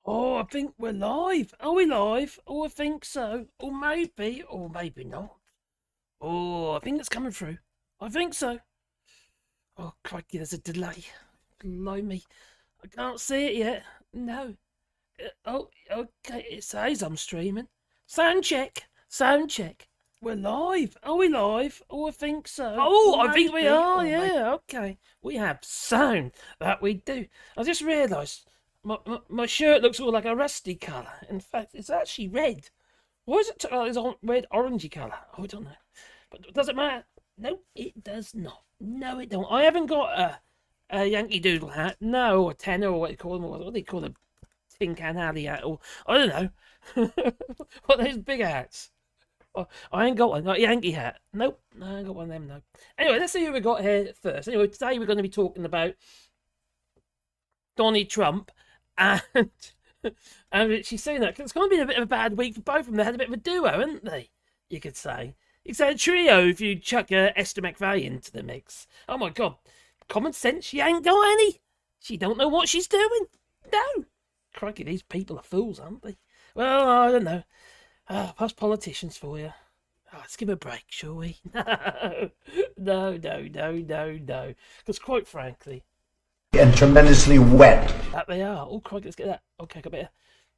Oh, I think we're live. Are we live? Oh, I think so. Or maybe not. Oh, I think it's coming through. I think so. Oh, crikey, there's a delay. Blimey. I can't see it yet. No. Oh, okay. It says I'm streaming. Sound check. Sound check. We're live. Are we live? Oh, I think so. Oh, I think we are. Yeah, okay. We have sound. That we do. I just realised my shirt looks all like a rusty colour. In fact, it's actually red. Why is it like this red orangey colour? Oh, I don't know. But does it matter? No, it does not. No, it don't. I haven't got a Yankee Doodle hat. No, a tenor or what they call them. What do they call them? Tin Can Alley hat. Or I don't know. What are those big hats? Oh, I ain't got one. Not a Yankee hat. Nope. No, I ain't got one of them, no. Anyway, let's see who we got here first. Anyway, today we're going to be talking about Donald Trump and and Rishi Sunak. It's going to be a bit of a bad week for both of them. They had a bit of a duo, haven't they? You could say. You could say a trio if you chuck Esther McVey into the mix. Oh my God. Common sense, she ain't got any. She don't know what she's doing. No. Crikey, these people are fools, aren't they? Well, I don't know. Past politicians for you. Oh, let's give a break, shall we? No. Because quite frankly, and tremendously wet. that they are. Oh, crikey, let's get that. Okay, got a bit of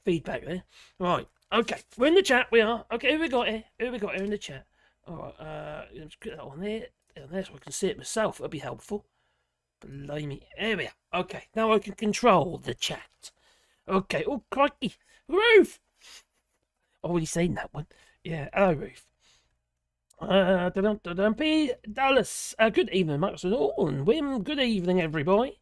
feedback there. Right. Okay, we're in the chat. We are. Okay, who we got here? Who we got here in the chat? All right. Let's get that on there. On there so I can see it myself. That'll be helpful. Blimey. Here we are. Okay, now I can control the chat. Okay. Oh, crikey. Ruth! Already seen that one. Yeah, hello, Ruth. P. Dallas. Good evening, Max and all, and Wim. Good evening, everybody.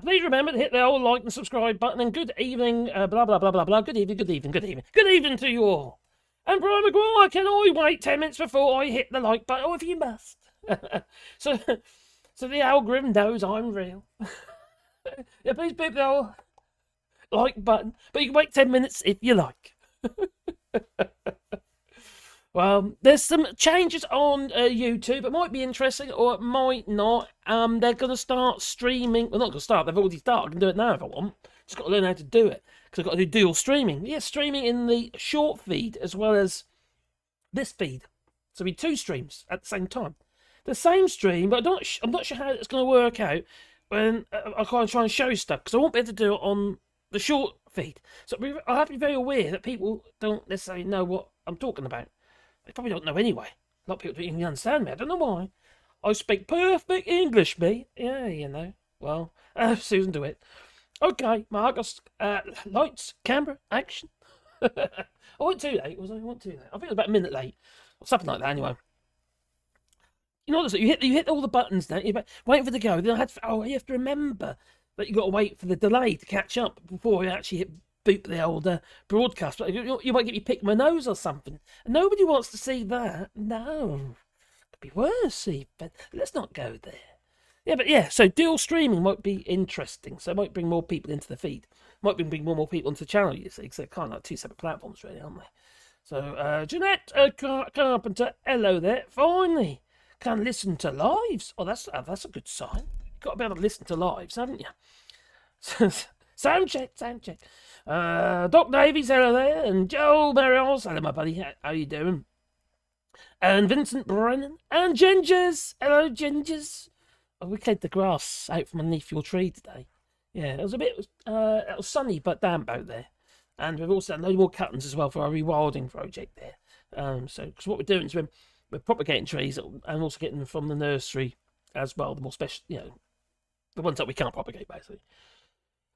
Please remember to hit the old like and subscribe button, and good evening, blah, blah, blah, blah, blah. Good evening. Good evening to you all. And Brian McGuire, can I wait 10 minutes before I hit the like button? Oh, if you must. so the algorithm knows I'm real. Yeah, please beep the old like button, but you can wait 10 minutes if you like. Well, there's some changes on YouTube. It might be interesting or it might not. They're going to start streaming. Well, not going to start. They've already started. I can do it now if I want. Just got to learn how to do it. Because I've got to do dual streaming. Yeah, streaming in the short feed as well as this feed. So it'll be two streams at the same time. The same stream, but I'm not sure how it's going to work out when I kind of try and show stuff. Because I won't be able to do it on the short feed. So I have to be very aware that people don't necessarily know what I'm talking about. They probably don't know anyway. A lot of people don't even understand me. I don't know why. I speak perfect English, me. Yeah, you know. Well, Susan, do it. Okay, Marcus. Lights, camera, action. I wasn't too late, was I? I wasn't too late. I think it was about a minute late. Or something like that, anyway. You know what? You hit all the buttons now. You're waiting for the go. Then you have to remember that you've got to wait for the delay to catch up before you actually hit boot the old broadcast. You might get me pick my nose or something. And nobody wants to see that. No. Could be worse, even. Let's not go there. Yeah, so dual streaming might be interesting. So it might bring more people into the feed. Might bring more people into the channel, you see. Because they're kind of like two separate platforms, really, aren't they? So, Jeanette Carpenter, hello there. Finally, can listen to lives. Oh, that's a good sign. You've got to be able to listen to lives, haven't you? Sound check. Doc Davies, hello there, and Joe Marios, hello my buddy, how you doing? And Vincent Brennan, and Gingers, hello Gingers. Oh, we cleared the grass out from underneath your tree today. Yeah, it was a bit, it was sunny but damp out there. And we've also done a load more cuttings as well for our rewilding project there. So, because what we're doing is we're propagating trees and also getting them from the nursery as well, the more special, the ones that we can't propagate basically.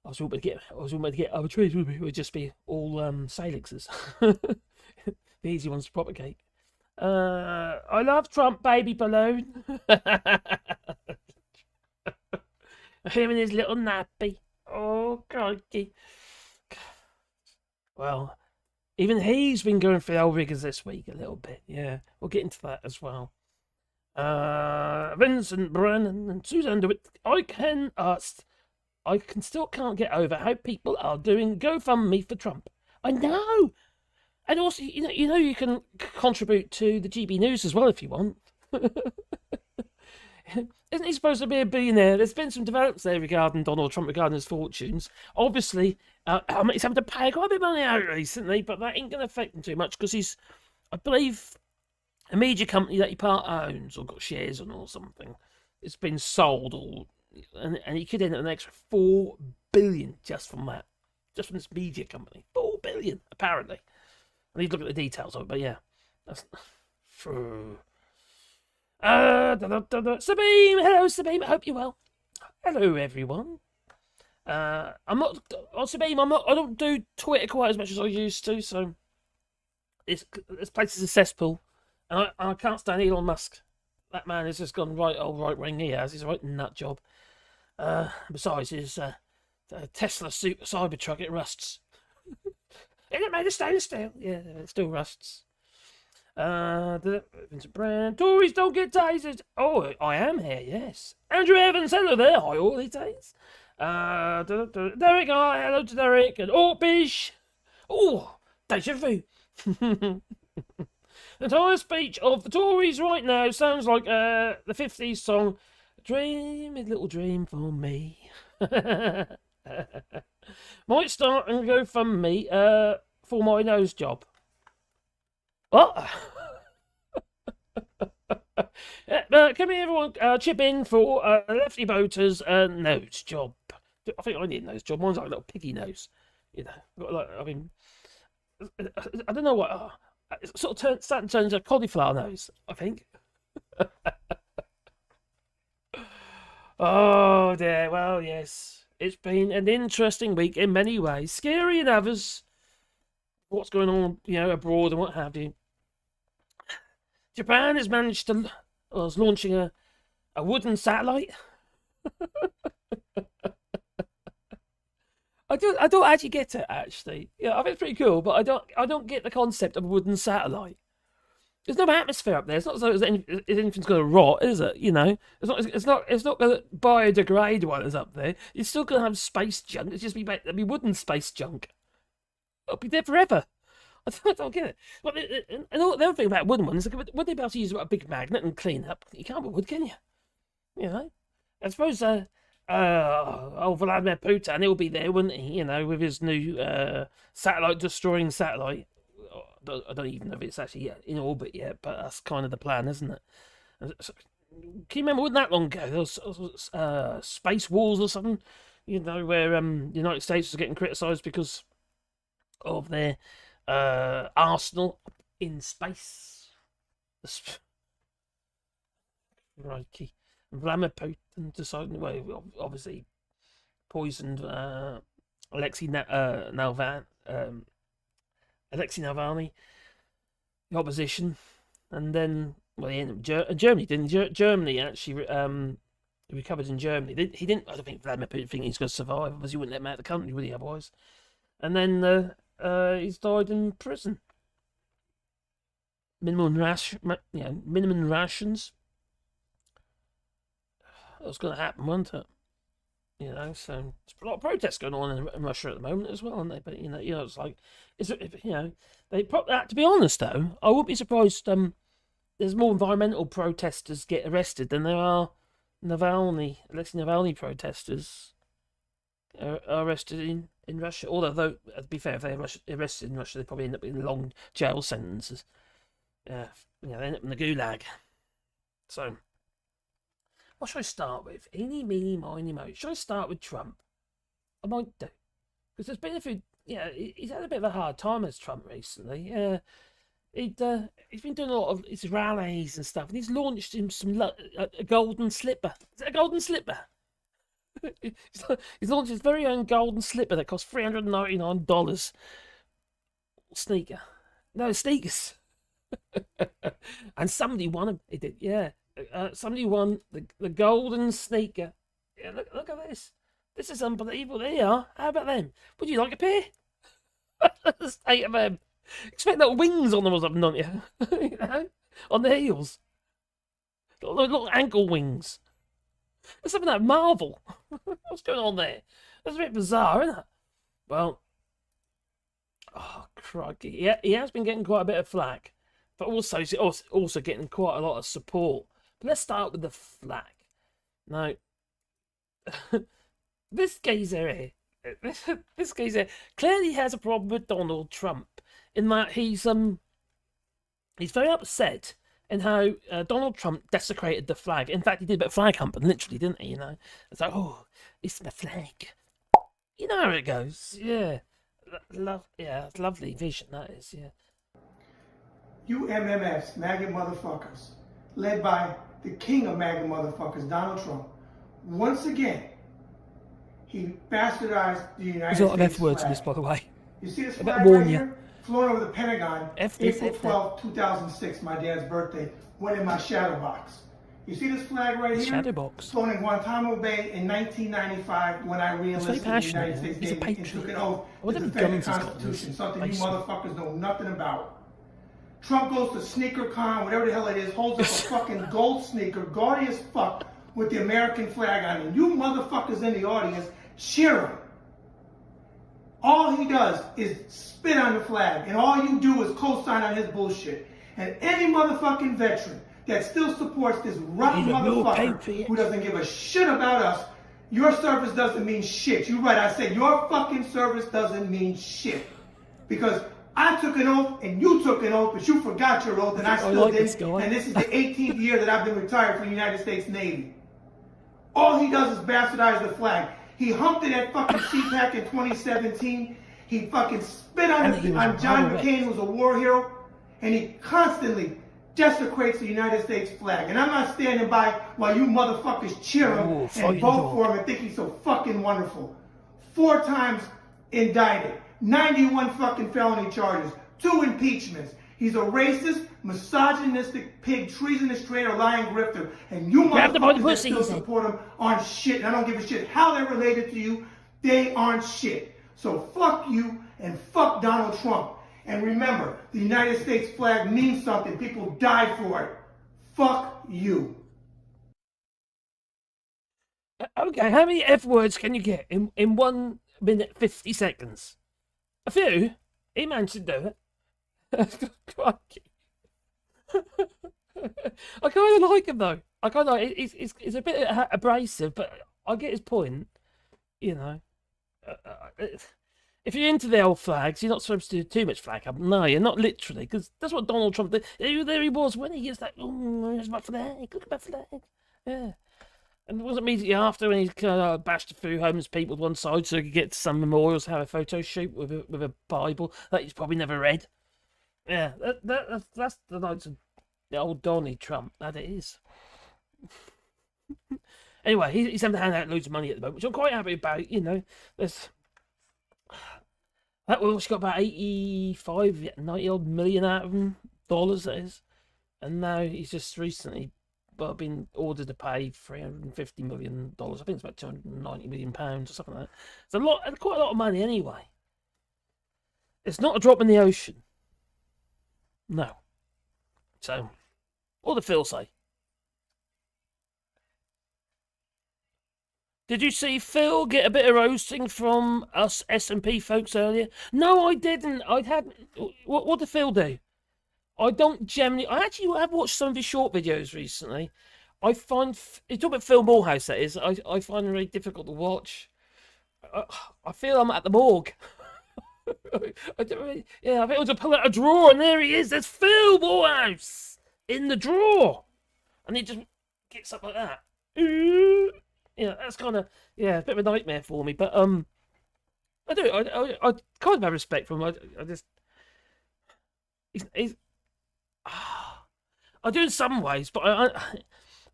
I was hoping to get other trees. It would just be all salixes, the easy ones to propagate. I love Trump, baby balloon. Him and his little nappy. Oh, crikey. Well, even he's been going through the old riggers this week a little bit. Yeah, we'll get into that as well. Vincent Brennan and Susan DeWitt. I still can't get over how people are doing GoFundMe for Trump. I know. And also, you can contribute to the GB News as well if you want. Isn't he supposed to be a billionaire? There's been some developments there regarding Donald Trump, regarding his fortunes. Obviously, he's having to pay quite a bit of money out recently, but that ain't going to affect him too much because he's, I believe, a media company that he part owns or got shares on or something. It's been sold, and he could end up an extra $4 billion just from that, just from this media company. $4 billion, apparently. I need to look at the details of it, but yeah, that's. Sabine, hello Sabine, I hope you're well. Hello everyone. I'm not, Sabine, I don't do Twitter quite as much as I used to, so this place is a cesspool, and I can't stand Elon Musk. That man has just gone right wing. He has. He's a right nut job. Besides, his Tesla super Cybertruck, it rusts. Isn't it made of stainless steel? Yeah, it still rusts. Vincent Brand. Tories don't get tasered. Oh, I am here, yes. Andrew Evans, hello there. Hi, all these days. Derek, hi, hello to Derek. And Bish. Oh, deja vu. The entire speech of the Tories right now sounds like the 50s song, Dream a Little Dream for Me. Might start and go from me for my nose job. What? Can we everyone chip in for lefty voters' nose job? I think I need a nose job. Mine's like a little piggy nose. You know, like, I mean, I don't know what. It sort of starting to turn into a cauliflower nose, I think. Oh dear. Well, yes, it's been an interesting week in many ways, scary in others. What's going on, abroad and what have you. Japan has managed to was launching a wooden satellite. I don't actually get it, actually. Yeah, I think it's pretty cool, but I don't get the concept of a wooden satellite. There's no atmosphere up there. It's not as though anything's going to rot, is it? It's not going to biodegrade while it's up there. You're still going to have space junk. It'll be wooden space junk. It'll be there forever. I don't get it. Well, and the other thing about wooden ones, would they be able to use a big magnet and clean up? You can't with wood, can you? I suppose. Vladimir Putin, he'll be there, wouldn't he? With his new satellite-destroying satellite. I don't even know if it's actually in orbit yet, but that's kind of the plan, isn't it? Can you remember, wasn't that long ago, there was space wars or something, where the United States was getting criticised because of their arsenal in space. Crikey. Vladimir Putin decided, well, obviously poisoned Alexei Navalny, the opposition, and then he ended up Germany, didn't he? Germany actually recovered in Germany. He didn't. I don't think Vladimir Putin think he's going to survive, because he wouldn't let him out of the country, would he? Otherwise, and then he's died in prison. Minimum rations. That's going to happen, wasn't it? So there's a lot of protests going on in Russia at the moment as well, aren't they? But it's like, they put that. To be honest, though, I wouldn't be surprised. There's more environmental protesters get arrested than there are Alexei Navalny protesters are arrested in Russia. Although, to be fair, if they're arrested in Russia, they probably end up in long jail sentences. They end up in the gulag. So, what should I start with? Eeny, meeny, miny, mo. Should I start with Trump? I might do. Because there's been a few... he's had a bit of a hard time as Trump recently. He's been doing a lot of his rallies and stuff, and he's launched him a golden slipper. Is it a golden slipper? He's launched his very own golden slipper that costs $399. Sneaker. No, sneakers. And somebody won him. He did, yeah. Somebody won the golden sneaker. Yeah, look at this. This is unbelievable. There you are. How about them? Would you like a pair? The state of them. Expect little wings on them or something, don't you? On the heels. Little ankle wings. There's something like Marvel. What's going on there? That's a bit bizarre, isn't it? Well, oh crikey, he has been getting quite a bit of flack, but also getting quite a lot of support. But let's start with the flack. Now, this geezer here, this geezer clearly has a problem with Donald Trump in that he's very upset in how Donald Trump desecrated the flag. In fact, he did a bit of flag humping, literally, didn't he? You know, it's like, oh, it's my flag. You know how it goes, yeah. Yeah, it's lovely vision that is, yeah. You MMFs, maggot motherfuckers, led by the king of maggot motherfuckers, Donald Trump, once again, he bastardized the United States. There's a lot of F words in this, by the way. You see this I flag better warn right you. here? Flown over the Pentagon, April 12, F 2006, my dad's birthday, went in my shadow box. You see this flag right here? Shadow box. Flown in Guantanamo Bay in 1995 when I re-enlisted in the United States He's a Navy and patriot. took an oath What to have defend the guns he's got in Constitution, this something you base? motherfuckers know nothing about. Trump goes to SneakerCon, whatever the hell it is, holds up a fucking gold sneaker, gaudy as fuck, with the American flag on it. And you motherfuckers in the audience cheer him. All he does is spit on the flag, and all you do is co-sign on his bullshit. And any motherfucking veteran that still supports this rotten motherfucker who doesn't give a shit about us, your service doesn't mean shit. You're right, I said your fucking service doesn't mean shit. Because I took an oath and you took an oath, but you forgot your oath and I still didn't. And this is the 18th year that I've been retired from the United States Navy. All he does is bastardize the flag. He humped it at fucking CPAC in 2017. He fucking spit on John McCain, who was a war hero. And he constantly desecrates the United States flag. And I'm not standing by while you motherfuckers cheer him and vote for him and think he's so fucking wonderful. 4 times indicted. 91 fucking felony charges. 2 impeachments. He's a racist, misogynistic, pig, treasonous, traitor, lying grifter. And you motherfuckers that still support him aren't shit. And I don't give a shit how they're related to you. They aren't shit. So fuck you and fuck Donald Trump. And remember, the United States flag means something. People died for it. Fuck you. Okay, how many F words can you get in 1 minute 50 seconds? A few. He managed to do it. Crikey. I kind of like him though. I kind of like it's a bit abrasive, but I get his point. You know, if you're into the old flags, you're not supposed to do too much flag up. No, you're not literally, because that's what Donald Trump did. There he was when he was like, "Oh, here's my flag. Look at my flag." Yeah. And it wasn't immediately after when he bashed a few homeless people to one side so he could get to some memorials, have a photo shoot with a Bible that he's probably never read. Yeah, that's the likes of the old Donny Trump. That it is. Anyway, he's having to hand out loads of money at the moment, which I'm quite happy about. You know, there's that we've got about 85, 90 odd million out of him, dollars that is, and now he's just recently been ordered to pay $350 million. I think it's about £290 million or something like that. It's a lot, quite a lot of money anyway. It's not a drop in the ocean. No. So, what did Phil say? Did you see Phil get a bit of roasting from us S&P folks earlier? No, I didn't. I hadn't. What did Phil do? I don't generally. I actually have watched some of his short videos recently. I find you talk about Phil Morehouse. That is. I find it very difficult to watch. I feel I'm at the morgue. I think I was to pull out a drawer, and there he is. There's Phil Morehouse in the drawer, and he just gets up like that. Yeah, that's kind of a bit of a nightmare for me. But I do. I kind of have respect for him. I just he's I do in some ways, but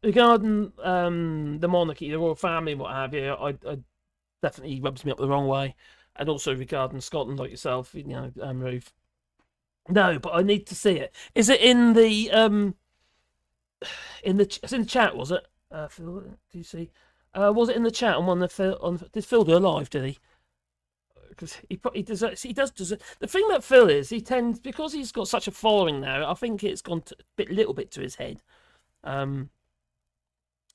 regarding the monarchy, the royal family, and what have you, I definitely rubs me up the wrong way. And also regarding Scotland, like yourself, you know, Ruth. No, but I need to see it. Is it in the it's in the chat? Was it? Phil, do you see? Was it in the chat on one of the did Phil do a live? Did he? Because he does. He does. The thing about Phil is he tends, because he's got such a following now. I think it's gone a little bit to his head. Well,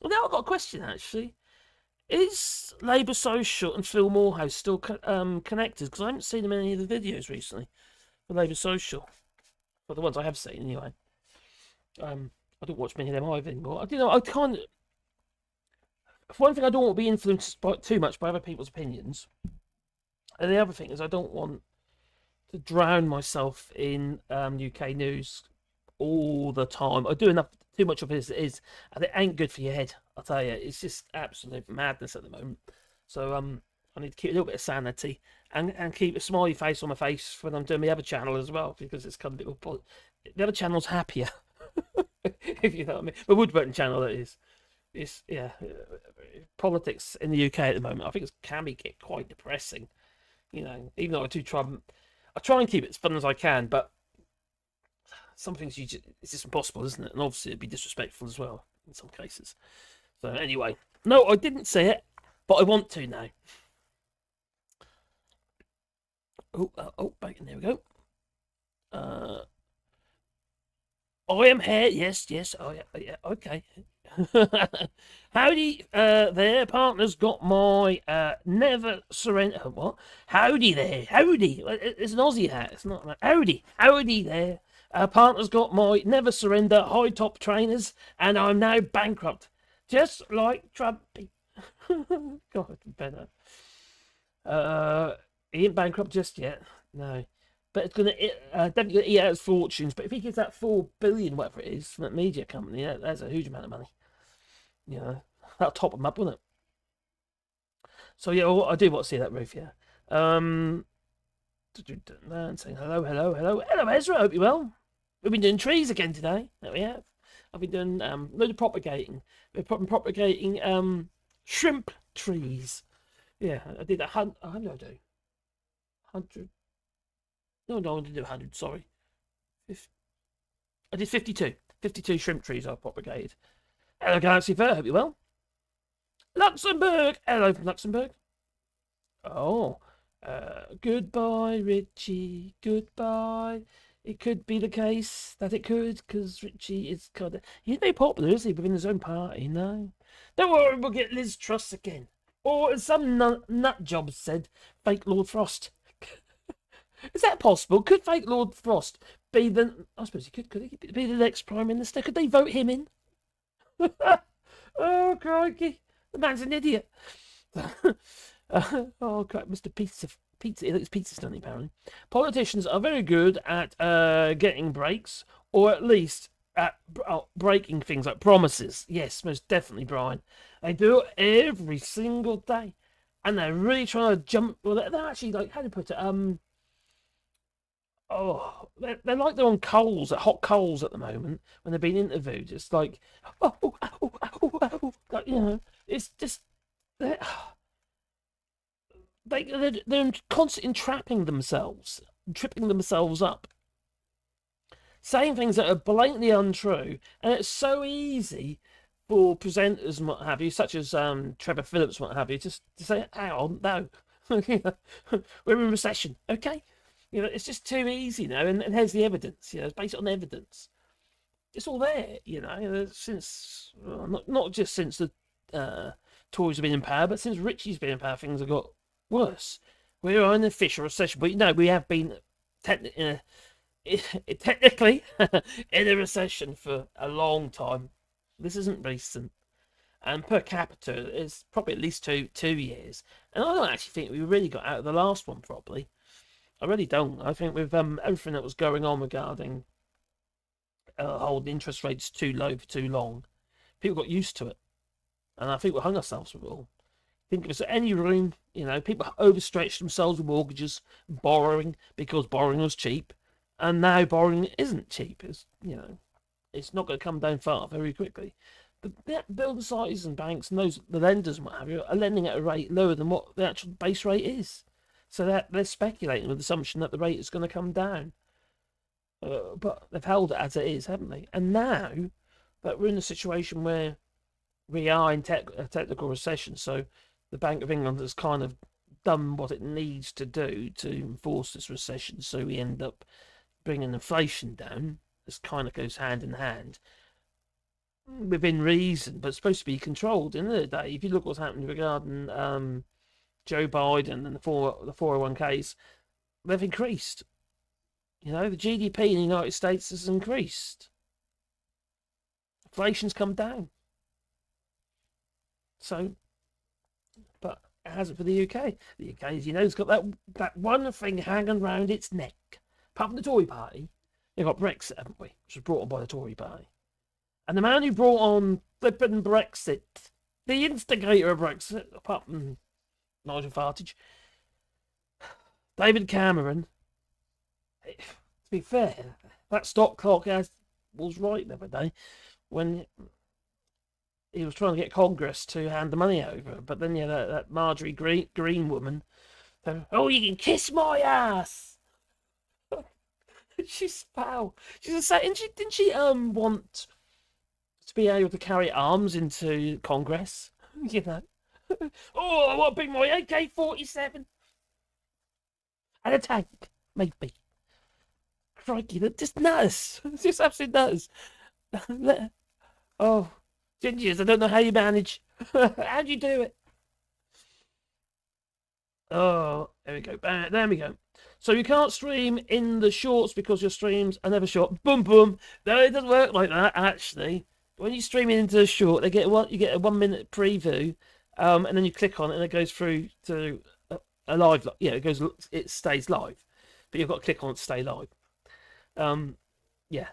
now I've got a question actually. Is Labour Social and Phil Morehouse still connected? Because I haven't seen them in any of the videos recently for Labour Social. Well, the ones I have seen anyway. I don't watch many of them either anymore. I kind of. one thing, I don't want to be influenced by too much by other people's opinions, and the other thing is I don't want to drown myself in UK news all the time. I do enough, too much of it as it is, and it ain't good for your head. I'll tell you, it's just absolute madness at the moment. So I need to keep a little bit of sanity and keep a smiley face on my face when I'm doing my other channel as well, because it's kind of a bit. The other channel's happier, if you know what I mean. The woodworking channel, that is. It's politics in the UK at the moment. I think it can get quite depressing. You know, even though I try and keep it as fun as I can, but some things it's just impossible, isn't it? And obviously it'd be disrespectful as well in some cases. So anyway, no, I didn't say it, but I want to now. Oh, bacon. There we go. I am here. Yes. Oh, yeah. Okay. Howdy there, partners. Got my never surrender. What? Howdy there. Howdy. It's an Aussie hat. It's not like howdy. Howdy there. Partners got my never surrender high top trainers, and I'm now bankrupt, just like Trumpy. God, better. He ain't bankrupt just yet. No. But it's definitely going to eat out his fortunes. But if he gives that 4 billion, whatever it is, from that media company, that's a huge amount of money. You know, that'll top him up, won't it? So yeah, I do want to see that roof. Yeah. Saying hello, Ezra. I hope you're well. We've been doing trees again today. There we have. I've been doing load of propagating. We're propagating shrimp trees. Yeah, I did 100. How did I do? 100. No, I didn't do 100, sorry. I did 52. 52 shrimp trees I propagated. Hello, Galaxy Fair, hope you're well. Luxembourg! Hello from Luxembourg. Oh, goodbye, Richie. Goodbye. It could be the case that it could, because Richie is kind of... He's very popular, is he, within his own party? No. Don't worry, we'll get Liz Truss again. Or, as some nut job said, fake Lord Frost. Is that possible? Could fake Lord Frost be the... I suppose he could he be the next Prime Minister? Could they vote him in? Oh, crikey. The man's an idiot. Oh, crap. Mr. Pizza. He looks pizza stunning, apparently. Politicians are very good at getting breaks, or at least at breaking things like promises. Yes, most definitely, Brian. They do it every single day. And they're really trying to jump... Well, they're actually, like, how do you put it? Oh, they're like they're on coals, at hot coals at the moment when they're being interviewed. It's like, like, you know, it's just they're constantly trapping themselves, tripping themselves up, saying things that are blatantly untrue, and it's so easy for presenters and what have you, such as Trevor Phillips, what have you, just to say, "Hang on, no, we're in recession, okay." You know, it's just too easy now, and here's the evidence. You know, it's based on evidence. It's all there. You know, since not just since the Tories have been in power, but since Richie's been in power, things have got worse. We are in a official recession, but no, we have been technically in a recession for a long time. This isn't recent, and per capita, it's probably at least two years. And I don't actually think we really got out of the last one properly. I really don't. I think with everything that was going on regarding holding interest rates too low for too long, people got used to it. And I think we hung ourselves with it all. Think if there's any room, you know, people overstretched themselves with mortgages, borrowing because borrowing was cheap. And now borrowing isn't cheap. It's, you know, it's not going to come down far very quickly. The builder societies and banks and the lenders and what have you are lending at a rate lower than what the actual base rate is. So they're speculating with the assumption that the rate is going to come down. But they've held it as it is, haven't they? And now that we're in a situation where we are in a technical recession, so the Bank of England has kind of done what it needs to do to enforce this recession, so we end up bringing inflation down. This kind of goes hand in hand. Within reason, but it's supposed to be controlled. In the day, if you look what's happened regarding Joe Biden and the 401ks, they've increased. You know, the GDP in the United States has increased. Inflation's come down. So, but it hasn't for the UK. The UK, as you know, has got that one thing hanging round its neck. Apart from the Tory party, they've got Brexit, haven't we? Which was brought on by the Tory party. And the man who brought on flipping Brexit, the instigator of Brexit, apart from Nigel Farage, David Cameron, to be fair, that stop clock was right the other day when he was trying to get Congress to hand the money over. But then, that Marjorie Green woman said, "Oh, you can kiss my ass." She's foul. She's a didn't she want to be able to carry arms into Congress? Oh, I want to bring my AK-47 and a tank, maybe. Crikey, that's just nuts. It's just absolutely nuts. Oh, gingers, I don't know how you manage. How do you do it? Oh, there we go. There we go. So you can't stream in the shorts because your streams are never short. Boom, boom. No, it doesn't work like that, actually. When you stream into the short, you get a 1 minute preview, and then you click on it and it goes through to a live. It stays live, but you've got to click on it to stay live. Yeah.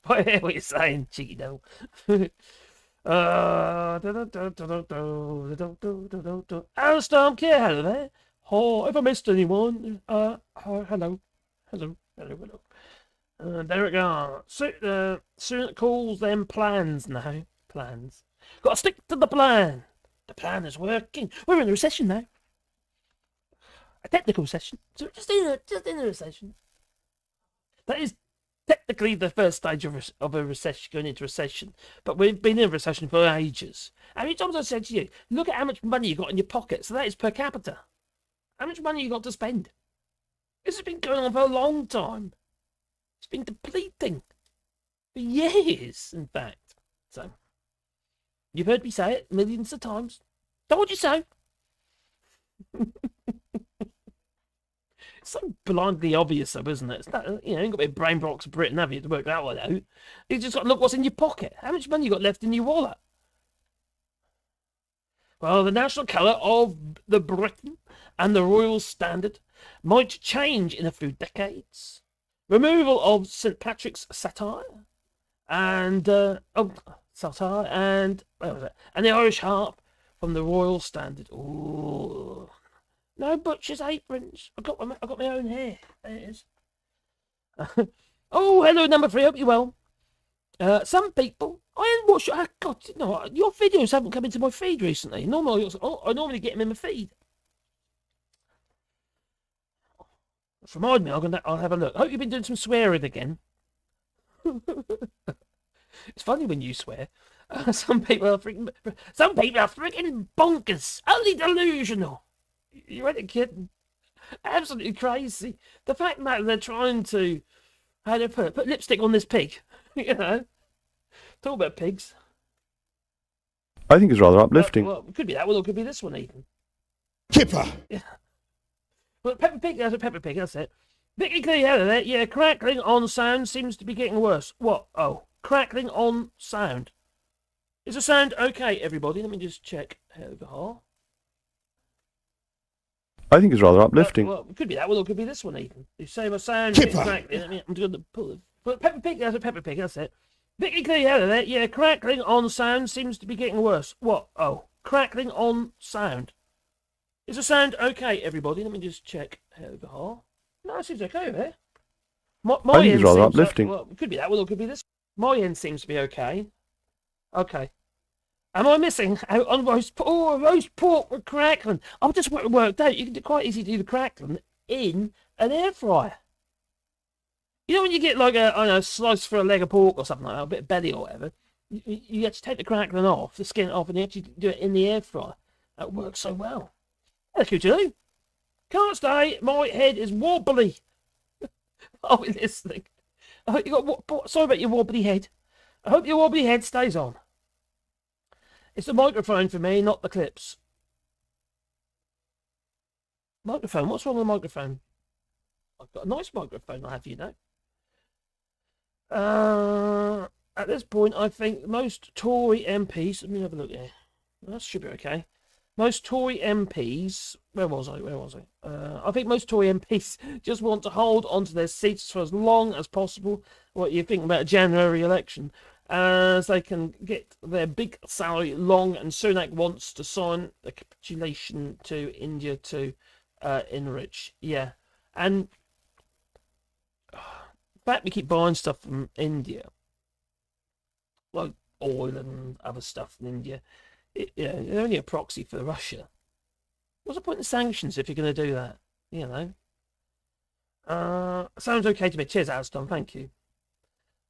I hear what you're saying, cheeky devil. Storm Care, hello there. Oh, if I missed anyone, hello. There we go. Soon calls them plans now. Plans. Got to stick to the plan. The plan is working. We're in a recession now. A technical recession. So just in a recession. That is technically the first stage of a recession, going into recession. But we've been in a recession for ages. How many times I've said to you, look at how much money you got in your pocket. So that is per capita. How much money you got to spend? This has been going on for a long time. It's been depleting for years, in fact. So, you've heard me say it millions of times. Told you so. It's so blindly obvious, though, isn't it? It's not, you ain't got to be a brain box of Britain, have you, to work that one out? You just got to look what's in your pocket. How much money you got left in your wallet? Well, the national colour of the Britain and the royal standard might change in a few decades. Removal of St. Patrick's satire and the Irish harp from the royal standard. Ooh, no butcher's aprons. I got my own hair. There it is. Oh, hello, number 3. Hope you're well. Some people. I haven't watched. God, your videos haven't come into my feed recently. Normally, I normally get them in my feed. Remind me, I'll have a look. I hope you've been doing some swearing again. It's funny when you swear. Some people are freaking bonkers, utterly delusional. You ain't kidding. Absolutely crazy. The fact that they're trying to, how do I put lipstick on this pig. Talk about pigs. I think it's rather uplifting. Well, it could be that one, or it could be this one even. Kipper. Yeah. Well, Peppa Pig, that's it. Vicky Clee, hello there. Yeah, crackling on sound seems to be getting worse. What? Oh, crackling on sound. Is the sound okay, everybody? Let me just check over. I think it's rather uplifting. Well, it could be that one, or it could be this one even. You say my sound Kipper. crackling. I'm going to pull it. Well, Peppa Pig, that's it. Vicky Clee, hello there. Yeah, crackling on sound seems to be getting worse. What? Oh, crackling on sound. Is the sound okay, everybody? Let me just check over. No, it seems okay over here. My I think end it's rather seems uplifting. Well, it could be that one, or it could be this. My end seems to be okay. Okay. Am I missing out on roast pork with crackling? I've just worked out you can quite easily do the crackling in an air fryer. You know when you get like a slice for a leg of pork or something like that, a bit of belly or whatever, you actually take the crackling off, the skin off, and you actually do it in the air fryer. That works so well. That's good to do. Can't stay. My head is wobbly. Are we listening? I hope you got. Sorry about your wobbly head. I hope your wobbly head stays on. It's the microphone for me, not the clips. Microphone. What's wrong with the microphone? I've got a nice microphone. I have, you know. At this point, I think most Tory MPs. Let me have a look here. That should be okay. Most Tory MPs, where was I? I think most Tory MPs just want to hold onto their seats for as long as possible. What you think about a January election, as they can get their big salary long, and Sunak wants to sign the capitulation to India to enrich. Yeah, and in fact, we keep buying stuff from India, like oil and other stuff from India. They're only a proxy for Russia. What's the point of sanctions if you're going to do that? You know. Sounds okay to me. Cheers, Alston. Thank you.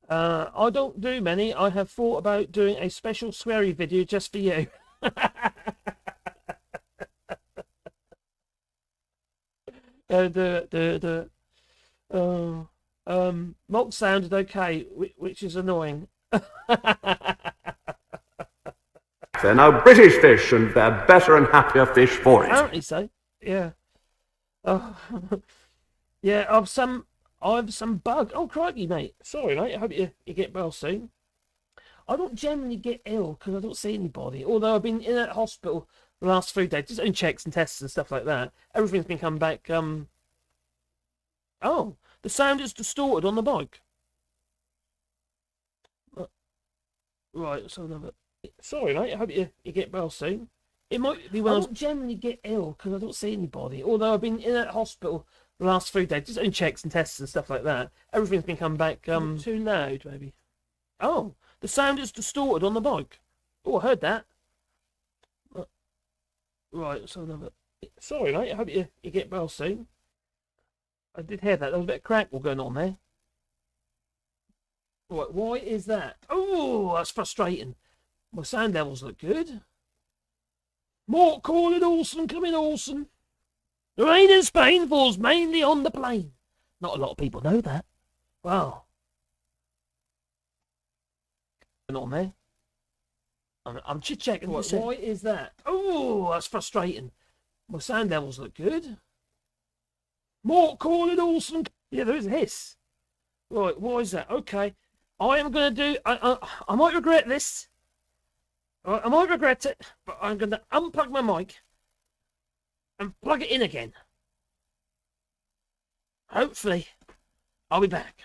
I don't do many. I have thought about doing a special sweary video just for you. Do it. Mock sounded okay, which is annoying. They're now British fish, and they're better and happier fish for it. Apparently so. Yeah. Yeah. I've some bug. Oh crikey, mate. Sorry, mate. I hope you get well soon. I don't generally get ill because I don't see anybody. Although I've been in that hospital the last 3 days, just doing checks and tests and stuff like that. Everything's been come back. Oh, the sound is distorted on the mic. Right. So another. Sorry, mate. I hope you get well soon. It might be when I don't generally get ill because I don't see anybody. Although I've been in that hospital the last 3 days, just doing checks and tests and stuff like that. Everything's been come back. Too loud, maybe. Oh, the sound is distorted on the mic. Oh, I heard that. Right. So another. Sorry, mate. I hope you get well soon. I did hear that. There was a bit of crackle going on there. Right. Why is that? Oh, that's frustrating. My sound levels look good. More calling Olsen, coming Olsen. The rain in Spain falls mainly on the plain. Not a lot of people know that. Well, on there. I'm checking. Why is that? Oh, that's frustrating. My sound levels look good. More calling Olsen. Yeah, there is a hiss. Right, why is that? Okay, I am going to do. I might regret this. I might regret it, but I'm going to unplug my mic and plug it in again. Hopefully, I'll be back.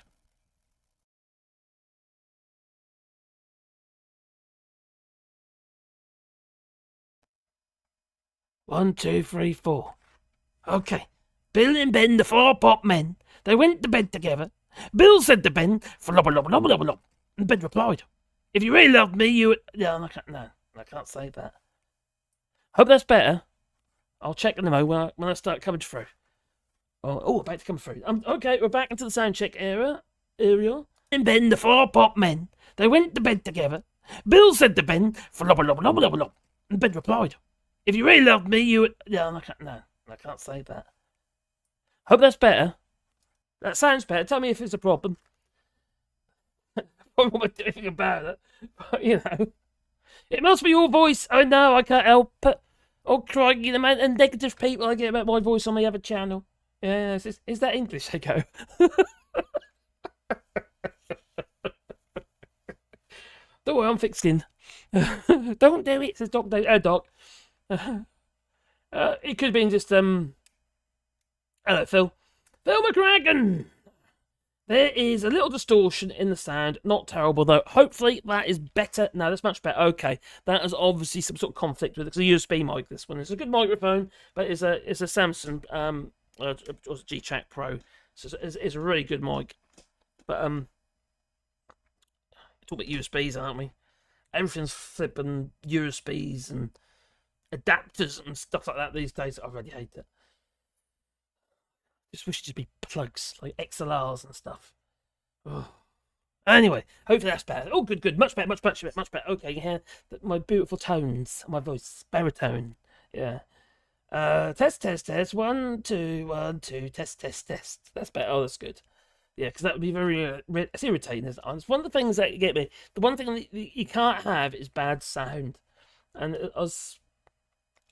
1, 2, 3, 4. Okay. Bill and Ben, the 4 pop men, they went to bed together. Bill said to Ben, "Flop, flop, flop, flop, flop," and Ben replied, "If you really loved me, you would..." No, I can't say that. Hope that's better. I'll check in a moment when I start coming through. About to come through. Okay, we're back into the sound check area. And Ben, the 4 pop men, they went to bed together. Bill said to Ben, "Flop, flop, flop, flop, flop," and Ben replied, "If you really loved me, you would..." No, I can't say that. Hope that's better. That sounds better. Tell me if it's a problem. I don't want to do anything about it. But, you know. It must be your voice. I know, I can't help it. Oh, crikey, the amount of negative people I get about my voice on the other channel. Yes, is that English, I go? Don't worry, I'm fixing. Don't do it, says Doc. Doc. It could have been just, hello, Phil. Phil McCracken! There is a little distortion in the sound. Not terrible, though. Hopefully, that is better. No, that's much better. Okay. That is obviously some sort of conflict with it. It's a USB mic, this one. It's a good microphone, but it's a Samsung G-Track Pro. So it's a really good mic. But, talk about USBs, aren't we? Everything's flipping USBs and adapters and stuff like that these days. I really hate it. Just wish it to be plugs, like XLRs and stuff. Oh. Anyway, hopefully that's better. Oh, good. Much better. Okay, you hear my beautiful tones, my voice, baritone. Yeah. Test. 1, 2, 1, 2. Test. That's better. Oh, that's good. Yeah, because that would be very it's irritating. It's one of the things that get me. The one thing that you can't have is bad sound. And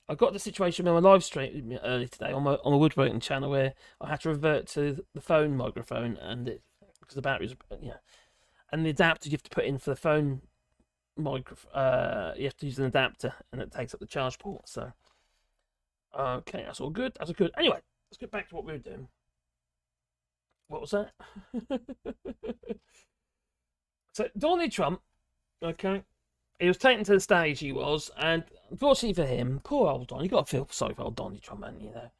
I got the situation in my live stream earlier today on my woodworking channel where I had to revert to the phone microphone because the batteries, and the adapter you have to put in for the phone you have to use an adapter, and it takes up the charge port. So, okay, that's all good. That's all good. Anyway, let's get back to what we were doing. What was that? So Donald Trump, okay, he was taken to the stage. He was, and unfortunately for him, poor old Don. You got to feel sorry for old Donald Trump, man. You know,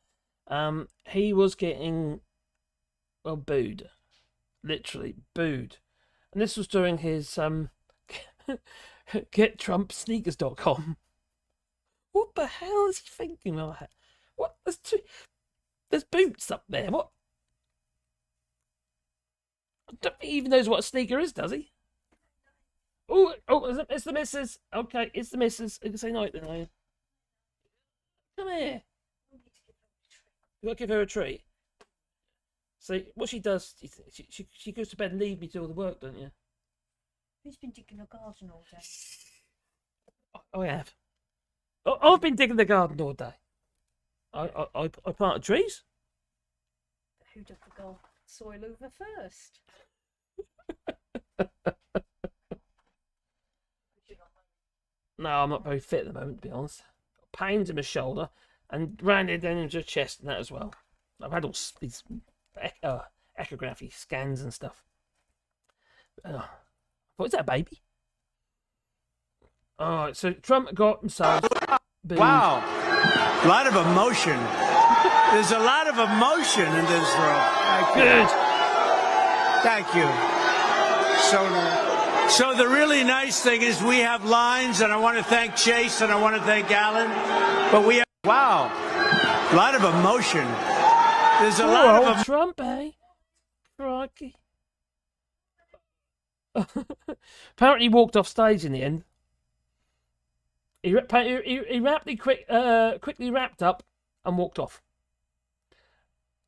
he was getting booed, literally booed, and this was during his GetTrumpSneakers.com. What the hell is he thinking about that? What? There's boots up there. What? I don't think he even knows what a sneaker is, does he? Oh, it's the missus. Okay, it's the missus. You can say night then, are you? Come here. You got to give her a treat. So what she does, she goes to bed and leave me to do all the work, don't you? Who's been digging the garden all day? I have. I've been digging the garden all day. I planted trees. Who dug the garden soil over first? No, I'm not very fit at the moment, to be honest. Got pains in my shoulder and rounded down into the chest and that as well. I've had all these echography scans and stuff. What's that, baby? All right, so Trump got himself booed. Wow, a lot of emotion. There's a lot of emotion in this room. Good. Thank you. So the really nice thing is we have lines, and I want to thank Chase and I want to thank Alan. But we have, wow, a lot of emotion. There's a lot of Trump, eh? Crikey. Apparently, he walked off stage in the end. He rapidly quickly wrapped up and walked off.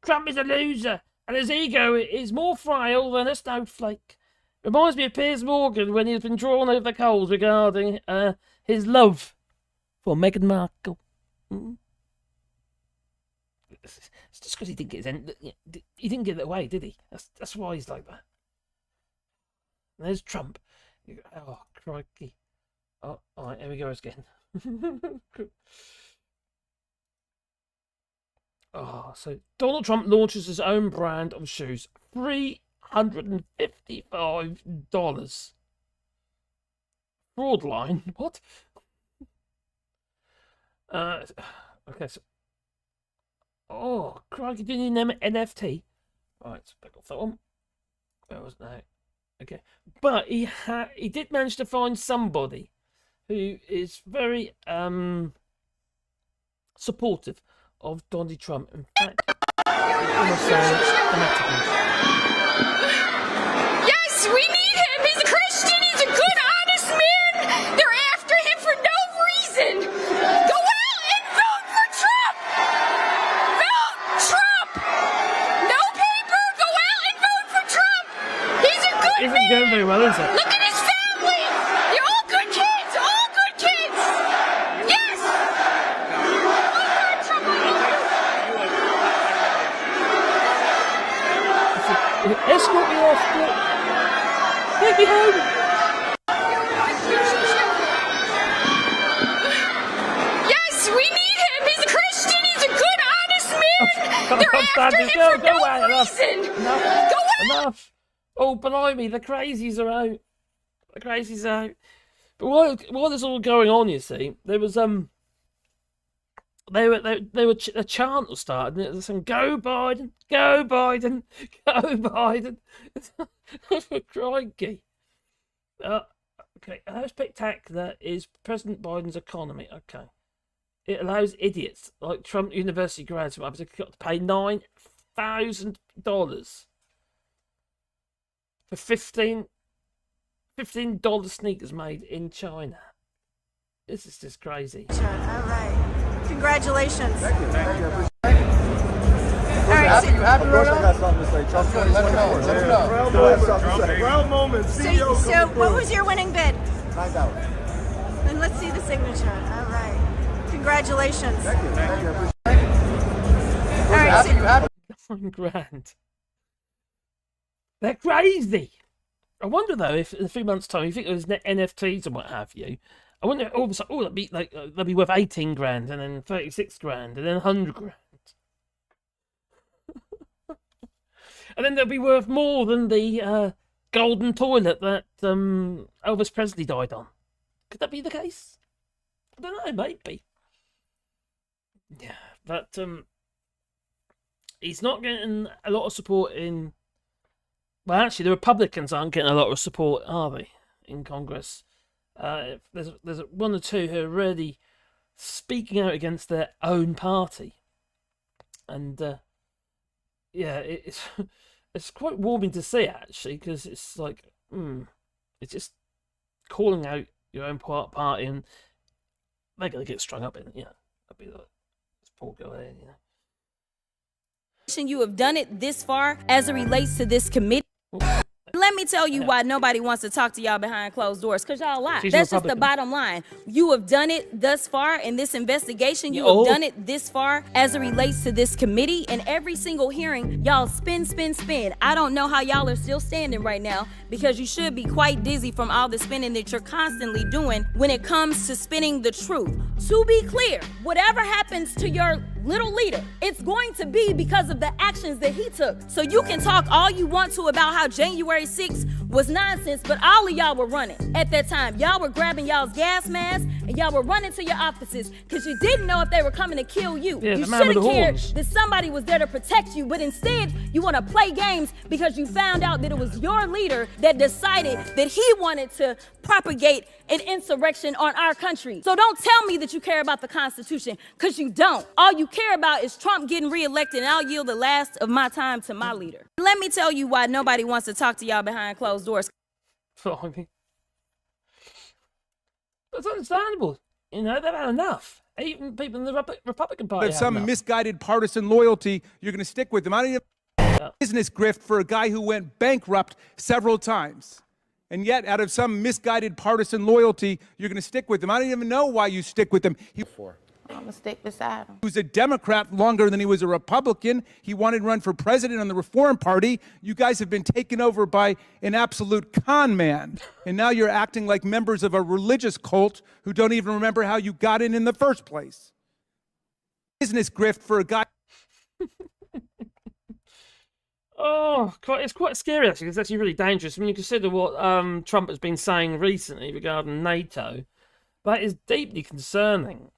Trump is a loser, and his ego is more frail than a snowflake. Reminds me of Piers Morgan when he's been drawn over the coals regarding his love for Meghan Markle. It's just because he didn't get it away, did he? That's why he's like that. And there's Trump. Oh, crikey. Oh, all right, here we go again. So Donald Trump launches his own brand of shoes. $355. Fraud line. What? Okay, so. Oh, crikey, didn't you name it NFT? Right, so back off that one. Where was that? Okay. But he did manage to find somebody who is very supportive of Donald Trump. In fact, it's almost fanatical. Yes, we need him. He's a Christian. He's a good, honest man. They're after him for no reason. Go out and vote for Trump. Vote Trump. No paper. Go out and vote for Trump. He's a good man. Isn't going very well, is it? Look at his family. They're all good kids. All good kids. Yes. Escort me off. Take me home. Yes, we need him. He's a Christian. He's a good, honest man. They're after him for no reason. Go out. Enough. Oh, blimey, the crazies are out. The crazies are out. But while this all going on, you see, there was a chant was started, and it was saying, "Go Biden, go Biden, go Biden." Crikey. Okay, how spectacular is President Biden's economy? Okay, it allows idiots like Trump University grads who have to pay $9,000 for $15 sneakers made in China. This is just crazy. All right. Congratulations. Thank you. Thank you. All right. Happy right now? I got something to say. Trump, let him know. Let him know. Proud moment. So what was your winning bid? $9,000. And let's see the signature. All right. Congratulations. Thank you. Thank you. All right. $9 grand. They're crazy. I wonder though if in a few months' time, you think there's NFTs and what have you. I wonder all of a sudden, that'd be like they'll be worth 18 grand and then 36 grand and then 100 grand. And then they'll be worth more than the golden toilet that Elvis Presley died on. Could that be the case? I don't know, maybe. Yeah, but he's not getting a lot of support in. Well, actually, the Republicans aren't getting a lot of support, are they, in Congress? There's one or two who are really speaking out against their own party, and yeah, it's quite warming to see actually, because it's like, it's just calling out your own party, and they're gonna get strung up in it. Yeah, that'd be like this poor girl there, you know. You have done it this far as it relates to this committee. Let me tell you why nobody wants to talk to y'all behind closed doors, because y'all lie. That's just the bottom line. You have done it thus far in this investigation. You have done it this far as it relates to this committee. And every single hearing, y'all spin. I don't know how y'all are still standing right now, because you should be quite dizzy from all the spinning that you're constantly doing when it comes to spinning the truth. To be clear, whatever happens to your little leader, it's going to be because of the actions that he took. So you can talk all you want to about how January 6th was nonsense, but all of y'all were running at that time. Y'all were grabbing y'all's gas masks and y'all were running to your offices because you didn't know if they were coming to kill you. Yeah, you should have cared that somebody was there to protect you, but instead you want to play games because you found out that it was your leader that decided that he wanted to propagate an insurrection on our country. So don't tell me that you care about the Constitution, because you don't. All you care about is Trump getting reelected, and I'll yield the last of my time to my leader. Let me tell you why nobody wants to talk to y'all behind closed doors. That's understandable. You know, they've had enough. Even people in the Republican Party have some misguided partisan loyalty, you're going to stick with them. I don't even business grift for a guy who went bankrupt several times. And yet, out of some misguided partisan loyalty, you're going to stick with him. I don't even know why you stick with him. I'm going to stick beside him. He was a Democrat longer than he was a Republican. He wanted to run for president on the Reform Party. You guys have been taken over by an absolute con man. And now you're acting like members of a religious cult who don't even remember how you got in the first place. Business grift for a guy. Oh, it's quite scary actually. It's actually really dangerous when you consider what Trump has been saying recently regarding NATO. That is deeply concerning,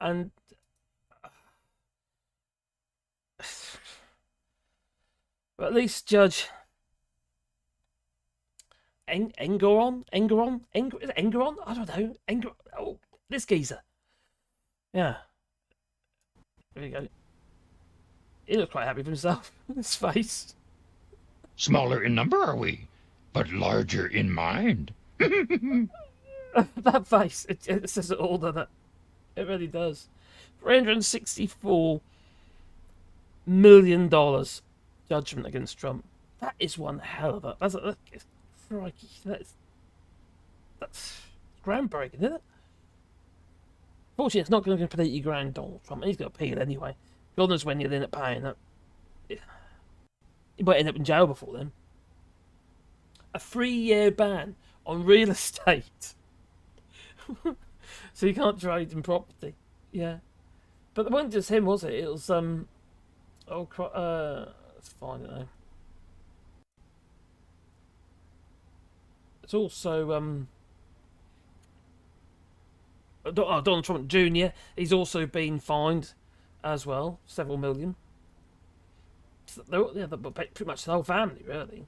and but at least Judge Engoron, is it Engoron? I don't know. Oh, this geezer. Yeah. There we go. He looks quite happy with himself. His face. Smaller in number, are we? But larger in mind. That face, it says it all, doesn't it? It really does. $364 million judgment against Trump. That is one hell of a... That's crikey. That's groundbreaking, isn't it? Fortunately, it's not going to completely ground Donald Trump. He's got to appeal anyway. God knows when you'll end up paying that. You might end up in jail before then. A 3-year ban on real estate. So you can't trade in property. Yeah. But it wasn't just him, was it? It was, it's fine, I don't know. It's also, Donald Trump Jr., he's also been fined as well, several million. Yeah, pretty much the whole family, really.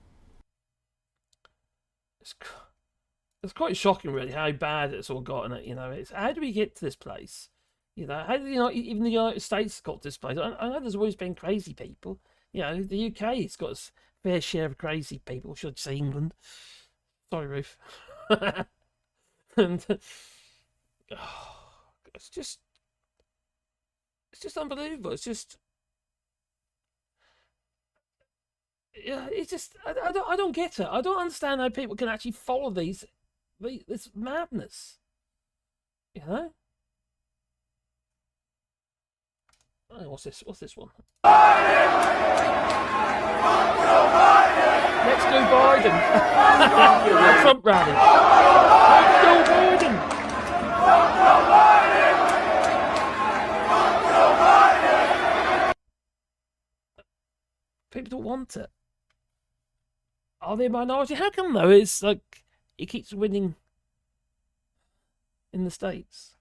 It's quite shocking, really, how bad it's all gotten. You know, it's how do we get to this place? You know, how do even the United States got to this place? I know there's always been crazy people. You know, the UK's got its fair share of crazy people. Should say England. Sorry, Ruth. And it's just unbelievable. It's just, yeah, it's just I don't get it. I don't understand how people can actually follow this madness. You know? Oh, what's this? What's this one? Biden! Let's go Biden. Trump rally. Let's go Biden. People don't want it. Are they a minority? How come though? It's like he keeps winning in the States.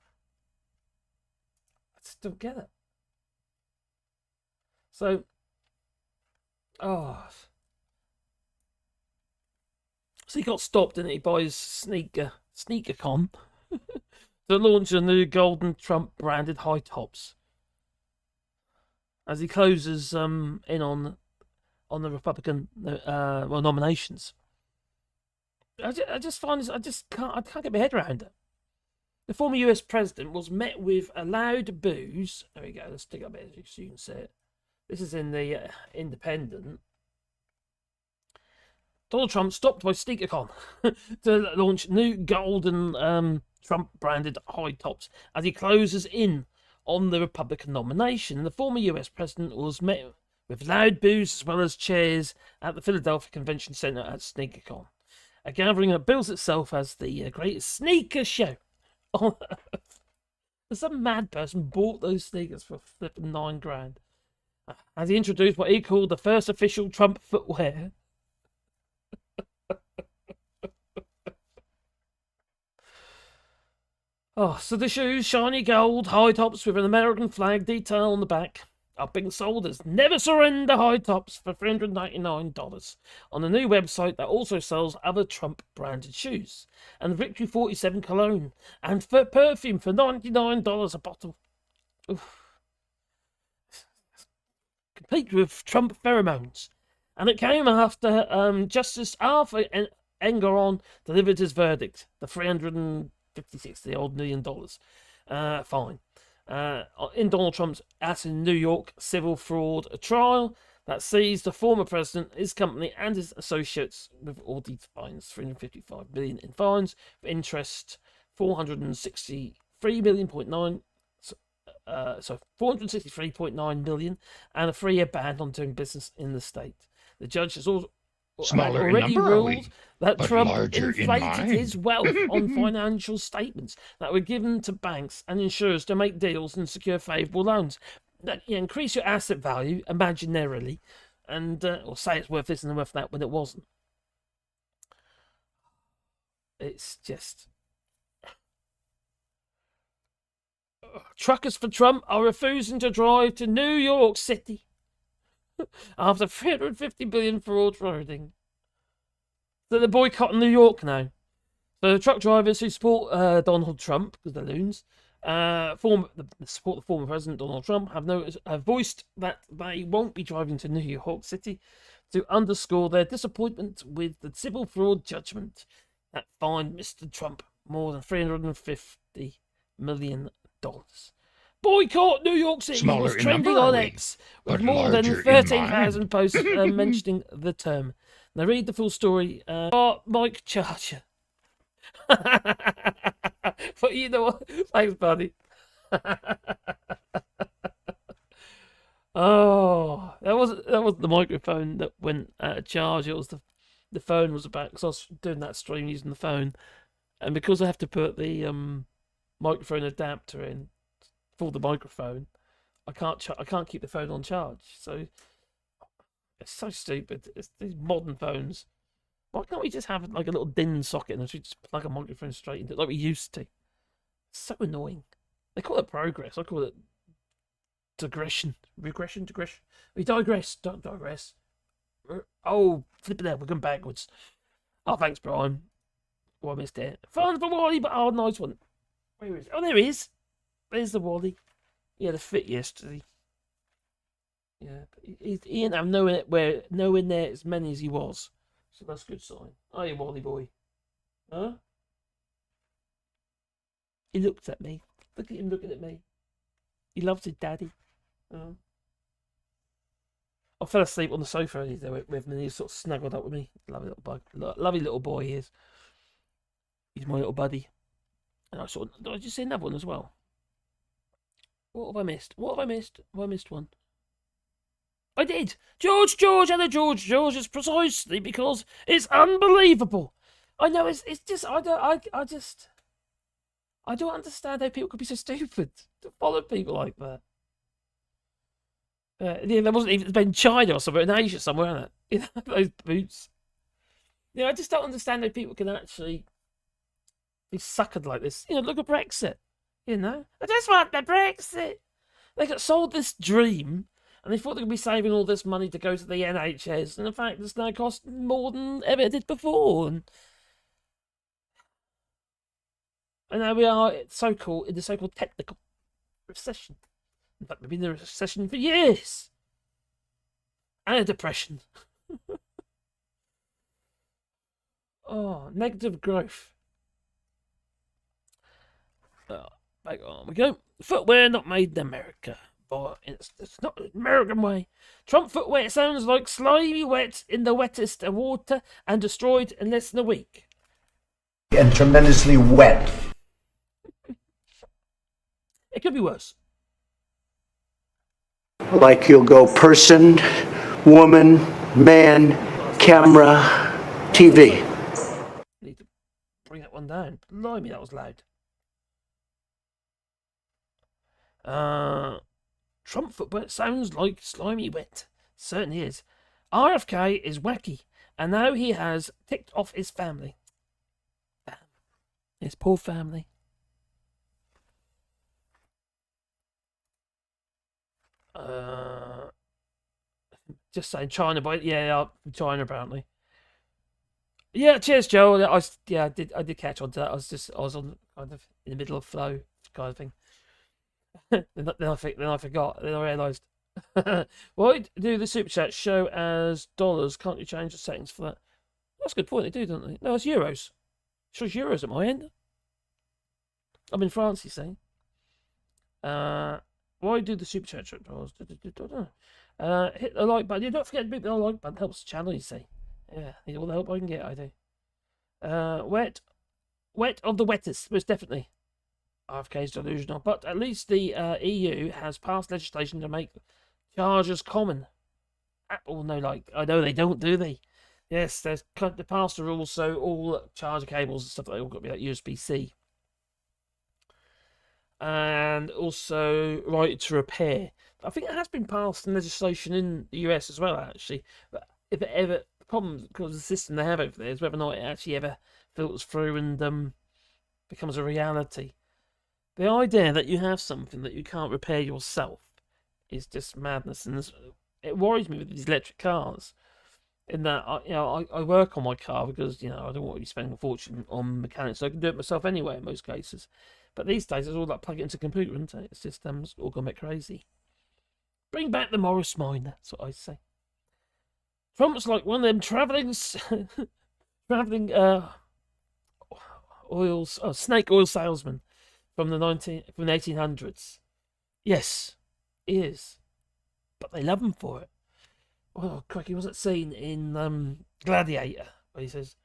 I just don't get it. So, so he got stopped, didn't he, by his SneakerCon to launch a new golden Trump branded high tops as he closes in on the Republican nominations. I just find this, I can't get my head around it. The former US president was met with a loud boos. There we go. Let's stick up here so you can see it. This is in the Independent. Donald Trump stopped by SneakerCon to launch new golden Trump-branded high tops as he closes in on the Republican nomination. The former US president was met with loud boos as well as cheers at the Philadelphia Convention Center at SneakerCon, a gathering that bills itself as the greatest sneaker show on earth. Some mad person bought those sneakers for flipping $9,000 as he introduced what he called the first official Trump footwear. So the shoes, shiny gold, high tops with an American flag detail on the back, are being sold as Never Surrender high tops for $399 on a new website that also sells other Trump-branded shoes, and Victory 47 cologne, and for perfume for $99 a bottle. Oof. Complete with Trump pheromones. And it came after Justice Arthur Engoron delivered his verdict, the $356 million fine, in Donald Trump's in New York civil fraud trial that seized the former president, his company, and his associates with all these fines: $355 million in fines, for interest, $463.9 million, and a 3-year ban on doing business in the state. The judge has also already ruled that Trump inflated his wealth on financial statements that were given to banks and insurers to make deals and secure favourable loans. That you increase your asset value imaginarily, and or say it's worth this and worth that when it wasn't. It's just truckers for Trump are refusing to drive to New York City after $350 billion fraud roading. So they're boycotting New York now. So the truck drivers who support Donald Trump, because they're loons, support the former president Donald Trump, have voiced that they won't be driving to New York City to underscore their disappointment with the civil fraud judgment that fined Mr. Trump more than $350 million. Boycott New York City was trending on X with more than 13,000 posts mentioning the term. Now read the full story. Mike Charger. But you know what? Thanks, buddy. Oh, that wasn't the microphone that went out of charge. It was the phone was about, because I was doing that stream using the phone, and because I have to put the microphone adapter in for the microphone, I can't keep the phone on charge. So it's so stupid. It's these modern phones. Why can't we just have like a little DIN socket and we just plug a microphone straight into it like we used to? It's so annoying. They call it progress. I call it digression. Regression. We digress. Don't digress. Oh, flip it out. We're going backwards. Oh, thanks, Brian. Oh, I missed it. Fun for Wally, but oh, nice one. Where is it? Oh, there he is. There's the Wally. He had a fit yesterday. Yeah, but he didn't have nowhere near as many as he was. So that's a good sign. Oh, you Wally boy. Huh? He looked at me. Look at him looking at me. He loves his daddy. I fell asleep on the sofa and he's there with me. He's sort of snuggled up with me. Lovely little bug. Lovely little boy he is. He's my little buddy. And did I just see another one as well? What have I missed? Have I missed one? I did. George, and the George is precisely because it's unbelievable. I know it's just I don't understand how people could be so stupid to follow people like that. Yeah, there wasn't even in China or somewhere in Asia somewhere, isn't it? You know, those boots. Yeah, I just don't understand how people can actually be suckered like this. You know, look at Brexit. You know, I just want the Brexit. They got sold this dream, and they thought they could be saving all this money to go to the NHS, and in fact, it's now costing more than ever it did before. And now we are in the so-called technical recession. In fact, we've been in a recession for years, and a depression. Oh, negative growth. Back on we go. Footwear not made in America, but it's not the American way. Trump footwear sounds like slimy wet in the wettest of water and destroyed in less than a week. And tremendously wet. It could be worse. Like you'll go person, woman, man, camera, TV. Need to bring that one down. Blimey, that was loud. Trump football sounds like slimy wet. Certainly is. RFK is wacky, and now he has ticked off his family. His poor family. Just saying China, but yeah, China apparently. Yeah, cheers, Joe. I did catch on to that. I was on kind of in the middle of flow kind of thing. then I forgot. Then I realised. Why do the super chat show as dollars? Can't you change the settings for that? That's a good point. They do, don't they? No, it's euros. Shows euros at my end. I'm in France, you see. Why do the super chat show dollars? Hit the like button. Don't forget to hit the like button. Helps the channel, you see. Yeah, need all the help I can get. I do. Wet of the wettest, most definitely. RFK is delusional, but at least the EU has passed legislation to make chargers common. Apple, no, I know they don't, do they? Yes, they passed the rules, so all charger cables and stuff like that all got to be like USB-C. And also right to repair. I think it has been passed in legislation in the US as well, actually. But if it ever, the problem because of the system they have over there is whether or not it actually ever filters through and becomes a reality. The idea that you have something that you can't repair yourself is just madness, and it worries me with these electric cars. In that, I work on my car because I don't want to be spending a fortune on mechanics, so I can do it myself anyway in most cases. But these days, it's all like plug it into a computer, isn't it? It's just it's all gone a bit crazy. Bring back the Morris Minor, that's what I say. Trump's like one of them travelling snake oil salesmen from the 1800s. Yes, he is. But they love him for it. Oh, crikey, was that scene in Gladiator where he says,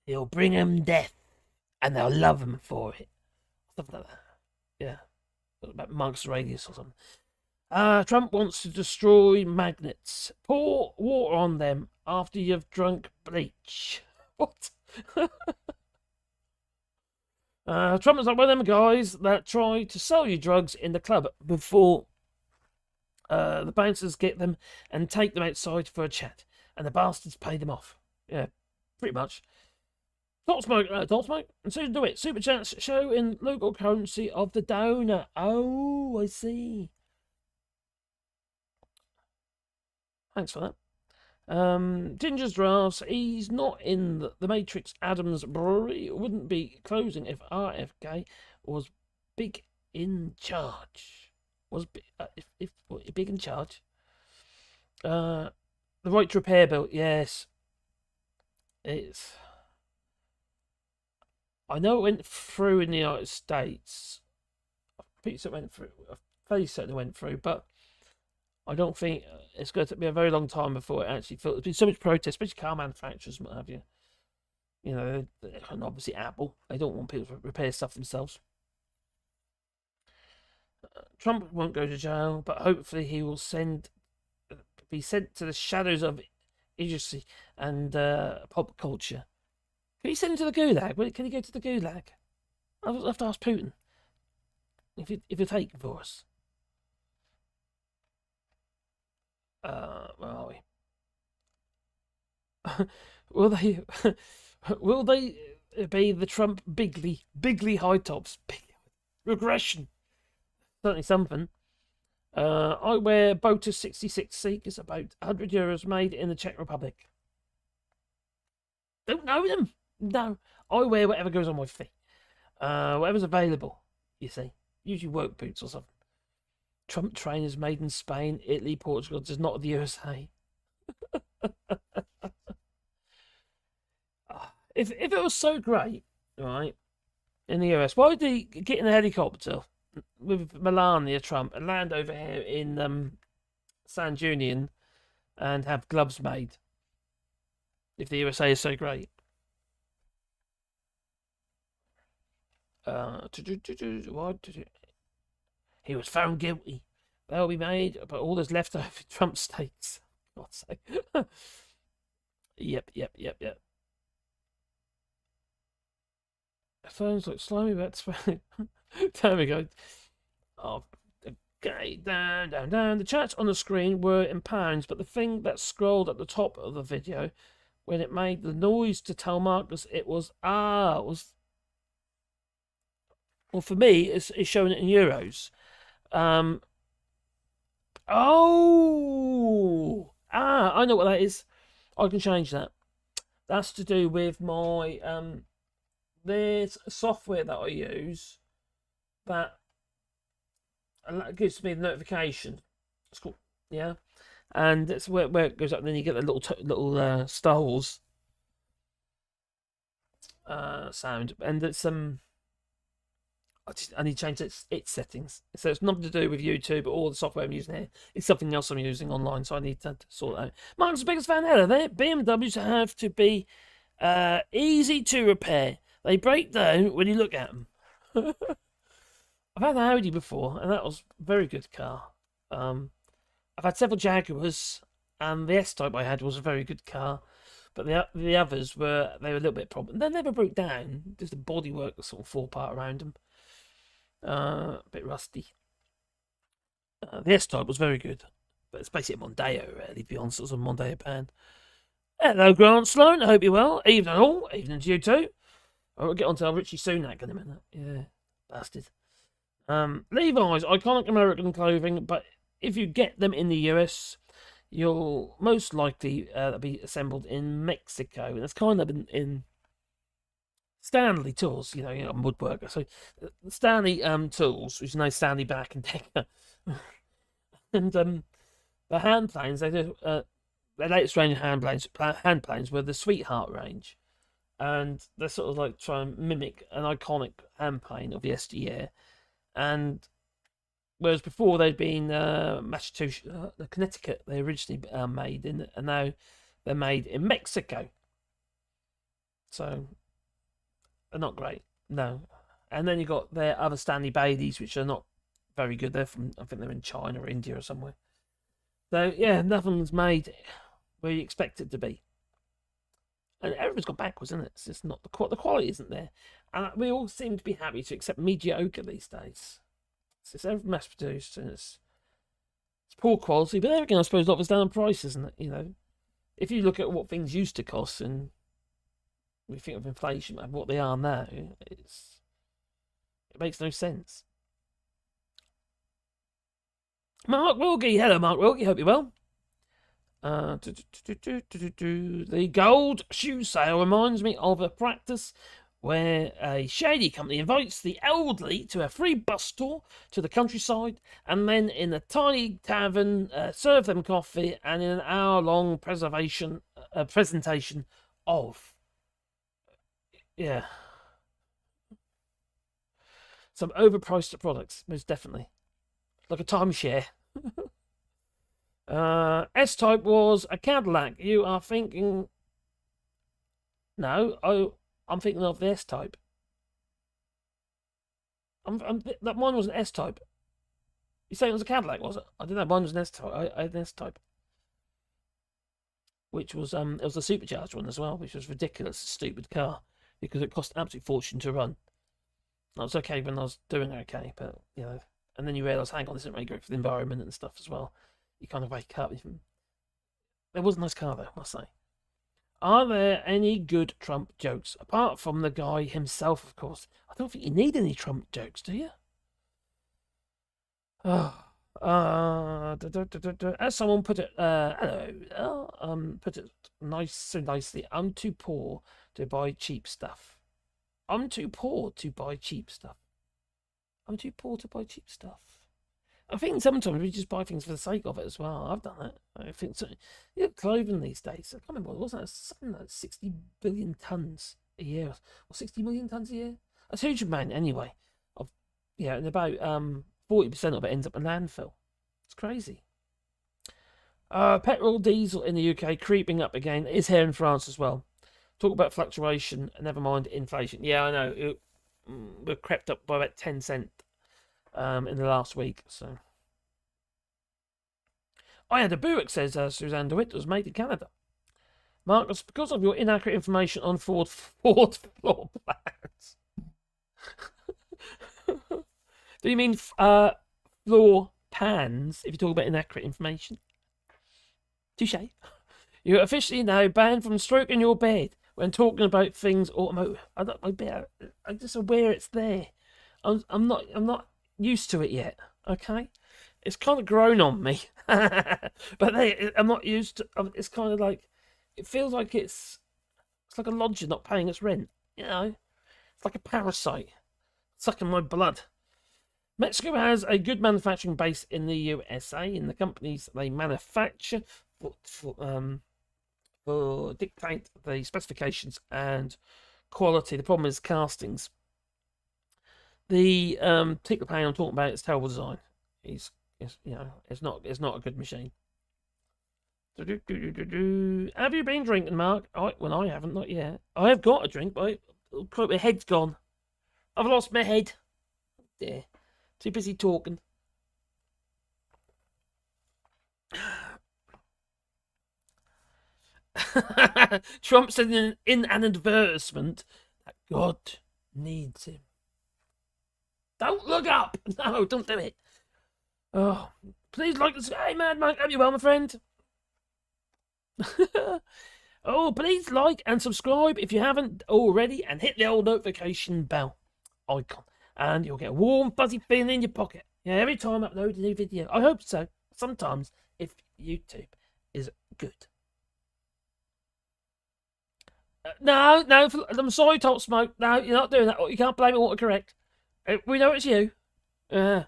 he'll bring them death and they'll love him for it. Something like that. Yeah. About Marcus Aurelius or something. Trump wants to destroy magnets. Pour water on them after you've drunk bleach. What? Trump is like one of them guys that try to sell you drugs in the club before the bouncers get them and take them outside for a chat, and the bastards pay them off. Yeah, pretty much. Don't smoke, and soon do it. Super chats show in local currency of the donor. Oh, I see. Thanks for that. Ginger's drafts. He's not in the Matrix Adams Brewery. It wouldn't be closing if RFK was big in charge. Was if big in charge. The right to repair bill. Yes. It's. I know it went through in the United States. I'm pretty certain it went through. I'm fairly certain it went through, but I don't think it's going to be a very long time before it actually filters. There's been so much protest, especially car manufacturers and what have you. And obviously Apple. They don't want people to repair stuff themselves. Trump won't go to jail, but hopefully he will send be sent to the shadows of idiocy and pop culture. Can you send him to the gulag? Can he go to the gulag? I'll have to ask Putin if you're taking for us. Where are we? Will they be the Trump bigly high tops? Regression. Certainly something. I wear Botus 66 Seekers, about €100 made in the Czech Republic. Don't know them. No. I wear whatever goes on my feet. Whatever's available, you see. Usually work boots or something. Trump trainers made in Spain, Italy, Portugal, just not the USA. If it was so great, right, in the US, why did he get in a helicopter with Melania Trump and land over here in San Junion and have gloves made? If the USA is so great. He was found guilty. They'll be made, but all that's left over Trump states. God's sake. Yep. Sounds like slimy bats. There we go. Oh, okay, down. The chats on the screen were in pounds, but the thing that scrolled at the top of the video, when it made the noise to tell Marcus it was well, for me, it's showing it in euros. I know what that is. I can change that. That's to do with my there's software that I use that gives me the notification. It's called, yeah, and it's where it goes up. And then you get the little Star Wars sound, and it's I need to change its settings. So it's nothing to do with YouTube or the software I'm using here. It's something else I'm using online, so I need to sort that out. Mark's the biggest fan ever. BMWs have to be easy to repair. They break down when you look at them. I've had an Audi before, and that was a very good car. I've had several Jaguars, and the S-Type I had was a very good car. But the others they were a little bit problem. They never broke down. Just the bodywork was sort of fall apart around them. A bit rusty. The S-Type was very good. But it's basically a Mondeo, really, to be honest. It was a Mondeo pan. Hello, Grant Sloan. I hope you're well. Evening all. Evening to you too. I'll get on to Rishi Sunak in a minute. Yeah, bastard. Levi's, iconic American clothing, but if you get them in the US, you'll most likely be assembled in Mexico. And it's kind of in Stanley Tools, you know, woodworker. So Stanley Tools, which is now Stanley Black and Decker, and the hand planes. They do the latest range of hand planes were the Sweetheart range, and they're sort of like trying to mimic an iconic hand plane of yesteryear. And whereas before they'd been Massachusetts, Connecticut, they originally made in, and now they're made in Mexico. So they're not great, no. And then you got their other Stanley Baileys, which are not very good. They're from, I think they're in China or India or somewhere. So yeah, nothing's made where you expect it to be. And everyone's gone backwards, isn't it? It's just not the quality isn't there. And we all seem to be happy to accept mediocre these days. It's just everything mass produced and it's poor quality. But there again, I suppose a lot of it's down on price, isn't it? You know, if you look at what things used to cost and we think of inflation and what they are now, it makes no sense. Mark Wilkie, hello Mark Wilkie, hope you're well. The gold shoe sale reminds me of a practice where a shady company invites the elderly to a free bus tour to the countryside, and then in a tiny tavern serve them coffee and in an hour-long presentation of some overpriced products, most definitely, like a timeshare. S-Type was a Cadillac. You are thinking... No, I'm thinking of the S-Type. That mine was an S-Type. You saying it was a Cadillac, was it? I didn't know mine was an S-Type. I had an S-Type. which was it was a supercharged one as well, which was ridiculous, stupid car, because it cost an absolute fortune to run. I was okay when I was doing okay, but you know, and then you realise, hang on, this isn't really great for the environment and stuff as well. You kind of wake up. It was a nice car though, I must say. Are there any good Trump jokes apart from the guy himself? Of course, I don't think you need any Trump jokes, do you? As someone put it, put it so nicely. I'm too poor to buy cheap stuff. I'm too poor to buy cheap stuff. I'm too poor to buy cheap stuff. I think sometimes we just buy things for the sake of it as well. I've done it. I think so. You know, clothing these days. I can't remember what it was. Something like 60 billion tons a year, or 60 million tons a year. That's a huge amount anyway. And about 40% of it ends up in landfill. It's crazy. Petrol, diesel in the UK creeping up again. It is here in France as well. Talk about fluctuation, never mind inflation. Yeah, I know. We've crept up by about 10 cents in the last week. So I had a Buick, says Suzanne DeWitt, was made in Canada. Marcus, because of your inaccurate information on Ford floor plans. Do you mean floor pans if you talk about inaccurate information? Touche. You're officially now banned from stroking your bed when talking about things automotive. I'm just aware it's there. I'm not used to it yet. Okay, it's kind of grown on me, but I'm not used to. It's kind of like, it feels like it's like a lodger not paying its rent. You know, it's like a parasite sucking my blood. Mexico has a good manufacturing base in the USA, in the companies they manufacture for dictate the specifications and quality. The problem is castings. The particular plane I'm talking about is terrible design. It's not a good machine. Have you been drinking, Mark? I haven't, not yet. I have got a drink, but my head's gone. I've lost my head. Dear. Too busy talking. Trump said in an advertisement that God needs him. Don't look up. No, don't do it. Oh, please like this. Hey, Mad Mike, hope you well, my friend. Oh, please like and subscribe if you haven't already, and hit the old notification bell icon, and you'll get a warm, fuzzy feeling in your pocket. Yeah, every time I upload a new video. I hope so. Sometimes, if YouTube is good. No, I'm sorry, Top Smoke. No, you're not doing that. You can't blame it autocorrect. We know it's you. I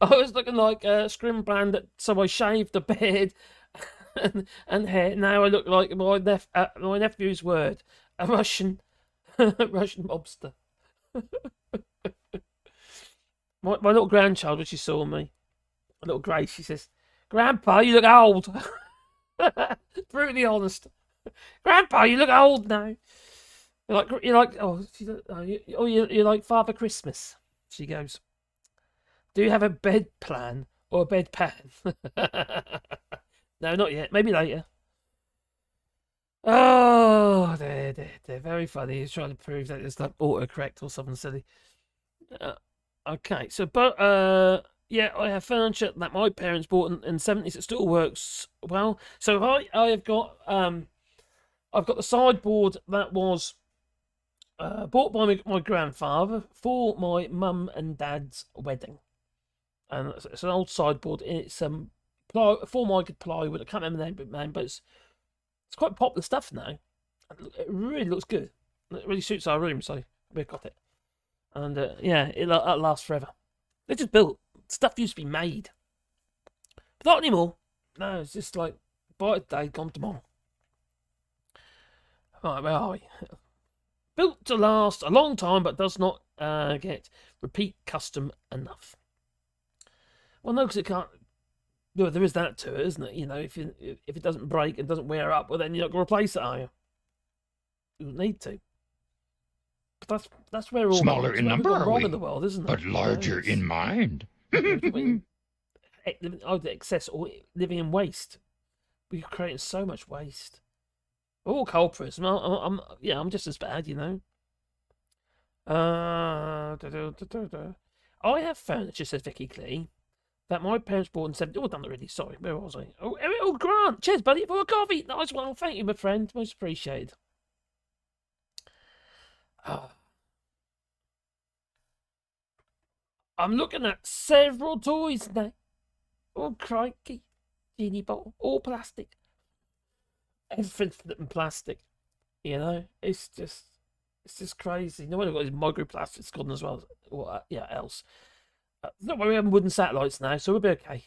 was looking like Scrimbrand, so I shaved the beard and hair. Now I look like my nephew's word, a Russian mobster. my little grandchild, when she saw me, a little Grace, she says, "Grandpa, you look old." Brutally honest. "Grandpa, you look old now. You're like Father Christmas." She goes, "Do you have a bed plan or a bed pan?" No, not yet. Maybe later. Oh, they're very funny. He's trying to prove that it's like autocorrect or something silly. Okay, so yeah, I have furniture that my parents bought in the 70s. It still works well. So I've got the sideboard that was bought by my grandfather for my mum and dad's wedding, and it's an old sideboard. It's four-mica plywood. I can't remember the name, but it's quite popular stuff now. It really looks good. It really suits our room, so we got it. And yeah, it'll last forever. They just built. Stuff used to be made, but not anymore. No, it's just like buy today, gone tomorrow. Right, where are we? Built to last a long time, but does not get repeat custom enough. Well, no, because it can't. Well, there is that to it, isn't it? You know, if it doesn't break and doesn't wear up, well, then you're not going to replace it, are you? You don't need to. But that's where all smaller in number, are wrong we? In the world, isn't it? But larger in mind. Either excess or living in waste. We're creating so much waste. All culprits. I'm just as bad, you know. I have found, just says Vicky Clee, that my parents bought in 70. Oh, done already. Sorry, where was I? Oh, Errol Grant. Cheers, buddy, for a coffee. Nice one. Thank you, my friend. Most appreciated. I'm looking at several toys now. Oh, crikey. Genie bottle. All plastic. Everything's flipping plastic. You know? It's just crazy. No wonder I've got these microplastics gone as well. What else? Don't worry, we have wooden satellites now, so we'll be okay.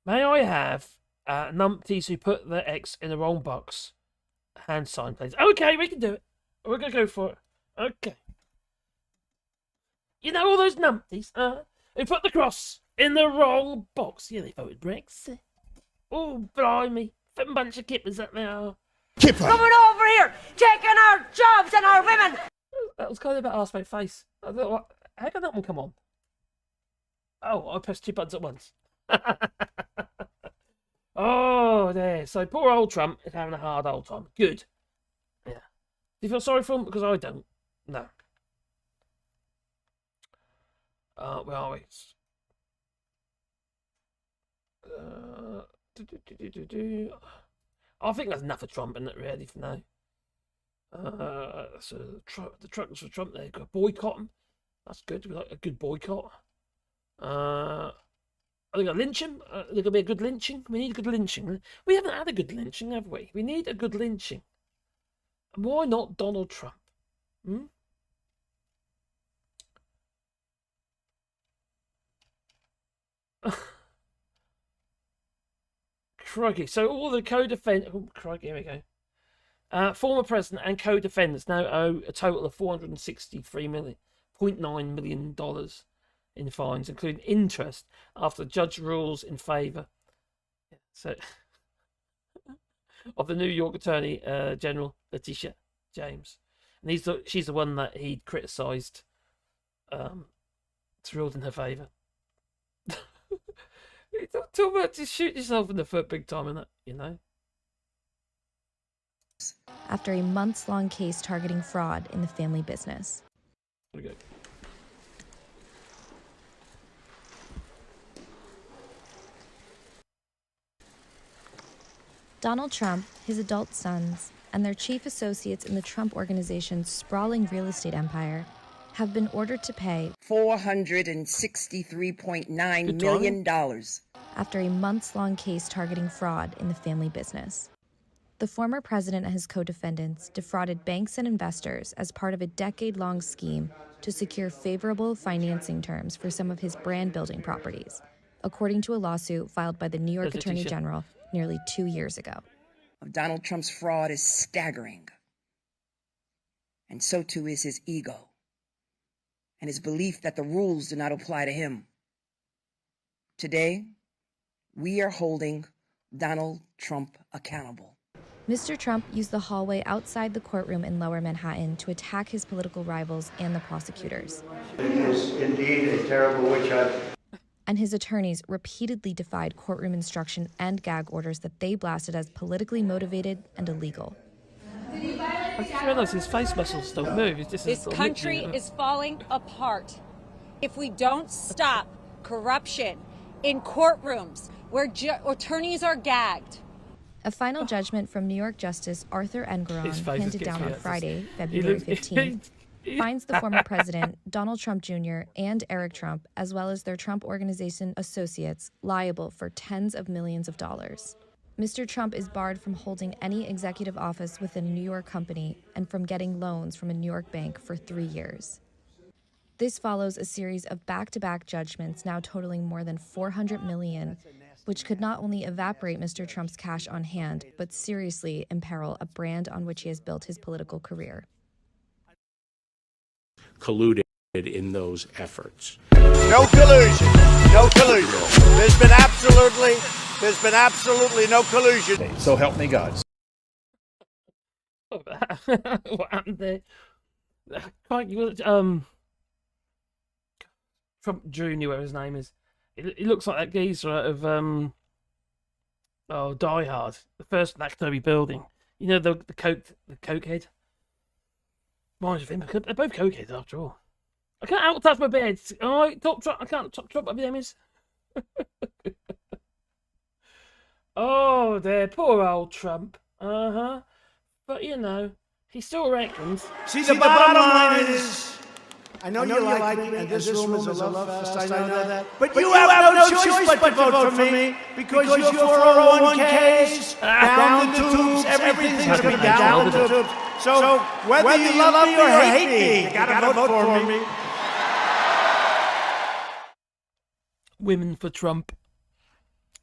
May I have numpties who put their X in the wrong box? Hand sign, please. Okay, we can do it. We're going to go for it. Okay. You know all those numpties, who put the cross in the wrong box? Yeah, they voted Brexit. Oh, blimey. Fit bunch of kippers up there. Kipper! Coming over here, taking our jobs and our women! That was kind of about arse my face. I thought, what? How can that one come on? Oh, I pressed 2 buttons at once. Oh, there. So poor old Trump is having a hard old time. Good. Yeah. Do you feel sorry for him? Because I don't. No. Where are we? I think that's enough of Trump, isn't it, really, for now? So the truckers for Trump, they've got to boycott him. That's good. We like a good boycott. Are they going to lynch him? There's going to be a good lynching? We need a good lynching. We haven't had a good lynching, have we? We need a good lynching. And why not Donald Trump? Crikey. So all the co-defendants... Oh, crikey, here we go. Former president and co-defendants now owe a total of $463.9 million in fines, including interest, after the judge rules in favour of the New York Attorney General Letitia James. And she's the one that he'd criticised. It's ruled in her favour. Talk about to shoot yourself in the foot big time in that, you know. After a months-long case targeting fraud in the family business. There we go. Donald Trump, his adult sons, and their chief associates in the Trump Organization's sprawling real estate empire have been ordered to pay $463.9 million after a months-long case targeting fraud in the family business. The former president and his co-defendants defrauded banks and investors as part of a decade-long scheme to secure favorable financing terms for some of his brand-building properties, according to a lawsuit filed by the New York Attorney General nearly 2 years ago. Donald Trump's fraud is staggering, and so too is his ego and his belief that the rules do not apply to him. Today, we are holding Donald Trump accountable. Mr. Trump used the hallway outside the courtroom in Lower Manhattan to attack his political rivals and the prosecutors. It is indeed a terrible witch hunt. And his attorneys repeatedly defied courtroom instruction and gag orders that they blasted as politically motivated and illegal. I just realised his face muscles don't move. This country is falling apart. If we don't stop corruption in courtrooms where attorneys are gagged. A final judgment from New York Justice Arthur Engoron, handed down on Friday, February 15th, finds the former president, Donald Trump Jr., and Eric Trump, as well as their Trump Organization associates, liable for tens of millions of dollars. Mr. Trump is barred from holding any executive office within a New York company and from getting loans from a New York bank for 3 years. This follows a series of back-to-back judgments now totaling more than $400 million, which could not only evaporate Mr. Trump's cash on hand, but seriously imperil a brand on which he has built his political career. Colluded in those efforts. No collusion. No collusion. There's been absolutely no collusion. So help me God. What happened there? Trump Jr., whatever his name is. It looks like that geezer out of Oh, Die Hard, the first Nakatobi building. You know the cokehead. Reminds of him. They're both cokeheads after all. I can't out touch my bed. All right, top drop. I can't top drop my BMs. Oh, dear, poor old Trump. But you know, he still reckons. See, the bottom line is, I know you like me, and this room is a love fest, I know that. But you have no choice but to vote for me, because your 401ks, down the tubes, everything's going to be down the tubes. So whether you love me or hate me, you got to vote for me. Women for Trump.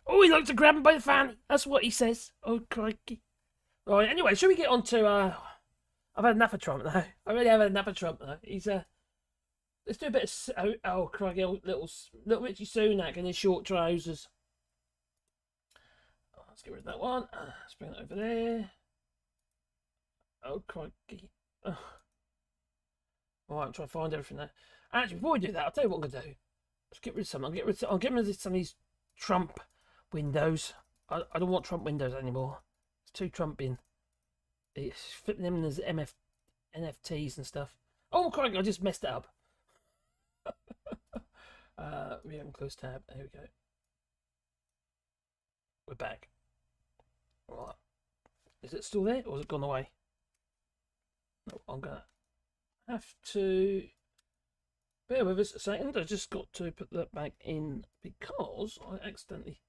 Oh, he likes to grab him by the fanny. That's what he says. Oh, crikey. Right, anyway, should we get on to, I've had enough of Trump now. I really have had enough of Trump now. He's, let's do a bit of, oh crikey, little Rishi Sunak in his short trousers. Oh, let's get rid of that one. Let's bring that over there. Oh, crikey. Oh. Alright, I'm trying to find everything there. Actually, before we do that, I'll tell you what I'm going to do. Let's get rid of some. I'll get rid of some of these Trump windows. I don't want Trump windows anymore. It's too Trumping. It's flipping them as NFTs and stuff. Oh, crikey, I just messed it up. We haven't closed tab. There we go. We're back. Right. Is it still there or has it gone away? No, I'm gonna have to bear with us a second. I just got to put that back in because I accidentally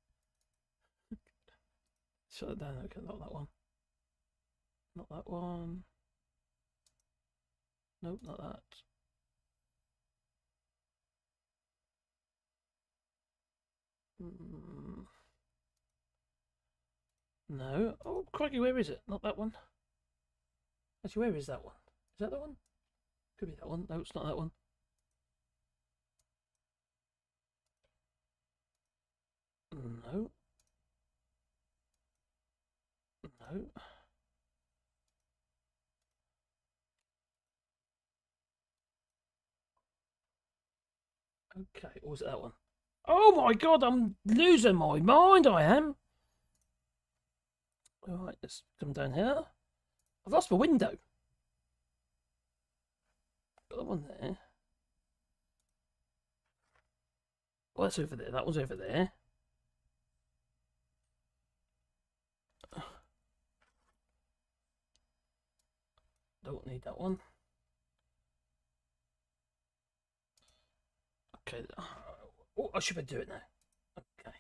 shut it down. Okay, not that one. Not that one. Nope, not that. No. Oh, crikey, where is it? Not that one. Actually, where is that one? Is that one? Could be that one. No, it's not that one. No. No. Okay, or was it that one? Oh my god, I'm losing my mind, I am. Alright, let's come down here. I've lost my window. Got that one there. Oh, that's over there. That one's over there. Don't need that one. Okay. Oh, I should be doing it now. Okay.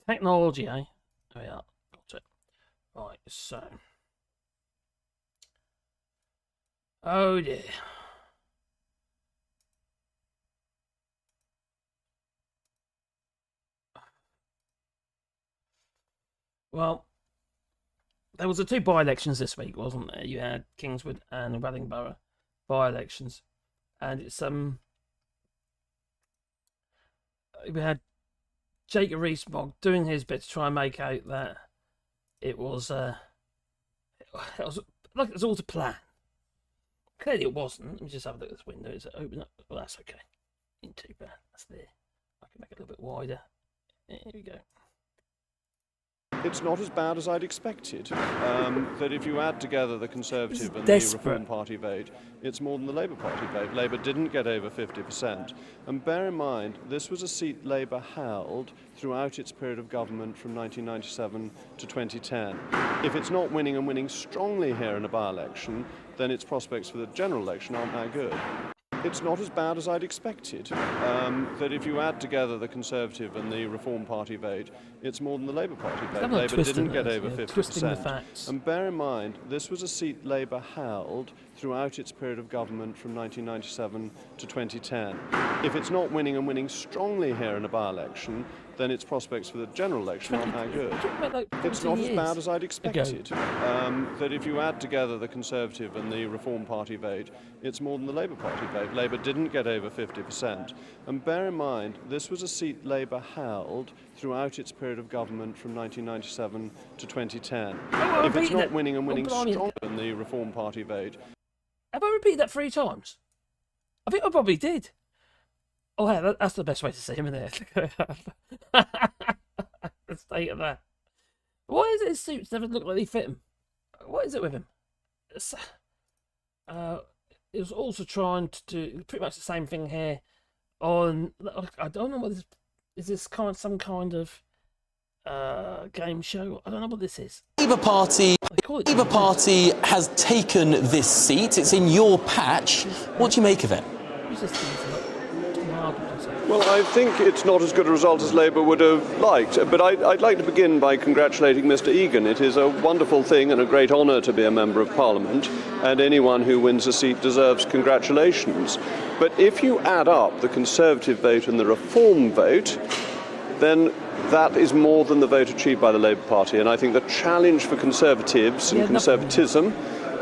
Technology, eh? There we are. Got it. Right, so. Oh dear. Well, there was the two by-elections this week, wasn't there? You had Kingswood and Wellingborough by-elections, and it's we had Jacob Rees-Mogg doing his bit to try and make out that it was like it was all to plan. Clearly, it wasn't. Let me just have a look at this window. Is it open up? Well, that's okay. Ain't too bad. That's there. I can make it a little bit wider. There we go. It's not as bad as I'd expected. That if you add together the Conservative and the Reform Party vote, it's more than the Labour Party vote. Labour didn't get over 50%. And bear in mind, this was a seat Labour held throughout its period of government from 1997 to 2010. If it's not winning and winning strongly here in a by-election, then its prospects for the general election aren't that good. It's not as bad as I'd expected. That if you add together the Conservative and the Reform Party vote, it's more than the Labour Party vote. Labour didn't get over 50%. And bear in mind, this was a seat Labour held throughout its period of government from 1997 to 2010. If it's not winning and winning strongly here in a by-election, then its prospects for the general election aren't that good. It's not as bad as I'd expected. That if you add together the Conservative and the Reform Party vote, it's more than the Labour Party vote. Labour didn't get over 50%. And bear in mind, this was a seat Labour held throughout its period of government from 1997 to 2010. If it's not winning and winning stronger than the Reform Party vote. Have I repeated that 3 times? I think I probably did. Oh, yeah, that's the best way to say him in there. That's state of that. Why is it his suits never look like they fit him? What is it with him? It was also trying to do pretty much the same thing here on, I don't know what this is. This some kind of game show? I don't know what this is. Labour Party has taken this seat. It's in your patch. What do you make of it? Well, I think it's not as good a result as Labour would have liked, but I'd like to begin by congratulating Mr Egan. It is a wonderful thing and a great honour to be a Member of Parliament, and anyone who wins a seat deserves congratulations. But if you add up the Conservative vote and the Reform vote, then that is more than the vote achieved by the Labour Party, and I think the challenge for Conservatives and conservatism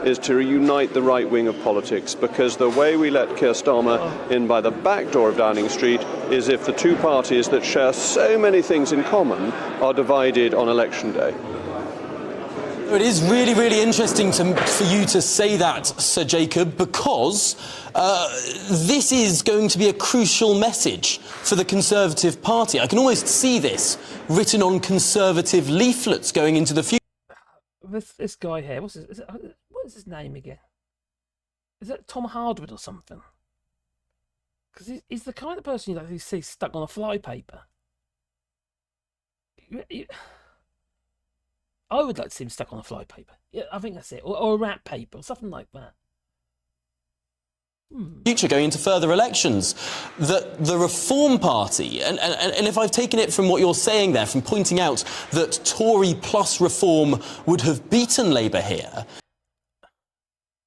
is to reunite the right wing of politics, because the way we let Keir Starmer in by the back door of Downing Street is if the two parties that share so many things in common are divided on election day. It is really, really interesting for you to say that, Sir Jacob, because this is going to be a crucial message for the Conservative Party. I can almost see this written on Conservative leaflets going into the future. This guy here, what is his name again? Is it Tom Hardwood or something? Because he's the kind of person you see stuck on a flypaper. I would like to see him stuck on a flypaper. Yeah, I think that's it. Or a rat paper, or something like that. Future going into further elections, the Reform Party, and if I've taken it from what you're saying there, from pointing out that Tory plus Reform would have beaten Labour here.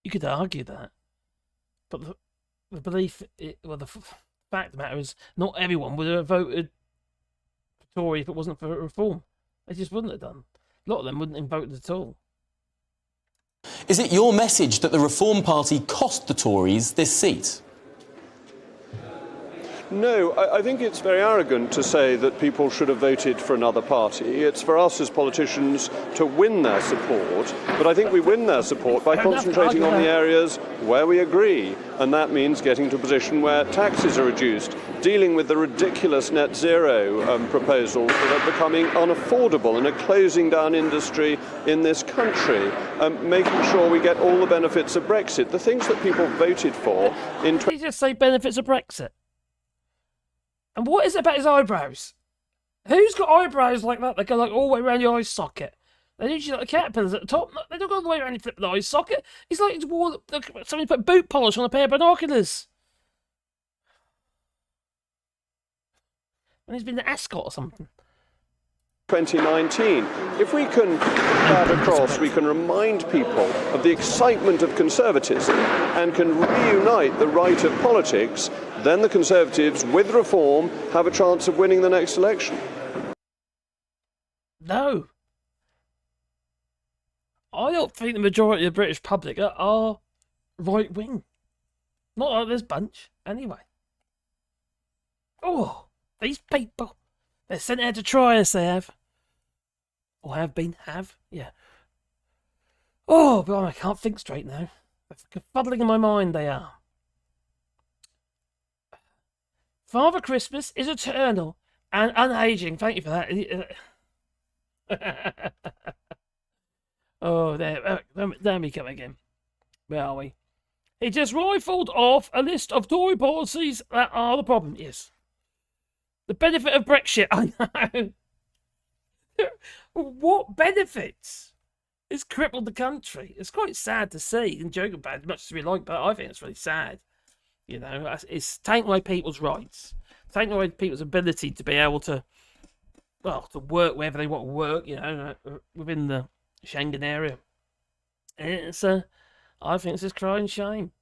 You could argue that, but the belief, the fact of the matter is, not everyone would have voted for Tory if it wasn't for Reform. They just wouldn't have done. A lot of them wouldn't have voted at all. Is it your message that the Reform Party cost the Tories this seat? No, I think it's very arrogant to say that people should have voted for another party. It's for us as politicians to win their support, but I think we win their support by concentrating on the areas where we agree, and that means getting to a position where taxes are reduced, dealing with the ridiculous net zero proposals that are becoming unaffordable and are closing down industry in this country, making sure we get all the benefits of Brexit, the things that people voted for in... Did you just say benefits of Brexit? And what is it about his eyebrows? Who's got eyebrows like that? They go like all the way around your eye socket. They're usually like the caterpillars at the top. They don't go all the way around and flip the eye socket. He's like somebody put boot polish on a pair of binoculars. And he's been the ascot or something. 2019. If we can put that across, we can remind people of the excitement of conservatism and can reunite the right of politics, then the Conservatives, with Reform, have a chance of winning the next election. No. I don't think the majority of the British public are right-wing. Not like this bunch, anyway. Oh, these people. They're sent out to try us, they have. Or have been, yeah. Oh, but I can't think straight now. They're fuddling in my mind, they are. Father Christmas is eternal and unaging. Thank you for that. Oh, there we come again. Where are we? He just rifled off a list of Tory policies that are the problem. Yes. The benefit of Brexit. I know. What benefits? It's crippled the country. It's quite sad to see and joke about as much as we like, but I think it's really sad. You know, it's taking away people's rights, taking away people's ability to be able to, well, to work wherever they want to work, you know, within the Schengen area. And it's I think it's just crying shame.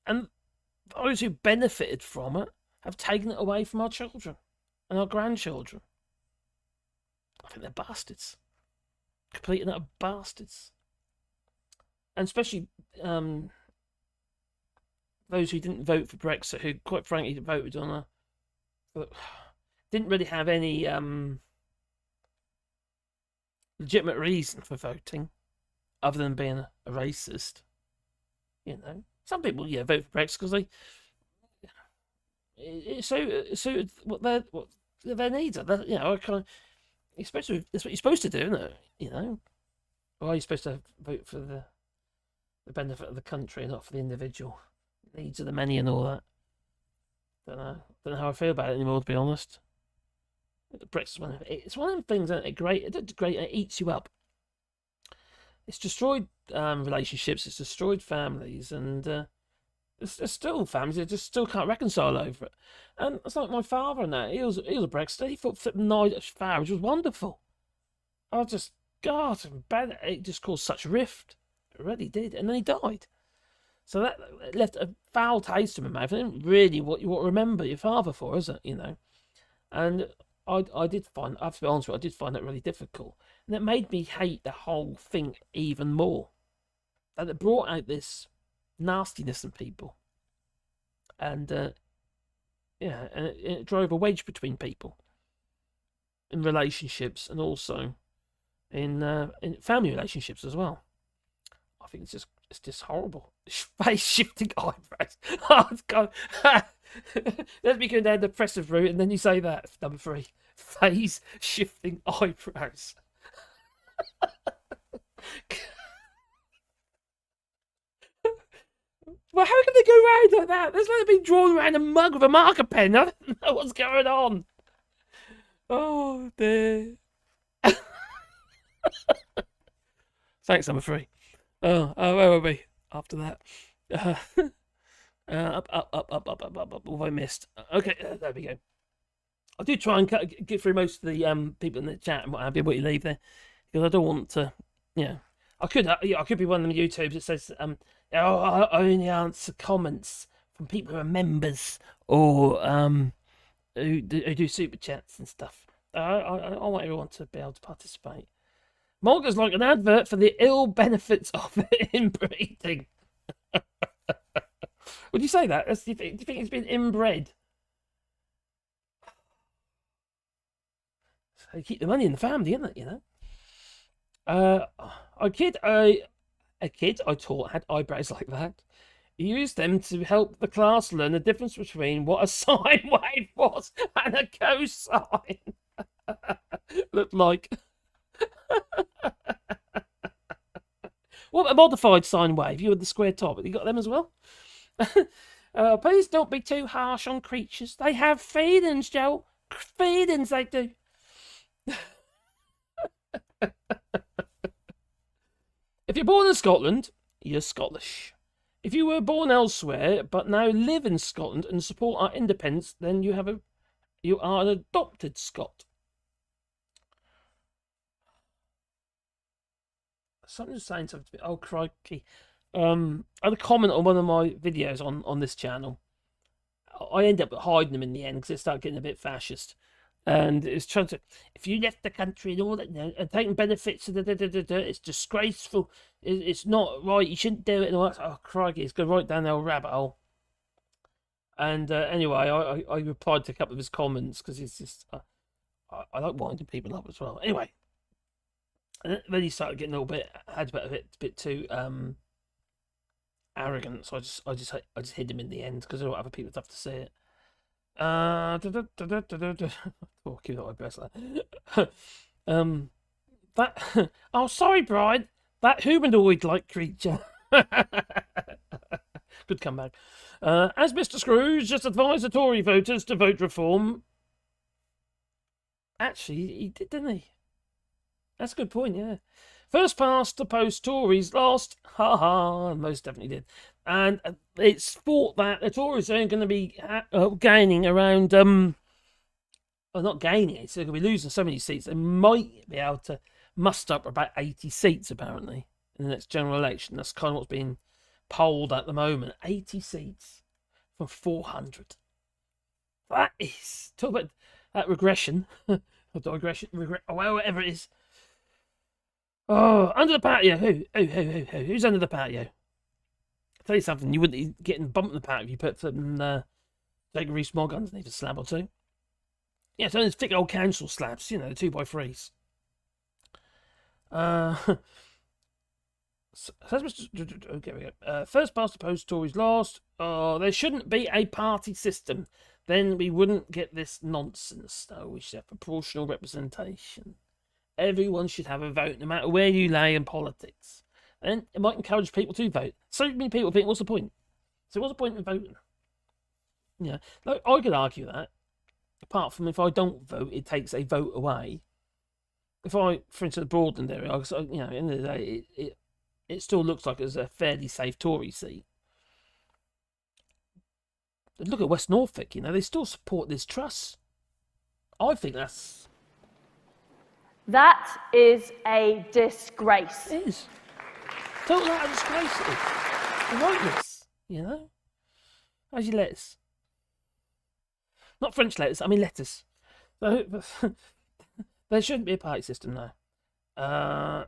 And those who benefited from it have taken it away from our children and our grandchildren. I think they're bastards. Complete and utter bastards. And especially those who didn't vote for Brexit, who quite frankly voted on didn't really have any legitimate reason for voting, other than being a racist. You know, some people vote for Brexit because it suited what their needs are. You know, That's what you're supposed to do, isn't it? You know, or are you supposed to vote for the benefit of the country, not for the individual needs of the many and all that? Don't know how I feel about it anymore, to be honest. Brexit, it's one of them things that it eats you up. It's destroyed relationships, it's destroyed families, and there's still families that just still can't reconcile over it. And it's like my father and that. He was a Brexiter. He thought flipping Irish marriage was wonderful. I just, God, bad. It just caused such rift. It really did. And then he died. So that left a foul taste in my mouth. And really what you remember your father for, is it? You know. And I did find, I have to be honest with you, I did find that really difficult. And it made me hate the whole thing even more. And it brought out this nastiness in people. And, and it drove a wedge between people. In relationships and also in family relationships as well. I think it's just horrible. Face shifting eyebrows. Oh, God. Let me go down the depressive route, and then you say that. Number 3, face shifting eyebrows. Well, how can they go around like that? There's like they've been drawn around a mug with a marker pen. I don't know what's going on. Oh dear. Thanks, number 3. Oh, where were we after that? Up. What have I missed? Okay, there we go. I do try and get through most of the people in the chat and what have you, what you leave there, because I don't want to. I could be one of them YouTubes that says I only answer comments from people who are members or who do super chats and stuff. I want everyone to be able to participate. Mulga's like an advert for the ill benefits of inbreeding. Would you say that? Do you think it's been inbred? So you keep the money in the family, isn't it? You know. A kid I taught had eyebrows like that. He used them to help the class learn the difference between what a sine wave was and a cosine. Looked like. What about a modified sine wave? You had the square top. You got them as well? Please don't be too harsh on creatures. They have feelings, Joe. Feelings, they do. If you're born in Scotland, you're Scottish. If you were born elsewhere but now live in Scotland and support our independence, then you are an adopted Scot. Something's saying something to me. Oh, crikey. I had a comment on one of my videos on this channel. I end up hiding them in the end because they start getting a bit fascist. And it's trying to, if you left the country and all that, and taking benefits, it's disgraceful. It's not right. You shouldn't do it. And all that. Oh, crikey. It's going right down the old rabbit hole. And anyway, I replied to a couple of his comments because it's just, I like winding people up as well. Anyway. And then he started getting a bit too arrogant, so I just hid him in the end because I don't want other people to have to see it. Oh, cute little eyebrows like that. Oh, sorry, Brian. That humanoid-like creature. Good comeback. As Mr. Scrooge just advised the Tory voters to vote reform. Actually, he did, didn't he? That's a good point, yeah. First past the post Tories lost. Ha ha, most definitely did. And it's thought that the Tories are going to be gaining around, well, not gaining, it's going to be losing so many seats. They might be able to muster up about 80 seats, apparently, in the next general election. That's kind of what's being polled at the moment. 80 seats from 400. That is, talk about that regression, or digression, or whatever it is. Oh, under the patio. Who's under the patio? I'll tell you something, you wouldn't get bumped in the patio if you put some Jacob Rees-Mogg underneath a slab or two. Yeah, so those thick old council slabs, you know, the 2x3s. Okay, we go. First past the post, Tories lost. Oh, there shouldn't be a party system. Then we wouldn't get this nonsense. No, we should have proportional representation. everyone should have a vote, no matter where you lay in politics. And it might encourage people to vote. So many people think, what's the point? So what's the point in voting? Yeah, like, I could argue that. Apart from if I don't vote, it takes a vote away. If I, for instance, broadened area, at the end of the day, it still looks like it's a fairly safe Tory seat. But look at West Norfolk, they still support this Truss. I think that is a disgrace. It is. Totally a disgrace. The rightness, How's your letters? Not French letters, I mean letters. So, there shouldn't be a party system now.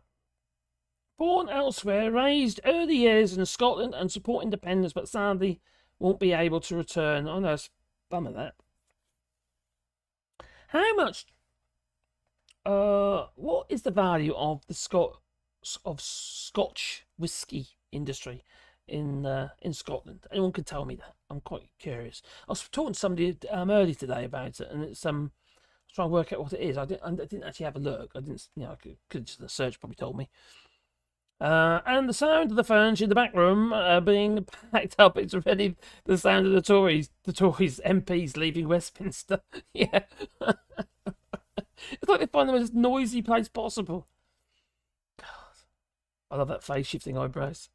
Born elsewhere, raised early years in Scotland and support independence, but sadly won't be able to return. I know, it's a bummer that. How much? What is the value of the Scotch whiskey industry in Scotland? Anyone can tell me that. I'm quite curious. I was talking to somebody early today about it, and it's I was trying to work out what it is. I didn't actually have a look. I didn't. I could just the search probably told me. And the sound of the furniture in the back room being packed up. It's already the sound of the Tories MPs leaving Westminster. Yeah. It's like they find the most noisy place possible. God. I love that face shifting eyebrows.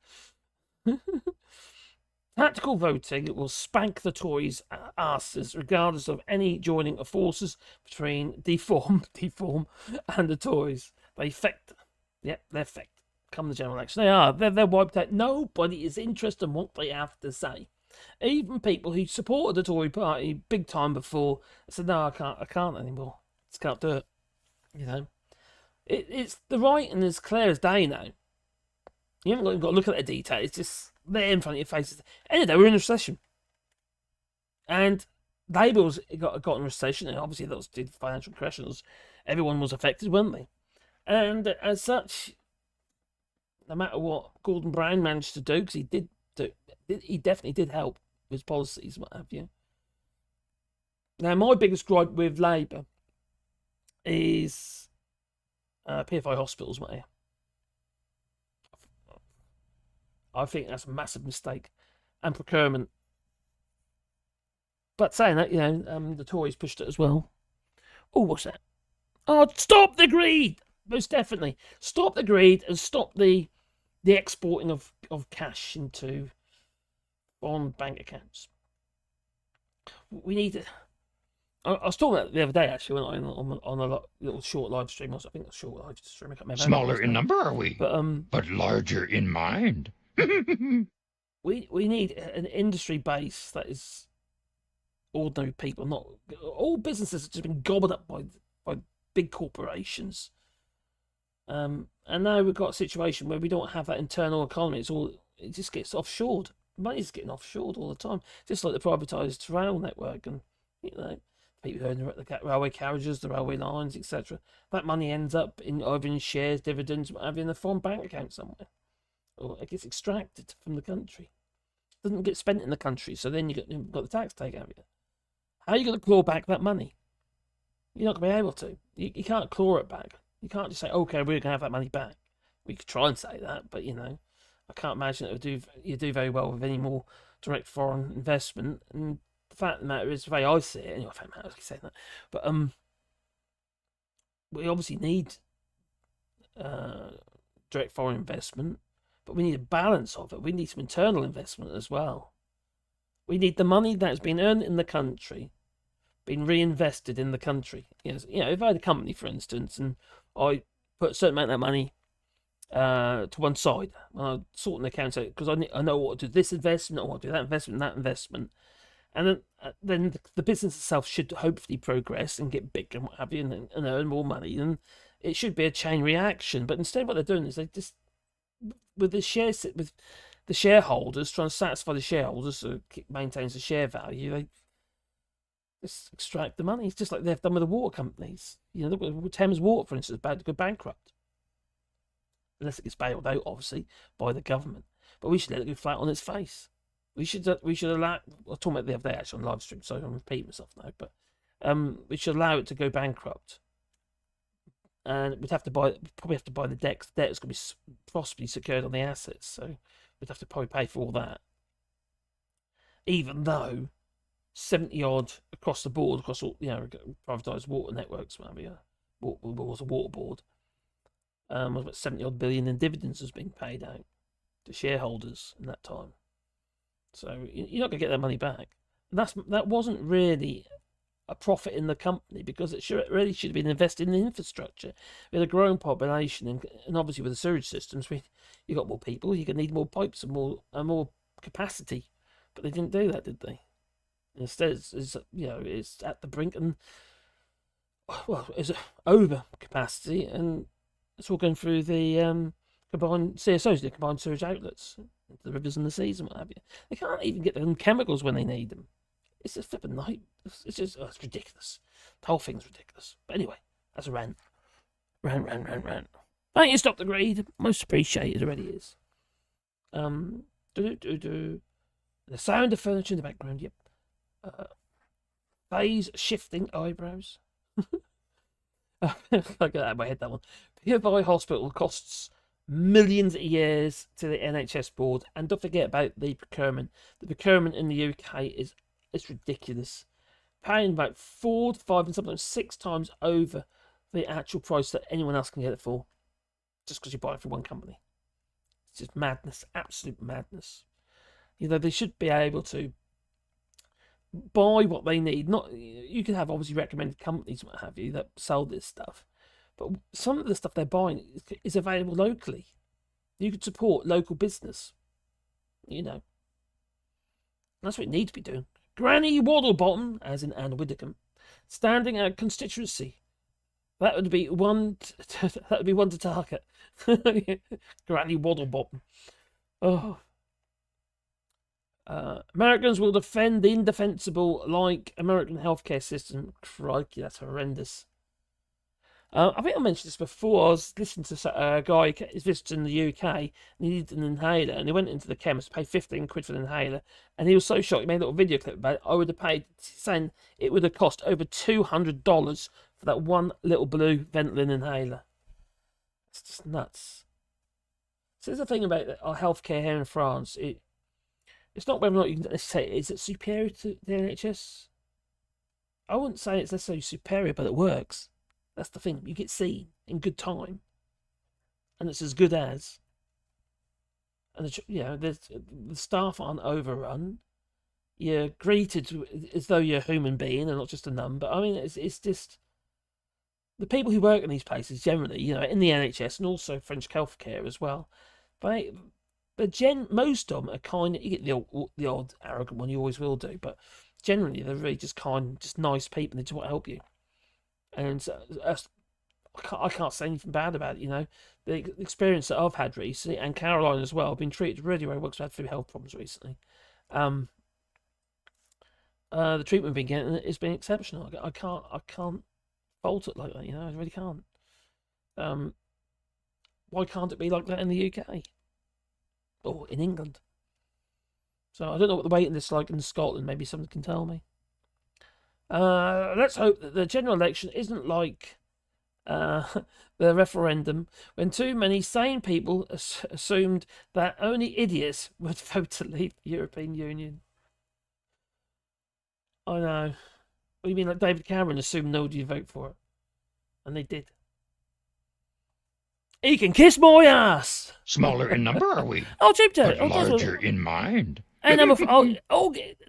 Tactical voting will spank the Tories' asses, regardless of any joining of forces between deform, and the Tories. They fecht. Yep, they're fecht. Come the general election, they're wiped out. Nobody is interested in what they have to say. Even people who supported the Tory party big time before said, "No, I can't anymore. Just can't do it." It's the writing is clear as day now. You haven't got to look at the detail. It's just there in front of your faces. Anyway, we're in a recession, and Labour's got in recession, and obviously that was due to financial crashes. Everyone was affected, weren't they? And as such, no matter what Gordon Brown managed to do, because he definitely did help with his policies, what have you. Now, my biggest gripe with Labour is PFI hospitals, what have you. I think that's a massive mistake, and procurement. But saying that, the Tories pushed it as well. Oh, what's that? Oh, stop the greed! Most definitely. Stop the greed and stop the exporting of cash into foreign bank accounts. We need to... I was talking about it the other day, actually, when on a little short live stream. I think it was a short live stream. I can't remember. Smaller in number, are we? But larger in mind. We need an industry base that is ordinary people. Not all businesses have just been gobbled up by big corporations. And now we've got a situation where we don't have that internal economy. It just gets offshored. Money's getting offshored all the time, just like the privatised rail network and people who own the railway carriages, the railway lines, etc. That money ends up either in shares, dividends, whatever, in a foreign bank account somewhere, or it gets extracted from the country. It doesn't get spent in the country, so then you've got the tax taken out of you. How are you going to claw back that money? You're not going to be able to. You can't claw it back. You can't just say, okay, we're going to have that money back. We could try and say that, but I can't imagine you do very well with any more direct foreign investment. And the fact of the matter is, the way I see it, anyway, I keep saying that, but we obviously need direct foreign investment, but we need a balance of it. We need some internal investment as well. We need the money that's been earned in the country being reinvested in the country. If I had a company, for instance, and I put a certain amount of money to one side, and I sort an account out because I know what to do this investment, or what to do that investment, and then the business itself should hopefully progress and get bigger and what have you, and earn more money, and it should be a chain reaction. But instead, what they're doing is they just with the shareholders, trying to satisfy the shareholders so it maintains the share value. They just extract the money. It's just like they've done with the water companies. Look at Thames Water, for instance, about to go bankrupt. Unless it gets bailed out, obviously, by the government. But we should let it go flat on its face. We should allow... I was talking about the other day, actually, on live stream, so I'm repeating myself now. But we should allow it to go bankrupt. and we'd probably have to buy the debt. 'Cause the debt is going to be possibly secured on the assets, so we'd have to probably pay for all that. Even though 70 odd across the board, across all privatised water networks, maybe was a water board, was about 70 odd billion in dividends has been paid out to shareholders in that time. So you're not going to get that money back. And that wasn't really a profit in the company, because it really should have been invested in infrastructure. With a growing population and obviously with the sewage systems, you got more people, you can need more pipes and more capacity, but they didn't do that, did they? Instead, it's at the brink, and it's over capacity, and it's all going through the combined CSOs, the combined sewage outlets, the rivers and the seas and what have you. They can't even get them chemicals when they need them. It's just flipping night. It's just it's ridiculous. The whole thing's ridiculous. But anyway, that's a rant. Rant. Thank you, Stop the Greed. Most appreciated, it really is. The sound of furniture in the background, yep. Phase shifting eyebrows. I get that in my head, that one. PFI Hospital costs millions of years to the NHS board, and don't forget about the procurement. The procurement in the UK it's ridiculous, paying about 4 to 5 and sometimes 6 times over the actual price that anyone else can get it for, just because you buy it from one company. It's just madness, absolute madness. They should be able to buy what they need. Not you can have obviously recommended companies, what have you, that sell this stuff, but some of the stuff they're buying is available locally. You could support local business. That's what you need to be doing. Granny Waddlebottom, as in Anne Widdecombe, standing at constituency. That would be one. That would be one to target. Granny Waddlebottom. Oh. Americans will defend the indefensible, like American healthcare system. Crikey, that's horrendous. I think I mentioned this before. I was listening to a guy who's visiting the UK, and he needed an inhaler, and he went into the chemist, paid 15 quid for the inhaler, and he was so shocked. He made a little video clip about it. I would have paid, saying it would have cost over $200 for that one little blue Ventolin inhaler. It's just nuts. So there's the thing about our healthcare here in France. It's not whether or not you can say, is it superior to the NHS? I wouldn't say it's necessarily superior, but it works. That's the thing. You get seen in good time, and it's as good as. And the staff aren't overrun. You're greeted as though you're a human being and not just a number. I mean, it's just the people who work in these places generally, in the NHS and also French healthcare as well. But most of them are kind of, you get the odd arrogant one, you always will do, but generally they're really just kind, just nice people. They just want to help you. And I can't say anything bad about it, The experience that I've had recently, and Caroline as well, I've been treated really well because I've had a few health problems recently. The treatment I've been getting has been exceptional. I can't fault it like that, I really can't. Why can't it be like that in the UK? Or in England? So I don't know what the waiting list is like in Scotland. Maybe someone can tell me. Let's hope that the general election isn't like the referendum, when too many sane people assumed that only idiots would vote to leave the European Union. I know. What do you mean, like David Cameron assumed nobody would vote for it? And they did. He can kiss my ass! Smaller in number, are we? Oh, cheap but larger in mind. And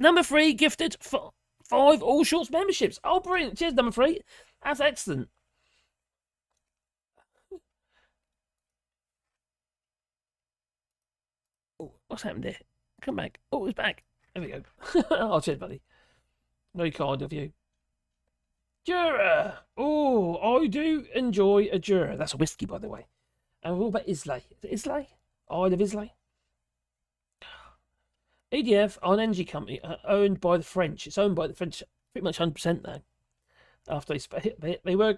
number 3 gifted for 5 AllShorts memberships. Oh, brilliant. Cheers, number 3. That's excellent. Oh, what's happened there? Come back. Oh, it's back. There we go. Oh, cheers, buddy. Very kind of you. Jura. Oh, I do enjoy a Jura. That's a whiskey, by the way. And what about Islay? Is it Islay? Isle of Islay? EDF are an energy company owned by the French. It's owned by the French pretty much 100% now. After they were,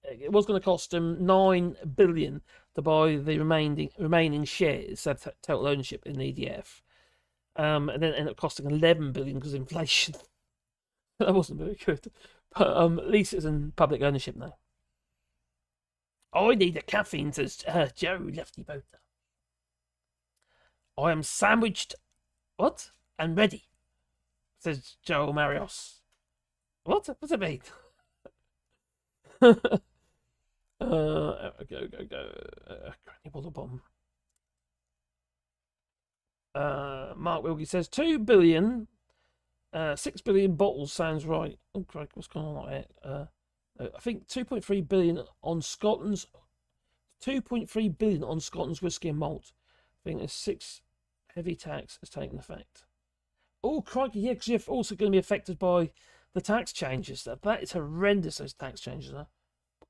it was going to cost them $9 billion to buy the remaining shares, so total ownership in EDF, and then it ended up costing $11 billion because of inflation. That wasn't very good, but at least it's in public ownership now. I need a caffeine, says Joe Lefty Boater. I am sandwiched, what? And ready, says Joe Marios. What? What's it mean? Go. Granny Waller Bomb. Mark Wilkie says 2 billion, 6 billion bottles sounds right. Oh, Craig, what's going on like that? I think 2.3 billion on Scotland's 2.3 billion on Scotland's whiskey and malt. I think there's 6 heavy tax has taken effect. Oh, crikey, yeah, because you're also going to be affected by the tax changes. That is horrendous, those tax changes are.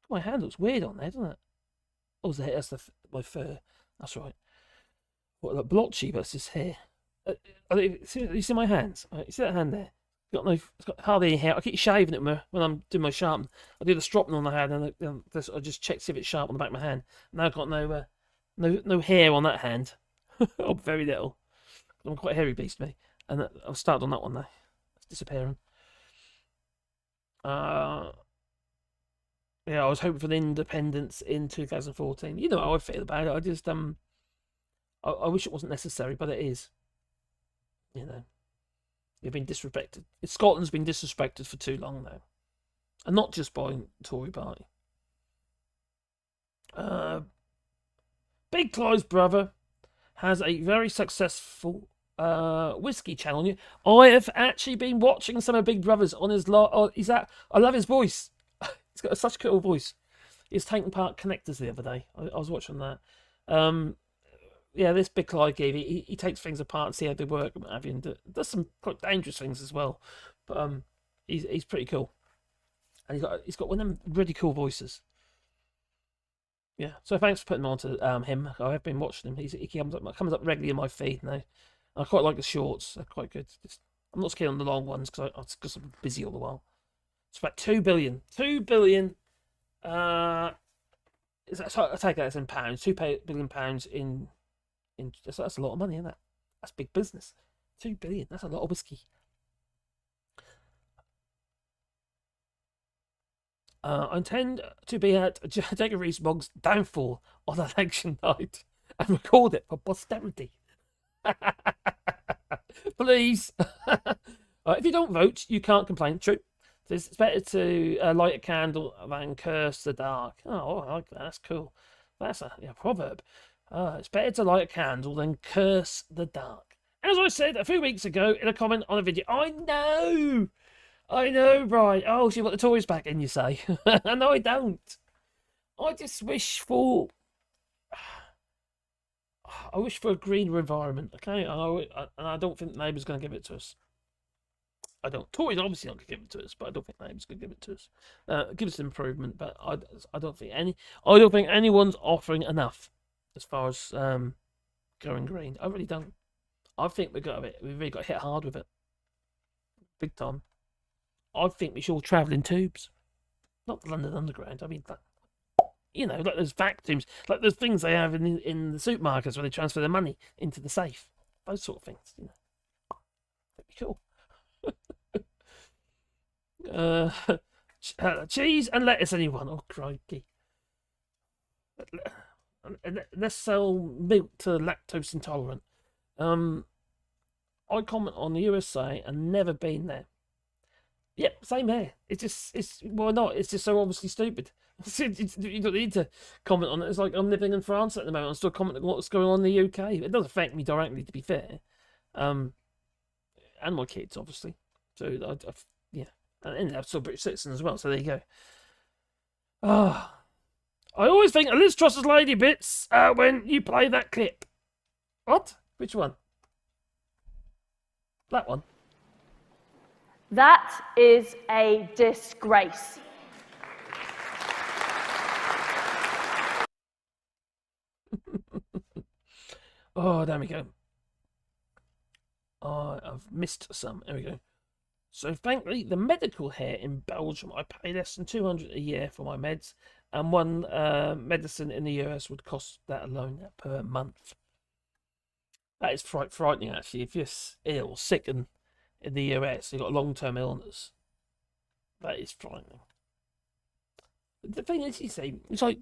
My hand looks weird on there, doesn't it? Oh, that's my fur. That's right. What, like blotchy versus hair? You see my hands? You see that hand there? It's got hardly any hair. I keep shaving it when I'm doing my sharpen. I do the stropping on the hand, and I just check see if it's sharp on the back of my hand. Now I've got no hair on that hand. Oh, very little. I'm quite a hairy beast, me. And I've started on that one now. It's disappearing. Yeah, I was hoping for the independence in 2014. You know how I feel about it. I just I wish it wasn't necessary, but it is. You know, you've been disrespected. Scotland's been disrespected for too long now, and not just by the Tory party. Big Clive's brother has a very successful whiskey channel. I have actually been watching some of Big Brother's on his I love his voice. He's got such a cool voice. He's taking part Connectors the other day. I was watching that. Yeah, this Big Clive gave he takes things apart and see how they work and does some quite dangerous things as well. But he's pretty cool. And he's got one of them really cool voices. Yeah, so thanks for putting on to him. I have been watching him. He comes up regularly in my feed now. I quite like the shorts. They're quite good. I'm not scared on the long ones because I'm busy all the while. It's about 2 billion. 2 billion. I take that as in pounds. 2 billion pounds in that's a lot of money, isn't it? That's big business. 2 billion. That's a lot of whiskey. I intend to be at Jacob Rees-Mogg's downfall on election night and record it for posterity. Please. If you don't vote, you can't complain. True. It's better to light a candle than curse the dark. Oh, I like that. That's cool. That's a proverb. It's better to light a candle than curse the dark. As I said a few weeks ago in a comment on a video, I know, right? Oh, so you want the Tories back in, you say? No, I don't. I just wish for... I wish for a greener environment, okay? And I don't think Labour's going to give it to us. I don't. Tories obviously not going to give it to us, but I don't think Labour's going to give it to us. Give us an improvement, but I don't think anyone's offering enough as far as going green. I really don't. I think we've really got hit hard with it, big time. I think we should all travel in tubes, not the London Underground. I mean, like those vacuums, like those things they have in the supermarkets where they transfer their money into the safe. Those sort of things. That'd be cool. Cheese and lettuce, anyone? Oh, crikey. Let's sell milk to lactose intolerant. I comment on the USA and never been there. Yep, same here. Why not? It's just so obviously stupid. You don't need to comment on it. It's like I'm living in France at the moment. I'm still commenting on what's going on in the UK. It doesn't affect me directly, to be fair. And my kids, obviously. So, and I'm still a British citizen as well, so there you go. I always think of Liz Truss's lady bits when you play that clip. What? Which one? That one. That is a disgrace. Oh, there we go. I've missed some. There we go. So, thankfully, the medical here in Belgium, I pay less than 200 a year for my meds, and one medicine in the US would cost that alone per month. That is frightening, actually. If you're ill, sick, and in the US, you've got a long-term illness. That is frightening. The thing is, you say, it's like,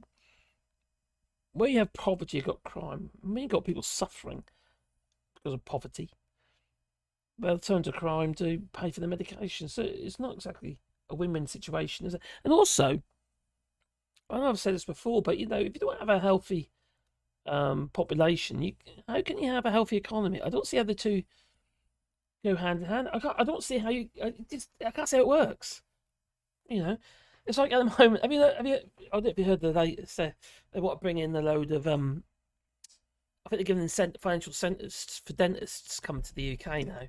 where you have poverty, you've got crime. You've got people suffering because of poverty. They'll turn to crime to pay for the medication. So it's not exactly a win-win situation, is it? And also, I know I've said this before, but if you don't have a healthy population, how can you have a healthy economy? I don't see how the two go hand in hand. I don't see how I can't say how it works. It's like at the moment. I don't know if you heard the latest. They want to bring in a load of I think they're giving financial incentives for dentists coming to the UK now.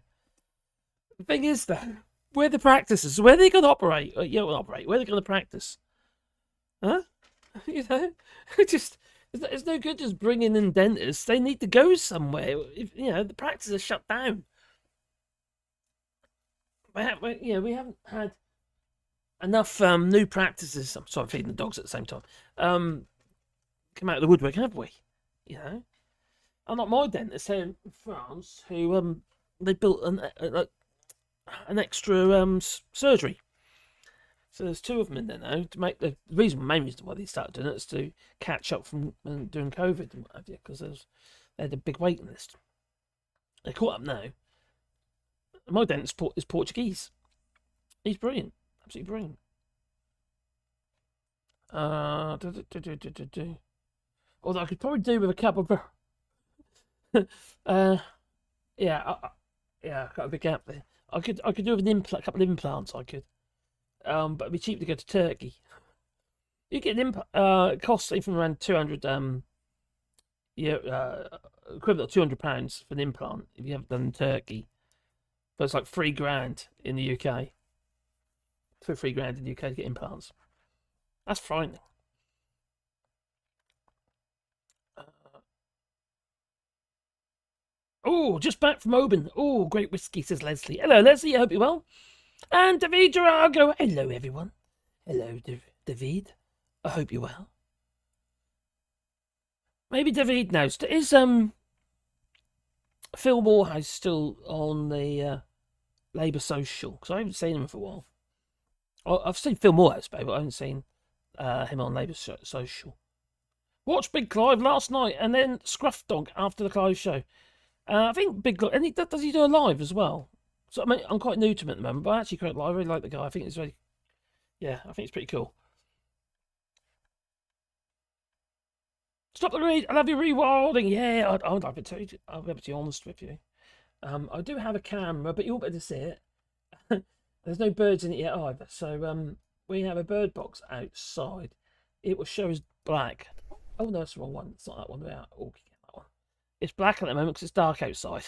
The thing is, though, where are the practices? Where are they going to operate? Where are they going to practice? Huh? It's no good just bringing in dentists. They need to go somewhere. The practices are shut down. We haven't had enough new practices. I'm sorry, I'm feeding the dogs at the same time. Come out of the woodwork, have we? Unlike my dentist here in France, who they built an extra surgery. So there's two of them in there now to make the main reason why they started doing it is to catch up from doing COVID and what have you, because they had a big waiting list. They're caught up now. My dentist is Portuguese. He's brilliant, absolutely brilliant. Although I could probably do with a couple of I got a big gap there. I could do with a couple of implants. I could. But it'd be cheap to go to Turkey. You get an implant, costs even around 200, equivalent of £200 for an implant if you have it done in Turkey. But it's like £3,000 in the UK. For £3,000 in the UK to get implants. That's frightening. Just back from Oban. Great whiskey, says Leslie. Hello, Leslie. I hope you're well. And David Drago. Hello, everyone. Hello, David. I hope you're well. Maybe David knows. Is Phil Morehouse still on the Labour Social? Because I haven't seen him for a while. I've seen Phil Morehouse, but I haven't seen him on Labour Social. Watched Big Clive last night and then Scruff Dog after the Clive show. I think Big Clive, and does he do a live as well? So I'm quite new to him at the moment, but I actually quite I really like the guy. I think it's very, I think it's pretty cool. Stop the read. I love you rewilding. Yeah, I'll be too honest with you. I do have a camera, but you'll be able to see it. There's no birds in it yet either. So we have a bird box outside. It will show as black. Oh no, that's the wrong one. It's not that one. That one. It's black at the moment because it's dark outside.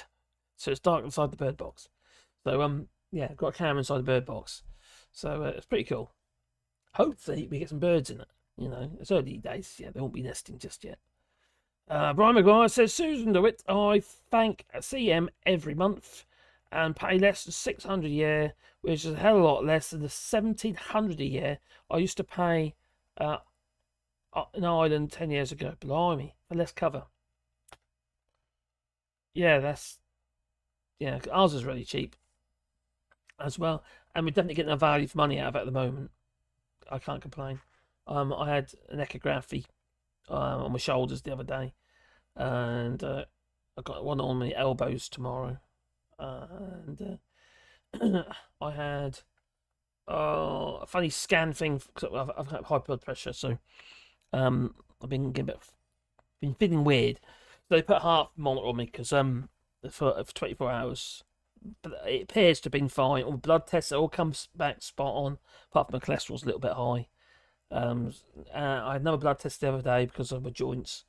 So it's dark inside the bird box. So I've got a camera inside the bird box. So it's pretty cool. Hopefully we get some birds in it. It's early days. Yeah, they won't be nesting just yet. Brian Maguire says, Susan DeWitt, I thank CM every month and pay less than $600 a year, which is a hell of a lot less than the $1,700 a year I used to pay in Ireland 10 years ago. Blimey, for less cover. Yeah, ours is really cheap as well, and we're definitely getting a value for money out of it at the moment. I can't complain. I had an echography on my shoulders the other day, and I got one on my elbows tomorrow, and I had a funny scan thing because I've got high blood pressure, so I've been feeling weird. So they put a heart monitor on me because for 24 hours. But it appears to have been fine. All blood tests, it all comes back spot on. Apart from my cholesterol's a little bit high. I had another blood test the other day because of my joints.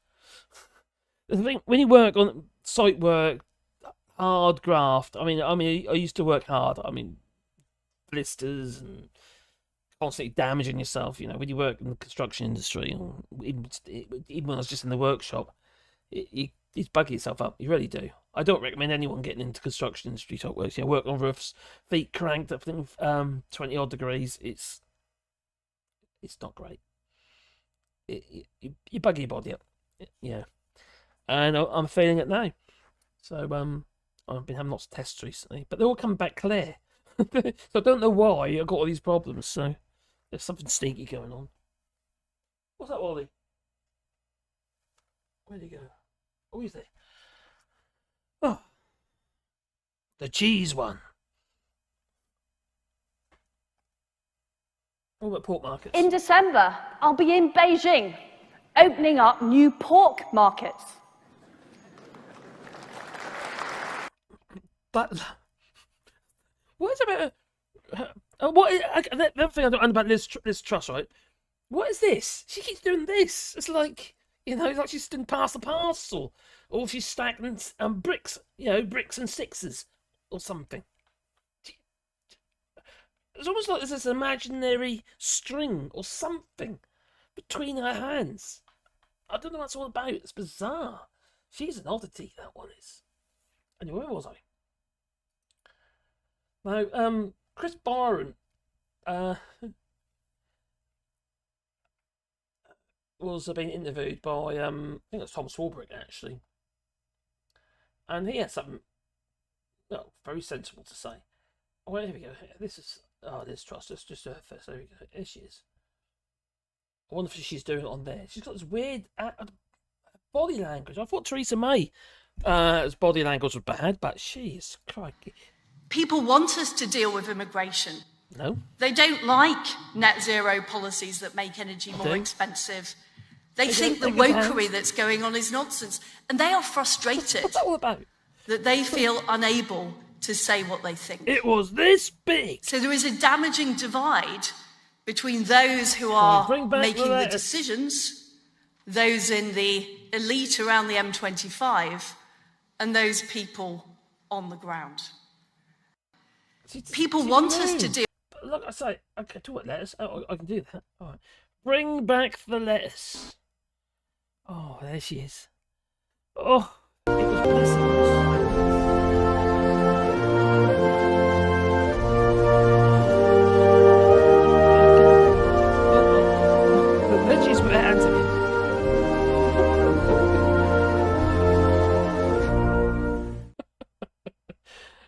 The thing, when you work on site work, hard graft. I used to work hard. Blisters and constantly damaging yourself. When you work in the construction industry, or even when I was just in the workshop, you bug yourself up. You really do. I don't recommend anyone getting into construction industry type work. Work on roofs, feet cranked up, 20 odd degrees. It's not great. You bug your body up. Yeah, and I'm feeling it now. So I've been having lots of tests recently, but they're all coming back clear. So I don't know why I've got all these problems. So there's something sneaky going on. What's that, Wally? Where'd he go? Oh, he's there. Oh. The cheese one. What about pork markets? In December, I'll be in Beijing, opening up new pork markets. But what is about the other thing I don't understand about this Truss, right? What is this? She keeps doing this. It's like, you know, like she's doing pass the parcel, or she's stacking bricks, you know, bricks and sixes, or something. It's almost like there's this imaginary string or something between her hands. I don't know what it's all about. It's bizarre. She's an oddity, that one is. Anyway, where was I? Now, Chris Byron was being interviewed by, I think it's Tom Swarbrick, actually. And he had something, well, very sensible to say. Oh, here we go. This is, this Truss, just her first. There we go. Here she is. I wonder if she's doing it on there. She's got this weird body language. I thought Theresa May's body language was bad, but she is crikey. People want us to deal with immigration. No. They don't like net zero policies that make energy more expensive. They think the wokery that's going on is nonsense. And they are frustrated. What's that all about? That they feel unable to say what they think. It was this big. So there is a damaging divide between those who are making the decisions, those in the elite around the M25, and those people on the ground. People want us to do. Look, I say, okay, talk about lettuce. Oh, I can do that. All right. Bring back the lettuce. Oh, there she is. Oh, it was blessing. The veggies were anti.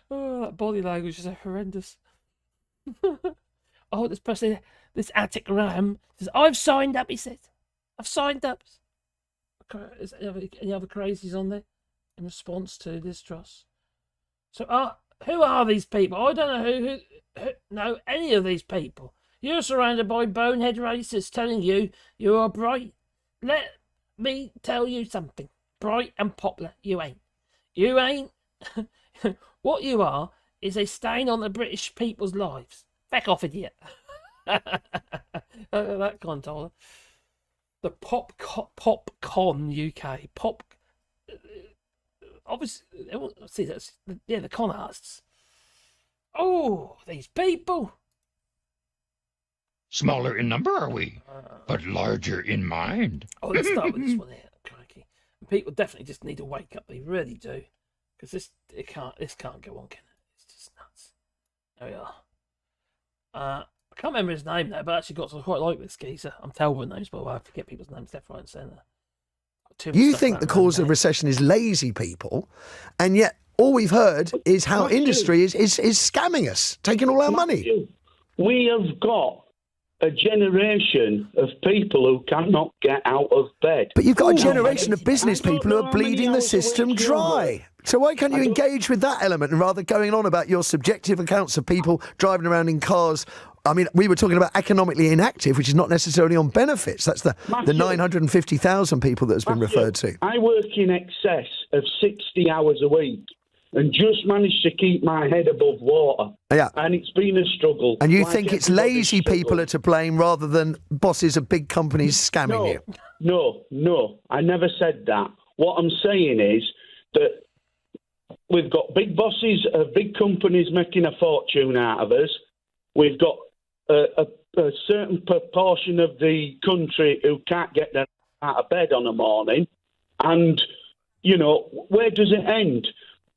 Oh, that body language is horrendous. Oh, this person, this Attic Ram says, I've signed up, he said. I've signed up. Is any other crazies on there in response to this Truss? So, who are these people? I don't know who know any of these people. You're surrounded by bonehead racists telling you you are bright. Let me tell you something. Bright and popular, you ain't. You ain't. What you are is a stain on the British people's lives. Back off, idiot. That controller. The PopCon UK. Obviously, see, that's, yeah, the con artists. Oh, these people. Smaller in number, are we? But larger in mind. Oh, let's start with this one here. Crikey. People definitely just need to wake up. They really do. Because this can't go on, can it? It's just nuts. There we are. I can't remember his name now, but I actually got to quite like this geezer. I'm terrible with names, but I forget people's names left, right, and centre. You think the cause of recession is lazy people, and yet all we've heard is how industry is scamming us, taking all our money. We have got a generation of people who cannot get out of bed. But you've got a generation of business people who are bleeding the system dry. So why can't you engage with that element and rather going on about your subjective accounts of people driving around in cars? I mean, we were talking about economically inactive, which is not necessarily on benefits. That's the 950,000 people that has been referred to. I work in excess of 60 hours a week and just managed to keep my head above water. Yeah. And it's been a struggle. And you think it's lazy people are to blame rather than bosses of big companies scamming you? No. I never said that. What I'm saying is that we've got big bosses of big companies making a fortune out of us. We've got a certain proportion of the country who can't get them out of bed on a morning. And, you know, where does it end?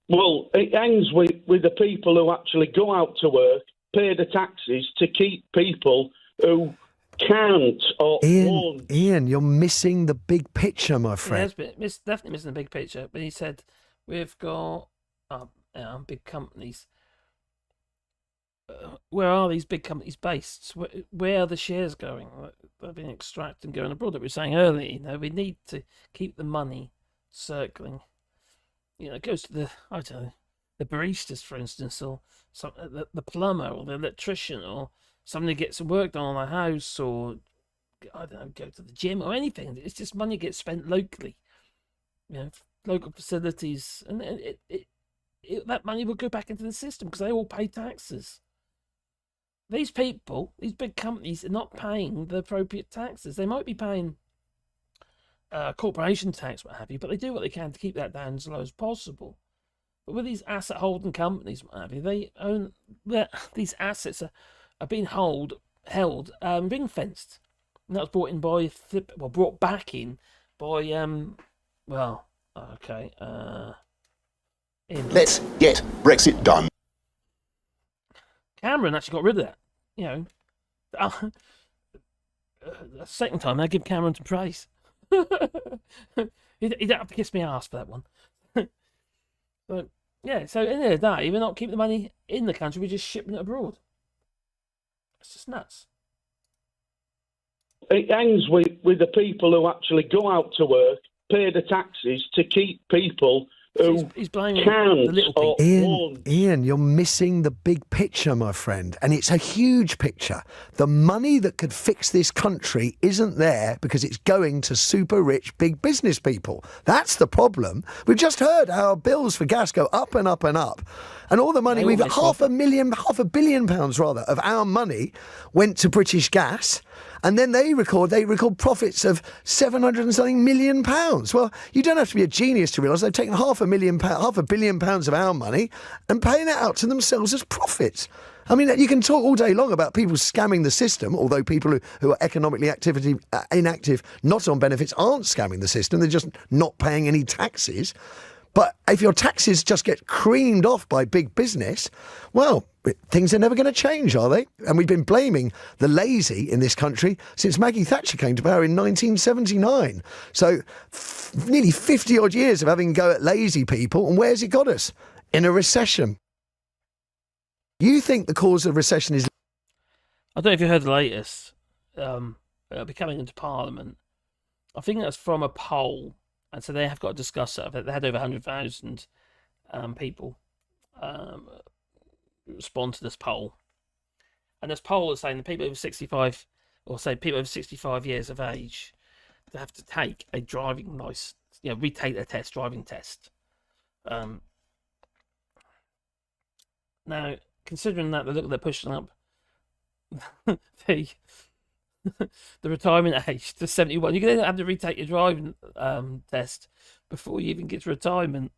Well, it ends with the people who actually go out to work, pay the taxes to keep people who can't or won't. Ian, you're missing the big picture, my friend. Yeah, definitely missing the big picture. But he said, we've got big companies. Where are these big companies based? Where are the shares going? They're being extracted and going abroad. That we were saying earlier, you know, we need to keep the money circling. You know, it goes to the, I don't know, the baristas, for instance, or some, the plumber or the electrician, or somebody gets work done on a house, or I don't know, go to the gym or anything. It's just money gets spent locally, you know, local facilities, and that money will go back into the system because they all pay taxes. These people, these big companies, are not paying the appropriate taxes. They might be paying corporation tax, what have you, but they do what they can to keep that down as low as possible. But with these asset holding companies, what have you, they own these assets are being held ring fenced, and that was brought in by brought back in by Let's get Brexit done. Cameron actually got rid of that. You know, the second time I give Cameron some praise. He don't have to kiss me ass for that one. But yeah, so in the end of the day, we're not keeping the money in the country, we're just shipping it abroad. It's just nuts. It ends with the people who actually go out to work, pay the taxes to keep people who he's blaming can't the little people. Ian, you're missing the big picture, my friend, and it's a huge picture. The money that could fix this country isn't there because it's going to super rich big business people. That's the problem. We've just heard how our bills for gas go up and up and up, and all the money we've got, £500 million of our money went to British Gas. And then they record profits of £700 and something million. Well, you don't have to be a genius to realise they've taken £500 million of our money and paying it out to themselves as profits. I mean, you can talk all day long about people scamming the system, although people who are economically inactive, not on benefits, aren't scamming the system. They're just not paying any taxes. But if your taxes just get creamed off by big business, well, things are never going to change, are they? And we've been blaming the lazy in this country since Maggie Thatcher came to power in 1979. So nearly 50 odd years of having a go at lazy people. And where's it got us? In a recession. You think the cause of recession is... I don't know if you heard the latest. It'll be coming into Parliament. I think that's from a poll. And so they have got to discuss it. They had over 100,000 people respond to this poll. And this poll is saying the people over 65, or say people over 65 years of age, they have to take a driving license, retake their driving test. Now, considering that they're pushing up the retirement age to 71. You're going to have to retake your driving test before you even get to retirement.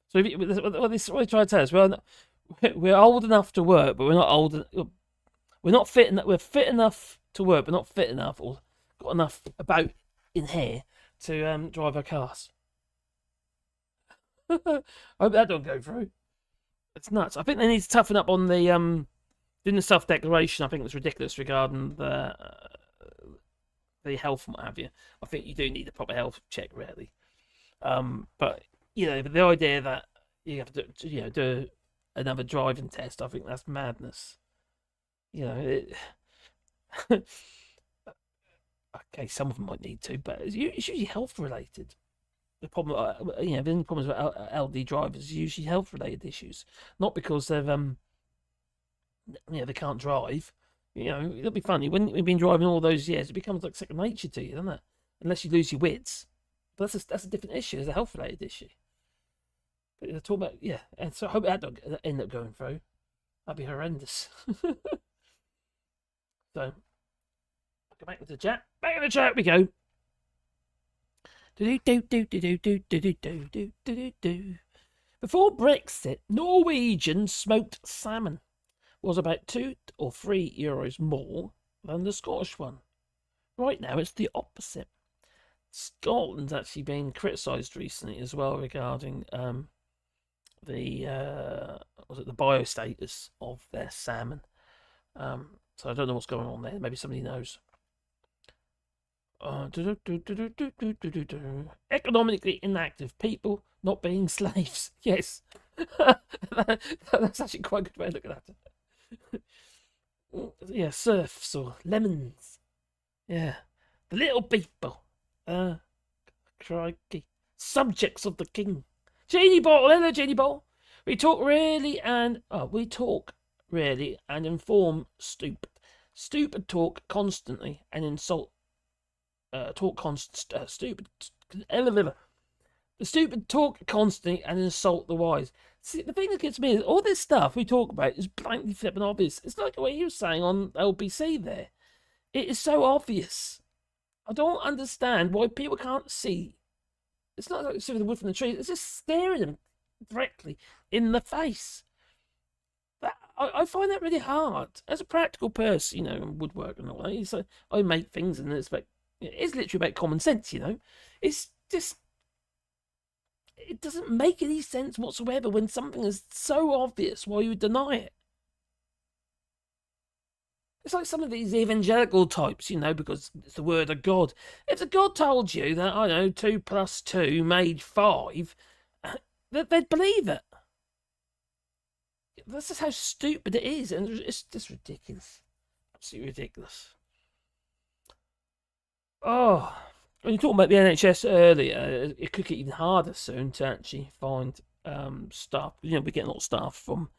So what they try to tell us, we're old enough to work, but we're not old. We're not fit enough. We're fit enough to work, but not fit enough, or got enough about in here to drive our cars. I hope that don't go through. It's nuts. I think they need to toughen up on the doing the self-declaration. I think was ridiculous regarding the health and what have you. I think you do need a proper health check, really. But the idea that you have to do another driving test, I think that's madness. Okay, some of them might need to, but it's usually health related. The problem, the only problems with LD drivers is usually health related issues, not because they've they can't drive. It'll be funny when you've been driving all those years. It becomes like second nature to you, doesn't it? Unless you lose your wits. But that's a different issue. It's a health related issue. But they're talking about and so I hope that don't end up going through. That'd be horrendous. So, go back into the chat. Back in the chat we go. Before Brexit, Norwegian smoked salmon was about €2 or €3 more than the Scottish one. Right now, it's the opposite. Scotland's actually been criticised recently as well regarding the biostatus of their salmon. So I don't know what's going on there. Maybe somebody knows. Economically inactive people not being slaves. Yes. That's actually quite a good way of looking at it. Serfs or lemons. Yeah. The little people. Crikey. subjects of the king. Genie bottle, hello, genie bottle. We talk really and inform stupid. Stupid talk constantly and insult. Stupid. The stupid talk constantly and insult the wise. See, the thing that gets me is all this stuff we talk about is blankly flipping obvious. It's like what he was saying on LBC there. It is so obvious. I don't understand why people can't see. It's not like seeing the wood from the tree. It's just staring them directly in the face. I find that really hard. As a practical person, woodwork and all that, so I make things and it's literally about common sense, It's just, it doesn't make any sense whatsoever when something is so obvious why you would deny it. It's like some of these evangelical types, because it's the word of God. If the God told you that, 2 + 2 made 5, they'd believe it. That's just how stupid it is, and it's just ridiculous. Absolutely ridiculous. Oh, when you talked about the NHS earlier, it could get even harder soon to actually find staff. We're getting a lot of staff from,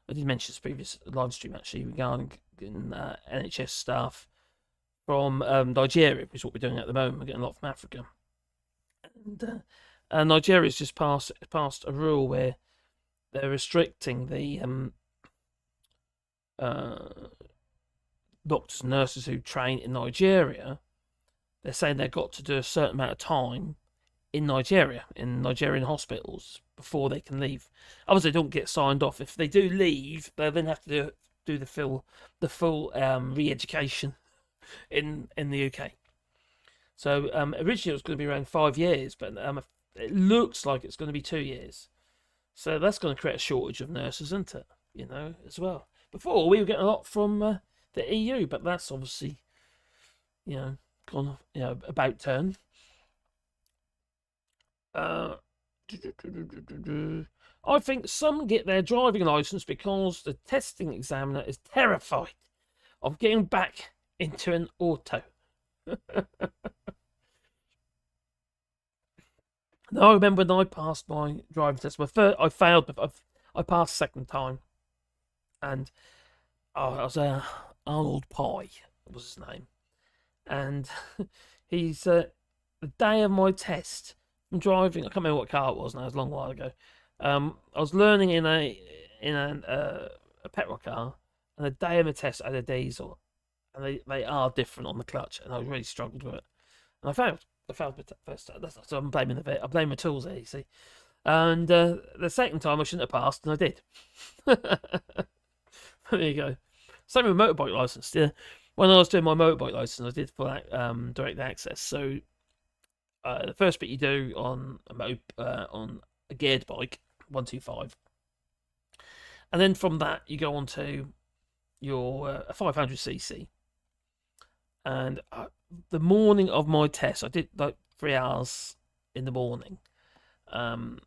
I did mention this previous live stream actually, regarding NHS staff from Nigeria, which is what we're doing at the moment. We're getting a lot from Africa. And Nigeria's just passed a rule where they're restricting the doctors and nurses who train in Nigeria. They're saying they've got to do a certain amount of time in Nigeria, in Nigerian hospitals, before they can leave. Obviously, they don't get signed off. If they do leave, they'll then have to do the full re-education in the UK. So originally it was going to be around 5 years, but it looks like it's going to be 2 years. So that's going to create a shortage of nurses, isn't it? As well. Before, we were getting a lot from the EU, but that's obviously, gone, about turn. I think some get their driving licence because the testing examiner is terrified of getting back into an auto. No, I remember when I passed my driving test. I failed, but I passed second time. And I was Arnold Pye, was his name. And he's the day of my test, I'm driving. I can't remember what car it was now. It was a long while ago. I was learning in a petrol car, and the day of my test I had a diesel, and they are different on the clutch, and I really struggled with it, and I failed. I failed the first time. So I'm blaming I blame my tools there, you see. And the second time I shouldn't have passed, and I did. There you go. Same with motorbike license. Yeah, when I was doing my motorbike license, I did for that direct access. So the first bit you do on a geared bike, 125, and then from that you go on to your 500cc. And the morning of my test, I did like 3 hours in the morning on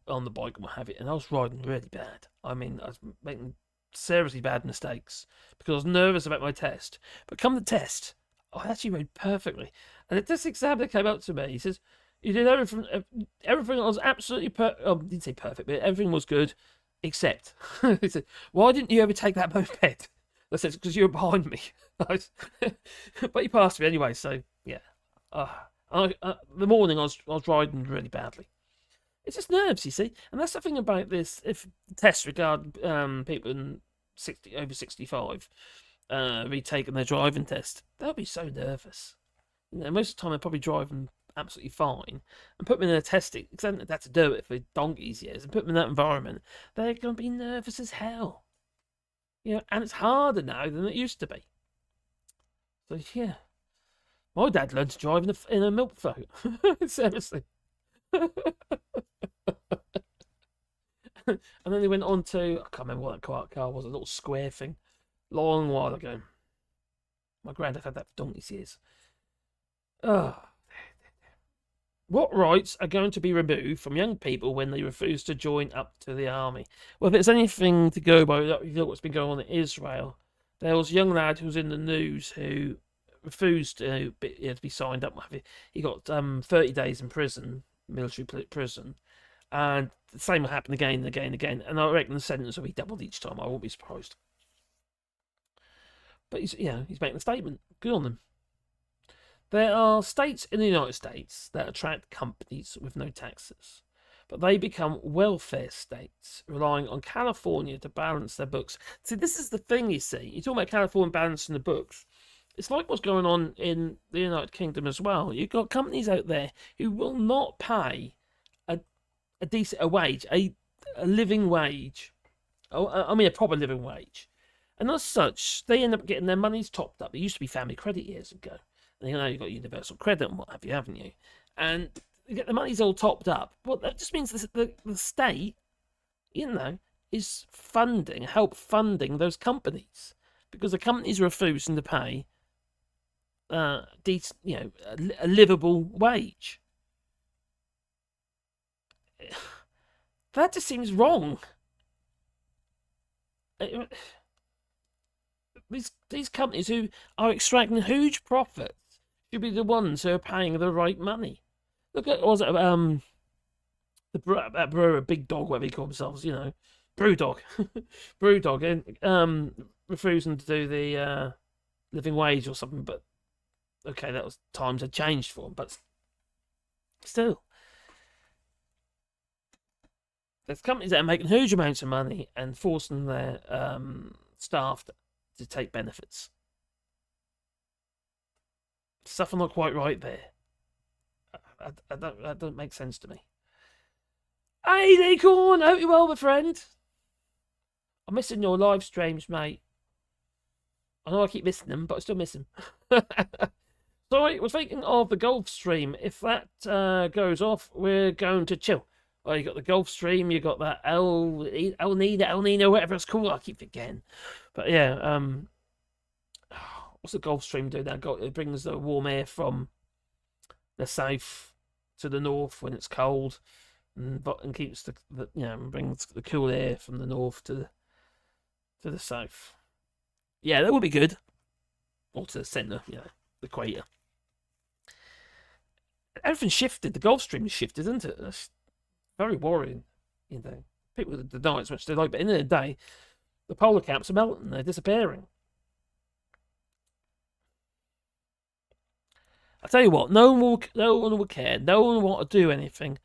the bike and what have you, and I was riding really bad. I mean, I was making seriously bad mistakes because I was nervous about my test. But come the test, I actually rode perfectly. And the test examiner came up to me. He says, "You did everything. Everything was absolutely perfect. I didn't say perfect, but everything was good, except." He said, "Why didn't you ever take that moped?" I said, "Because you were behind me." But he passed me anyway. So yeah. The morning I was riding really badly. It's just nerves, you see, and that's the thing about this. If tests regard people over 65 retaking their driving test, they'll be so nervous. Most of the time they're probably driving absolutely fine, and put them in a test exam that they had to do it for donkey's years, and put them in that environment, they're going to be nervous as hell. And it's harder now than it used to be. So yeah, my dad learned to drive in a milk float. Seriously. And then they went on to, I can't remember what that car was, a little square thing, long while ago. My granddad had that for donkey's years. What rights are going to be removed from young people when they refuse to join up to the army? Well, if it's anything to go by, you know what's been going on in Israel. There was a young lad who was in the news who refused to be signed up. He got 30 days in prison military prison. And the same will happen again and again and again. And I reckon the sentence will be doubled each time. I won't be surprised. But he's making a statement. Good on him. There are states in the United States that attract companies with no taxes, but they become welfare states, relying on California to balance their books. See, this is the thing, you see. You're talking about California balancing the books. It's like what's going on in the United Kingdom as well. You've got companies out there who will not pay a decent wage, a living wage. I mean a proper living wage. And as such, they end up getting their monies topped up. It used to be family credit years ago. And you've got universal credit and what have you, haven't you? And you get the money's all topped up. Well, that just means the state, is help funding those companies. Because the companies are refusing to pay a livable wage. That just seems wrong. These companies who are extracting huge profits should be the ones who are paying the right money. Look at that brewer, Big Dog, whatever they call themselves, Brewdog, Brewdog, and refusing to do the living wage or something. But okay, that was times had changed for them, but still, there's companies that are making huge amounts of money and forcing their staff to take benefits. Something not quite right there. That doesn't make sense to me. Hey, Decorn, hope you're well, my friend. I'm missing your live streams, mate. I know I keep missing them, but I still miss them. Sorry, I was thinking of the golf stream. If that goes off, we're going to chill. Oh, you got the Gulf Stream, you got that El Nino, whatever it's called. I keep forgetting. But yeah, what's the Gulf Stream do? It brings the warm air from the south to the north when it's cold, and keeps brings the cool air from the north to the south. Yeah, that would be good. Or to the centre, the equator. Everything's shifted. The Gulf Stream is shifted, isn't it? That's very worrying, People deny it as much as they like, but at the end of the day, the polar caps are melting. They're disappearing. I tell you what, no one will care. No one will want to do anything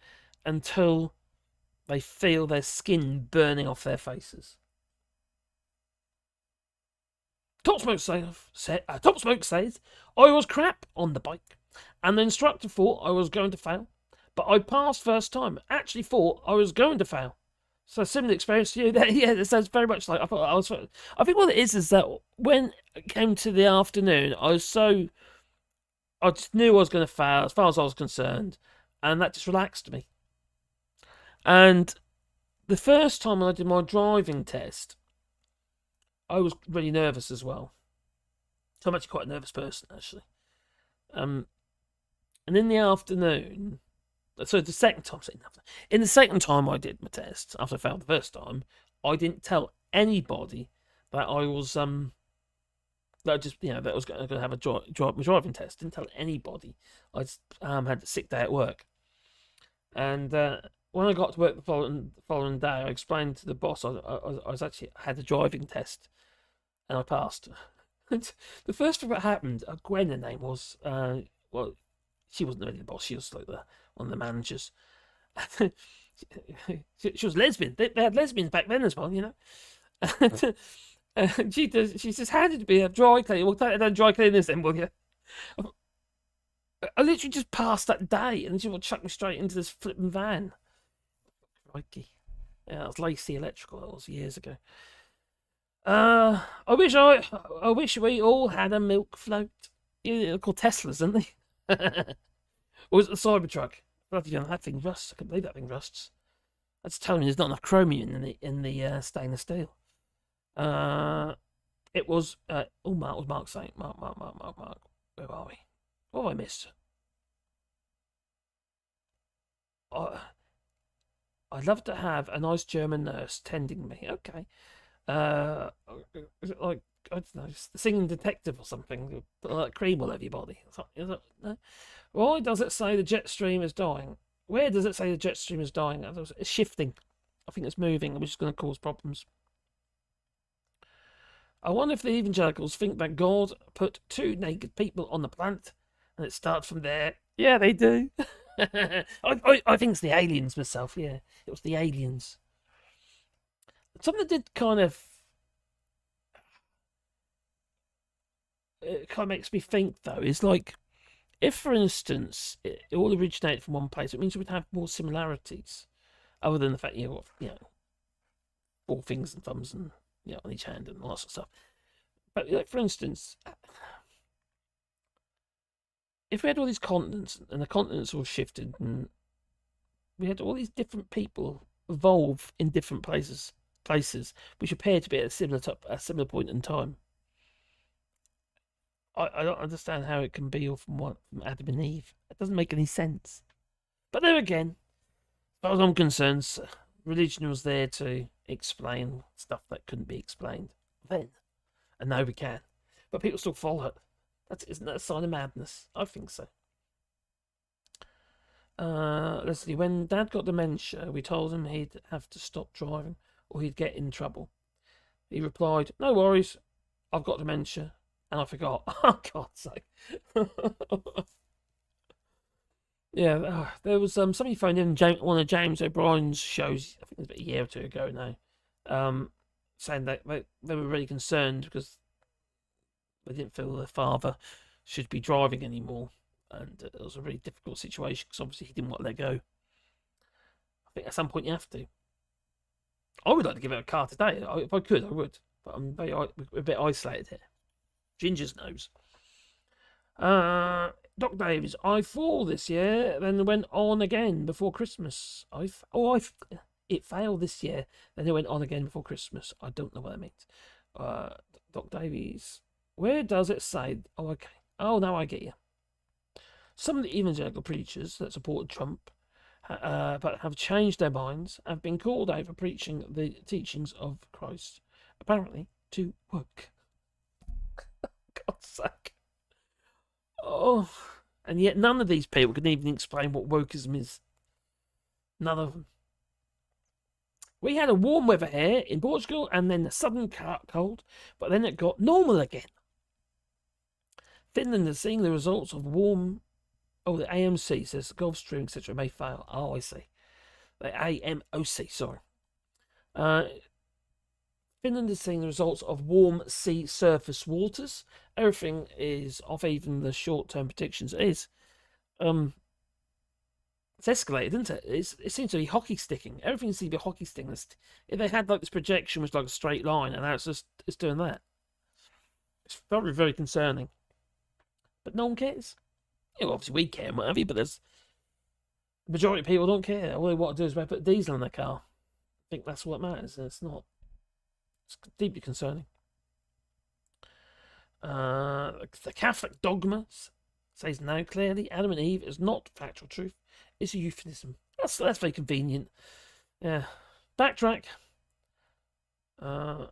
until they feel their skin burning off their faces. Top Smoke says, I was crap on the bike, and the instructor thought I was going to fail. But I passed first time. Actually thought I was going to fail. So similar experience to you. Yeah, it sounds very much like I thought I was. I think what it is that when it came to the afternoon, I just knew I was going to fail as far as I was concerned, and that just relaxed me. And the first time I did my driving test, I was really nervous as well. So I'm actually quite a nervous person, actually. And in the afternoon. So the second time I did my test, after I failed the first time, I didn't tell anybody that I was that I was going to have a driving test. Didn't tell anybody. I just had a sick day at work, and when I got to work the following day, I explained to the boss I was actually had a driving test, and I passed. The first thing that happened, Gwen, her name was, she wasn't really the boss. She was like one of the managers. she was lesbian. They had lesbians back then as well, And she just handed to be a dry cleaner. We'll take it down dry cleaners then, will you? I literally just passed that day, and she will chuck me straight into this flipping van. Crikey. Yeah, that was Lacey Electrical. That was years ago. I wish we all had a milk float. They're called Teslas, aren't they? Or was it the Cybertruck? Bloody hell, that thing rusts. I can't believe that thing rusts. That's telling me there's not enough chromium in the stainless steel. It was Mark was Mark saying Mark. Where are we? What have I missed? I'd love to have a nice German nurse tending me. Okay. Is it like, I don't know, the singing detective or something? Put like cream all over your body. No? Why does it say the jet stream is dying? Where does it say the jet stream is dying? It's shifting. I think it's moving, which is going to cause problems. I wonder if the evangelicals think that God put 2 naked people on the planet and it starts from there. Yeah, they do. I think it's the aliens myself, yeah. It was the aliens. Something that did kind of... It kind of makes me think, though, is like, if, for instance, it all originated from one place, it means we'd have more similarities, other than the fact you've got, 4 fingers and thumbs and, on each hand and all that sort of stuff. But, like, for instance, if we had all these continents, and the continents all shifted, and we had all these different people evolve in different places which appear to be at a similar point in time, I don't understand how it can be all from Adam and Eve. It doesn't make any sense. But there again, as far as I'm concerned, religion was there to explain stuff that couldn't be explained then. And now we can. But people still follow it. Isn't that a sign of madness? I think so. Let's see. When Dad got dementia, we told him he'd have to stop driving or he'd get in trouble. He replied, "No worries, I've got dementia." And I forgot. Oh, God's sake. Yeah, there was somebody phoned in one of James O'Brien's shows, I think it was about a year or 2 ago now, saying that they were really concerned because they didn't feel their father should be driving anymore. And it was a really difficult situation because obviously he didn't want to let go. I think at some point you have to. I would like to give out a car today. If I could, I would. But I'm a bit isolated here. Ginger's nose. Doc Davies, I fall this year, then went on again before Christmas. It failed this year, then it went on again before Christmas. I don't know what that means. Doc Davies, where does it say? Oh, okay. Oh, now I get you. Some of the evangelical preachers that supported Trump, but have changed their minds, have been called out for preaching the teachings of Christ, apparently to work. God's sake. Oh, and yet none of these people can even explain what wokeism is. None of them. We had a warm weather here in Portugal and then a sudden cold, but then it got normal again. Finland is seeing the results of warm... Oh, the AMC says the Gulf Stream, etc. may fail. Oh, I see. The AMOC, sorry. Finland is seeing the results of warm sea surface waters. Everything is off, even the short-term predictions. It is. It's escalated, isn't it? It seems to be hockey sticking. Everything seems to be hockey sticking. If they had like this projection was like a straight line, and now it's doing that. It's very, very concerning. But no one cares. Obviously we care and what have you, but the majority of people don't care. All they want to do is put diesel in their car. I think that's what matters, and it's not. It's deeply concerning. The Catholic dogma says now clearly Adam and Eve is not factual truth. It's a euphemism. That's very convenient. Yeah. Backtrack. The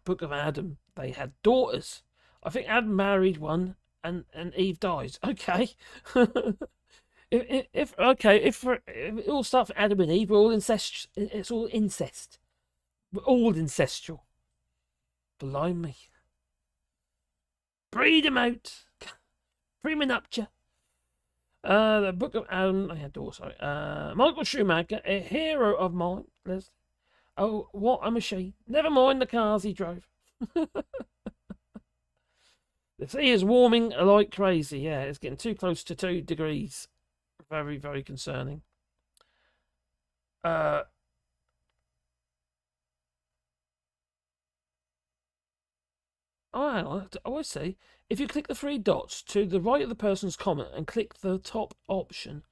Book of Adam. They had daughters. I think Adam married one, and Eve dies. Okay. If it all starts with Adam and Eve, we're all incest. It's all incest. We're all incestual. Blimey. Breed them out. Premonuptia. The Book of Adam. I had daughters. Sorry. Michael Schumacher, a hero of mine. Oh, what a machine. Never mind the cars he drove. The sea is warming like crazy. Yeah, it's getting too close to 2 degrees. Very, very concerning. Oh, hang on. Oh, I see. If you click the 3 dots to the right of the person's comment and click the top option,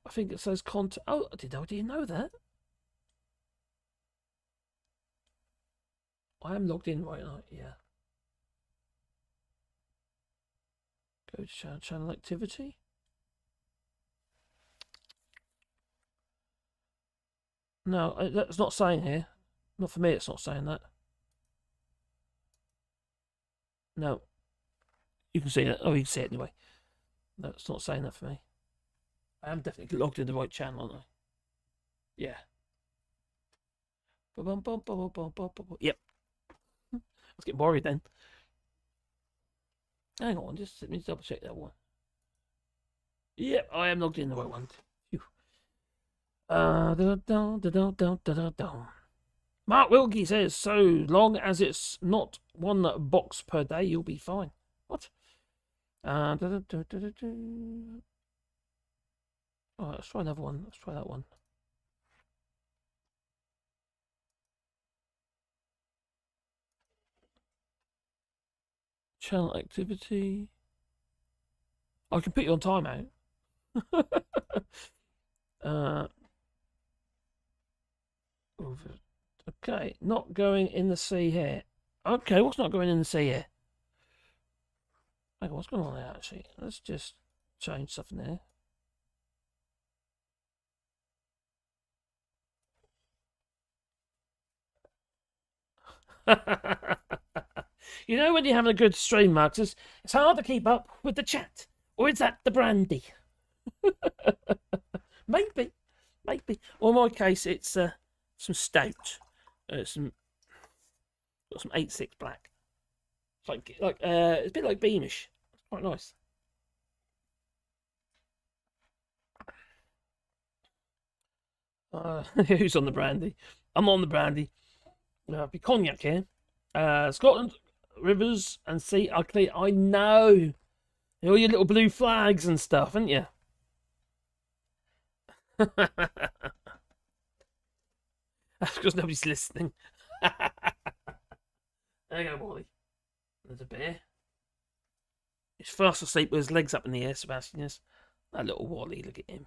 I think it says content. Oh, did you know that? I am logged in right now. Yeah. Go to channel activity. No, that's not saying here. Not for me, it's not saying that. No. You can see it. Oh, you can see it anyway. No, it's not saying that for me. I am definitely logged in the right channel, aren't I? Yeah. Yep. I was getting worried then. Hang on, just let me double check that one. Yep, I am logged in the right one. Mark Wilkie says, so long as it's not one box per day, you'll be fine. What? Oh, let's try another one. Let's try that one. Channel activity. I can put you on timeout. Okay, not going in the sea here. Okay, what's not going in the sea here? Okay, what's going on there actually? Let's just change something there. You know when you're having a good stream, Marcus, it's hard to keep up with the chat. Or is that the brandy? Maybe. Or in my case, it's some stout. Got some 8-6 black. It's it's a bit like Beamish. It's quite nice. Who's on the brandy? I'm on the brandy. Be cognac here. Scotland, rivers and sea are clear. I know. All your little blue flags and stuff, haven't you? That's because nobody's listening. There you go, Wally. There's a bear. He's fast asleep with his legs up in the air, Sebastian is. That little Wally, look at him.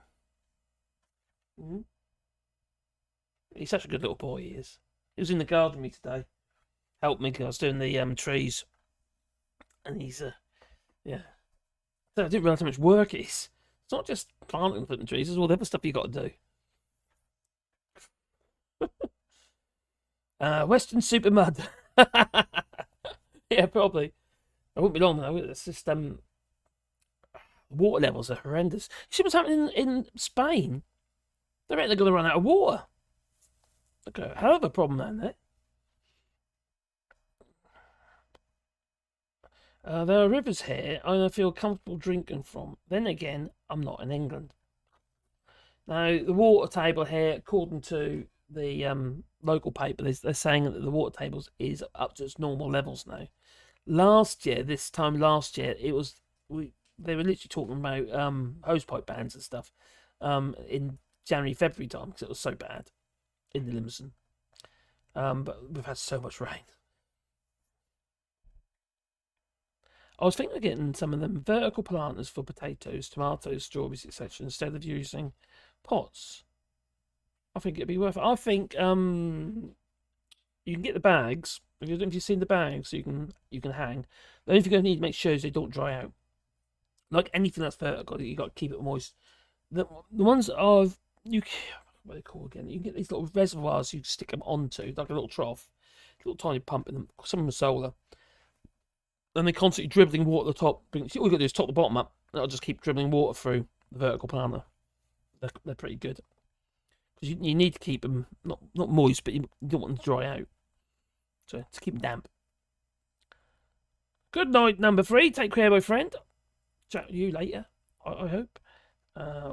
He's such a good little boy, he is. He was in the garden with me today. Helped me because I was doing the trees. And he's, yeah. So I didn't realise how much work it is. It's not just planting and putting trees, there's all the other stuff you've got to do. Western Super Mud. Yeah, probably. I won't be long though. It's just water levels are horrendous. You see what's happening in Spain? They're going to run out of water. Look at a hell of a problem down there. There are rivers here I feel comfortable drinking from. Then again, I'm not in England. Now, the water table here, according to the local paper, they're saying that the water table is up to its normal levels now. This time last year, they were literally talking about hosepipe bans and stuff in January, February time because it was so bad in the Limousin. But we've had so much rain. I was thinking of getting some of them vertical planters for potatoes, tomatoes, strawberries, etc. instead of using pots. I think it'd be worth it. I think you can get the bags. If you've seen the bags, you can hang. The only thing you need to make sure is they don't dry out. Like anything that's vertical, you got to keep it moist. The ones of what are they called again? You can get these little reservoirs you stick them onto, like a little trough, a little tiny pump in them. Some of them are solar. And they're constantly dribbling water at the top. All you've got to do is top the bottom up. And it'll just keep dribbling water through the vertical planter. They're pretty good. Because you need to keep them not moist, but you don't want them to dry out. So to keep them damp. Good night, number 3. Take care, my friend. Chat with you later, I hope. I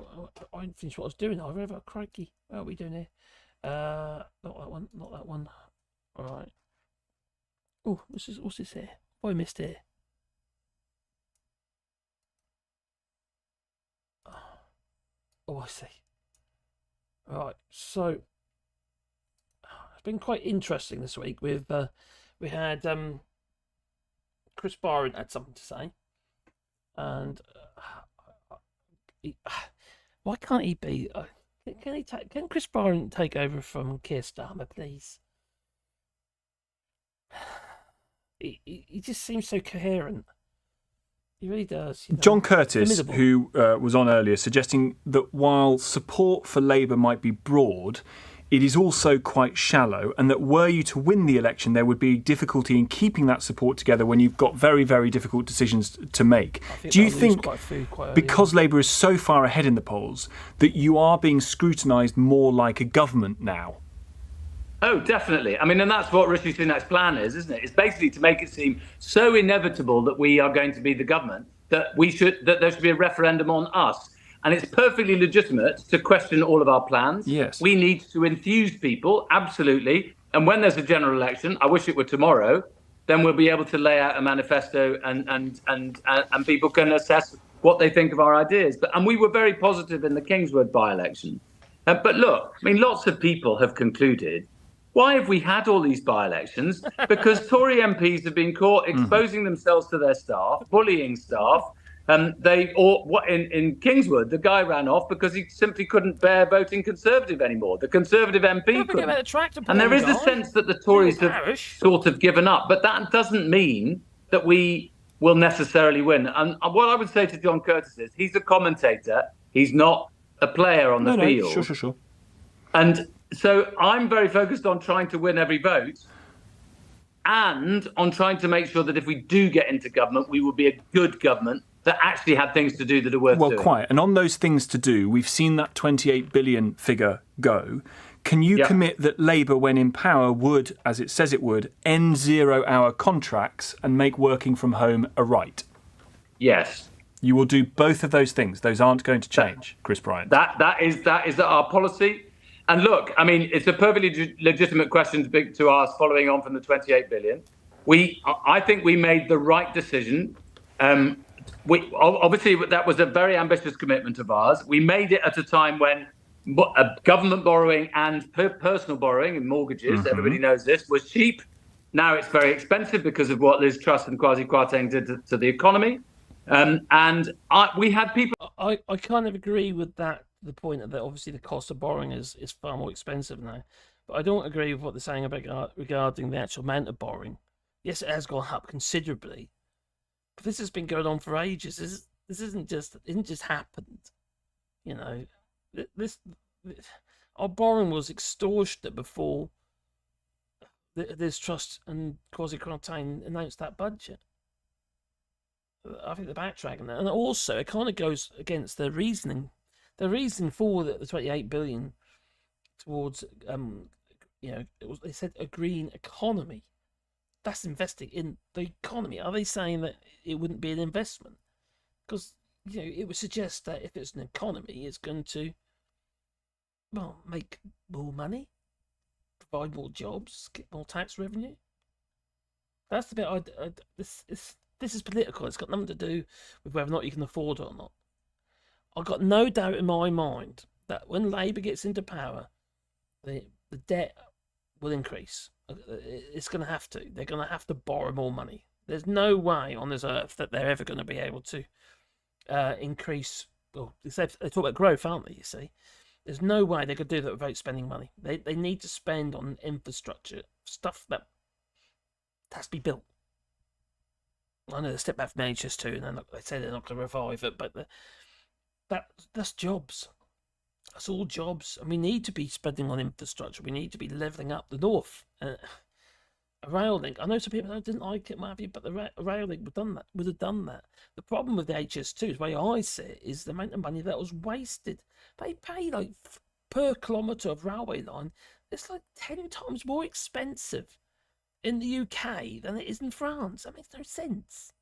didn't finish what I was doing. I remember, crikey. What are we doing here? Not that one. Not that one. All right. Oh, what's this here? What I missed here? Oh, I see. Right, so it's been quite interesting this week. We had Chris Byron had something to say, and why can't he be? Can Chris Byron take over from Keir Starmer, please? He just seems so coherent. He really does. You know? John Curtis, Formidable. who was on earlier, suggesting that while support for Labour might be broad, it is also quite shallow, and that were you to win the election, there would be difficulty in keeping that support together when you've got very, very difficult decisions to make. Do you think, because Labour is so far ahead in the polls, that you are being scrutinised more like a government now? Oh, definitely. I mean, and that's what Rishi Sunak's plan is, isn't it? It's basically to make it seem so inevitable that we are going to be the government that there should be a referendum on us. And it's perfectly legitimate to question all of our plans. Yes. We need to enthuse people, absolutely. And when there's a general election, I wish it were tomorrow, then we'll be able to lay out a manifesto and people can assess what they think of our ideas. And we were very positive in the Kingswood by-election. But look, I mean, lots of people have concluded, why have we had all these by-elections? Because Tory MPs have been caught exposing themselves to their staff, bullying staff. In Kingswood, the guy ran off because he simply couldn't bear voting Conservative anymore. The Conservative MP couldn't. And there is a sense that the Tories have sort of given up, but that doesn't mean that we will necessarily win. And what I would say to John Curtis is he's a commentator. He's not a player on the field. Sure. And so I'm very focused on trying to win every vote and on trying to make sure that if we do get into government, we will be a good government that actually had things to do that are worth doing. Well, quite. And on those things to do, we've seen that 28 billion figure go. Can you commit that Labour, when in power, would, as it says it would, end 0-hour contracts and make working from home a right? Yes. You will do both of those things. Those aren't going to change, Chris Bryant. That is our policy. And look, I mean, it's a perfectly legitimate question to ask following on from the 28 billion. I think we made the right decision. Obviously, that was a very ambitious commitment of ours. We made it at a time when government borrowing and personal borrowing and mortgages, everybody knows this, was cheap. Now it's very expensive because of what Liz Truss and Kwasi Kwarteng did to the economy. We had people... I kind of agree with that, the point that obviously the cost of borrowing is far more expensive now. But I don't agree with what they're saying about regarding the actual amount of borrowing. Yes, it has gone up considerably. But this has been going on for ages. This isn't just happened. You know, our borrowing was extortionate before Liz Truss and Kwasi Kwarteng announced that budget. I think they're backtracking that, and also it kind of goes against their reasoning. The reason for the 28 billion towards they said a green economy. That's investing in the economy. Are they saying that it wouldn't be an investment? Because it would suggest that if it's an economy, it's going to make more money, provide more jobs, get more tax revenue. That's the bit. This is political. It's got nothing to do with whether or not you can afford it or not. I've got no doubt in my mind that when Labour gets into power, the debt will increase. It's going to have to. They're going to have to borrow more money. There's no way on this earth that they're ever going to be able to increase. Well, they talk about growth, aren't they? You see, there's no way they could do that without spending money. They need to spend on infrastructure stuff that has to be built. I know they step back from HS2, and they say they're not going to revive it, but that's jobs. That's all jobs, and we need to be spending on infrastructure. We need to be levelling up the north. A rail link. I know some people didn't like it, maybe, but the rail link would have done that. The problem with the HS2, the way I see it, is the amount of money that was wasted. They pay per kilometre of railway line. It's 10 times more expensive in the UK than it is in France. That makes no sense.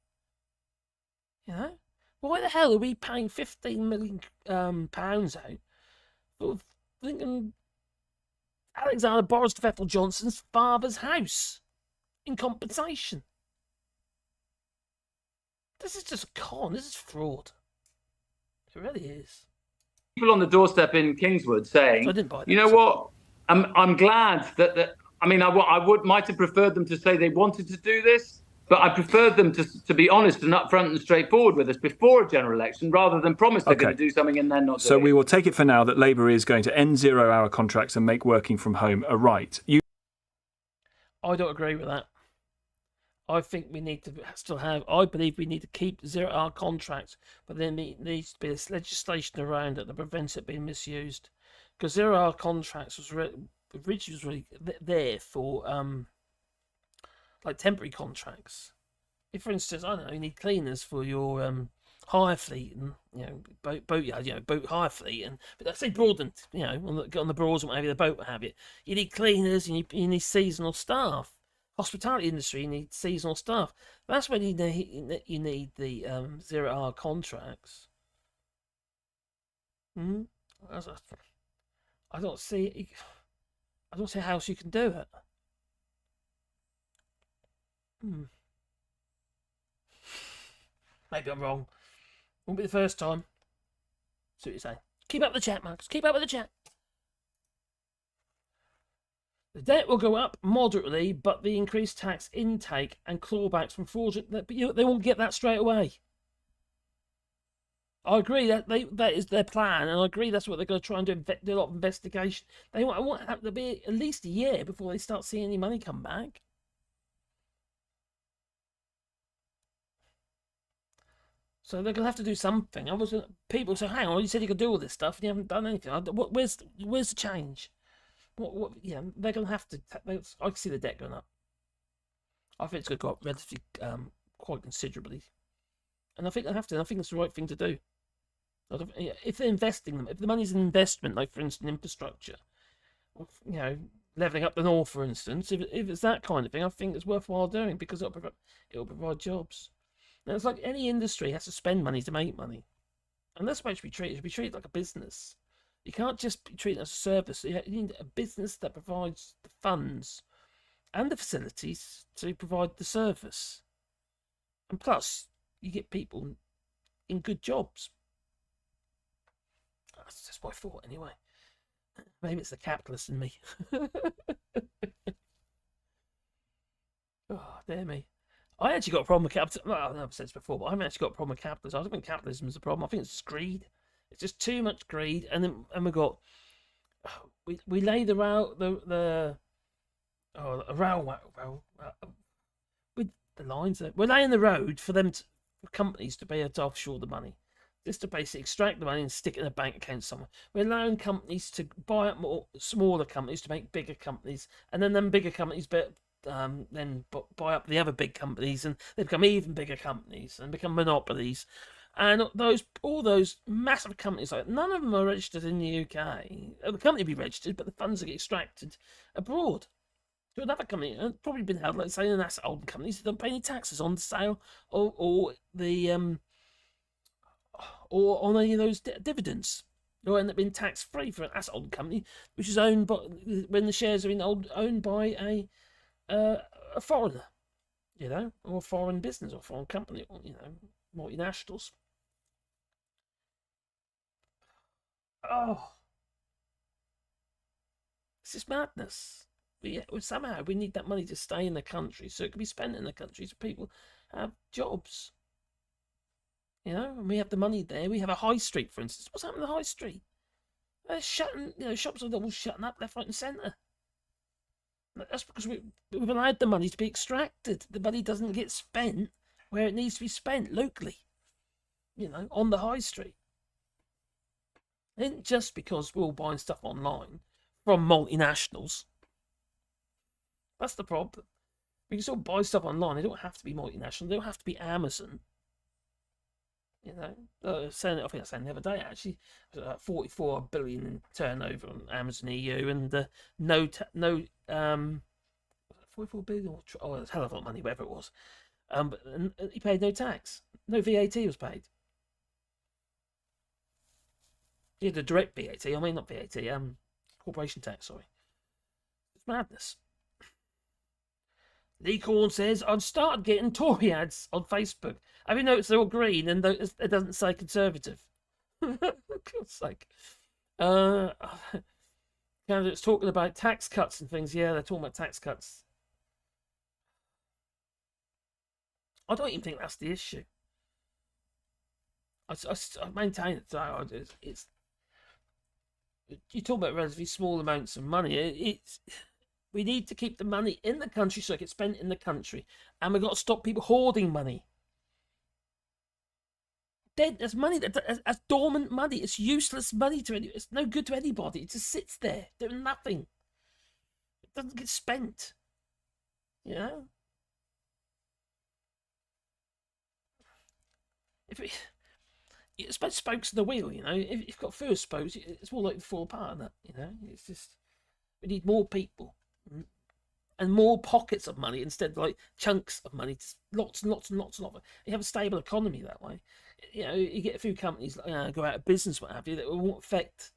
Why the hell are we paying £15 million pounds out for thinking Alexander Boris Vettel Johnson's father's house in compensation? This is just a con. This is fraud. It really is. People on the doorstep in Kingswood saying, you know what? I'm glad that. I mean, might have preferred them to say they wanted to do this, but I preferred them to be honest and upfront and straightforward with us before a general election, rather than promise they're going to do something and then not do it. So we will take it for now that Labour is going to end 0-hour contracts and make working from home a right. I don't agree with that. I think we need to still have. I believe we need to keep 0-hour contracts, but then there needs to be this legislation around it that prevents it being misused. Because 0-hour contracts was originally was really there for like temporary contracts. If, for instance, I don't know, you need cleaners for your hire fleet and boat hire fleet, and but I say broadened, on the broads and whatever, the boat, what have you. You need cleaners, you need seasonal staff. Hospitality industry, you need seasonal staff. That's when you need the 0 hour contracts. I don't see how else you can do it. Maybe I'm wrong. Won't be the first time. See what you say. Keep up the chat, Marcus. Keep up with the chat. The debt will go up moderately, but the increased tax intake and clawbacks from fraudulent, they won't get that straight away. I agree that is their plan, and I agree that's what they're going to try and do a lot of investigation. They want it to be at least a year before they start seeing any money come back. So they're going to have to do something. People say, hang on, you said you could do all this stuff and you haven't done anything. Where's the change? They're going to have to. I can see the debt going up. I think it's going to go up relatively, quite considerably. And I think they have to. I think it's the right thing to do. If they're investing them, if the money's an investment, like for instance infrastructure, levelling up the north, for instance, if it's that kind of thing, I think it's worthwhile doing because it'll provide jobs. Now, it's like any industry has to spend money to make money, and that's why it should be treated. It should be treated like a business. You can't just be treated as a service. You need a business that provides the funds and the facilities to provide the service, and plus you get people in good jobs. That's just my thought, anyway. Maybe it's the capitalist in me. Oh, dear me. I actually got a problem with capitalism. Well, I've said this before, but I haven't actually got a problem with capitalism. I don't think capitalism is the problem. I think it's greed. It's just too much greed, and we got we lay the railway with the lines there. We're laying the road for companies to be able to offshore the money, just to basically extract the money and stick it in a bank account somewhere. We're allowing companies to buy up more smaller companies to make bigger companies, and then them bigger companies then buy up the other big companies, and they become even bigger companies and become monopolies. And all those massive companies, like none of them are registered in the UK. The company will be registered, but the funds get extracted abroad to another company. And it's probably been held, like say, in asset holding companies that don't pay any taxes on the sale or on any of those dividends. They'll end up being tax free for an asset holding company, which is owned by, when the shares are owned by a foreigner, or a foreign business or a foreign company, or multinationals. Oh, this is madness. Somehow we need that money to stay in the country so it can be spent in the country so people have jobs. And we have the money there. We have a high street, for instance. What's happening to the high street? They're shutting, shops are all shutting up left, right, and centre. That's because we've allowed the money to be extracted. The money doesn't get spent where it needs to be spent locally, on the high street. It isn't just because we're all buying stuff online from multinationals. That's the problem. We can still buy stuff online. They don't have to be multinational. They don't have to be Amazon. I think I said the other day, actually, 44 billion in turnover on Amazon EU, and no 44 billion, oh, it's a hell of a lot of money, whatever it was. But he paid no tax. No VAT was paid. Yeah, the direct VAT. I mean, not VAT. Corporation tax. Sorry. It's madness. Lee Corn says, I've started getting Tory ads on Facebook. Have you noticed they're all green and it doesn't say Conservative? For God's sake. Candidates talking about tax cuts and things. Yeah, they're talking about tax cuts. I don't even think that's the issue. I maintain it. It's you talk about relatively small amounts of money. We need to keep the money in the country so it gets spent in the country, and we've got to stop people hoarding money. There's money that's dormant money. It's useless money to any. It's no good to anybody. It just sits there doing nothing. It doesn't get spent. You know? It's about spokes in the wheel, you know. If you've got fewer spokes, it's more likely to fall apart, isn't it? You know, it's just, we need more people and more pockets of money instead of like chunks of money, lots and lots and lots and lots. You have a stable economy that way. You know, you get a few companies go out of business, what have you, that won't affect.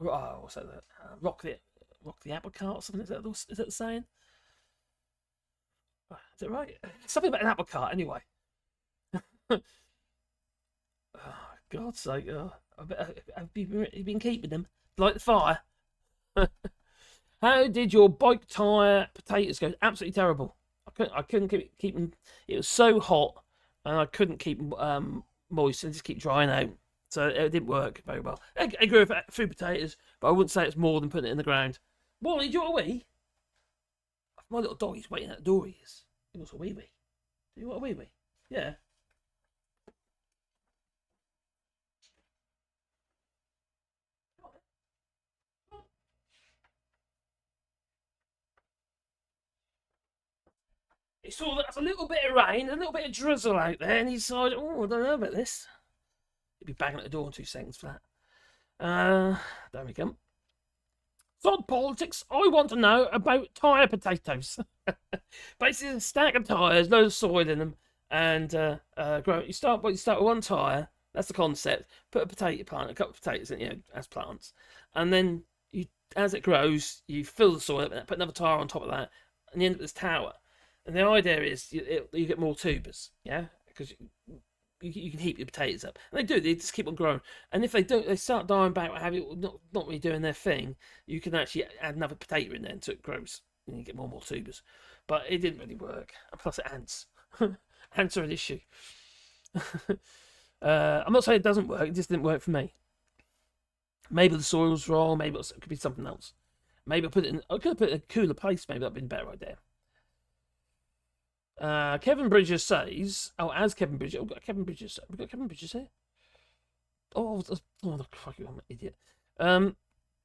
Oh, what's that? Rock the apple cart or something. Is that the saying? Is it right? Something about an apple cart, anyway. Oh, God's sake! Have you been keeping them like the fire? How did your bike tyre potatoes go? Absolutely terrible. I couldn't keep them. It was so hot, and I couldn't keep them moist, and just keep drying out. So it didn't work very well. I grew food potatoes, but I wouldn't say it's more than putting it in the ground. Wally, do you want a wee? My little doggy's waiting at the door. He wants a wee wee. Do you want a wee wee? Yeah. He saw that there's a little bit of rain, a little bit of drizzle out there, and he decided, oh, I don't know about this. He'd be banging at the door in 2 seconds for that. There we go. Sod politics. I want to know about tyre potatoes. Basically, a stack of tyres, loads of soil in them, and grow. You start with one tyre. That's the concept. Put a potato plant, a couple of potatoes in, as plants, and then as it grows, you fill the soil up and put another tyre on top of that, and you end up with this tower. And the idea is you get more tubers, yeah, because you can heap your potatoes up. And they do; they just keep on growing. And if they don't, they start dying back, or have it not really doing their thing. You can actually add another potato in there until it grows, and you get more and more tubers. But it didn't really work. And plus, ants. Ants are an issue. I'm not saying it doesn't work; it just didn't work for me. Maybe the soil's wrong. Maybe it could be something else. Maybe I could have put it in a cooler place. Maybe that'd been a better idea. Kevin Bridges says, as Kevin Bridges, we've got Kevin Bridges here. Oh, the fucking I'm an idiot.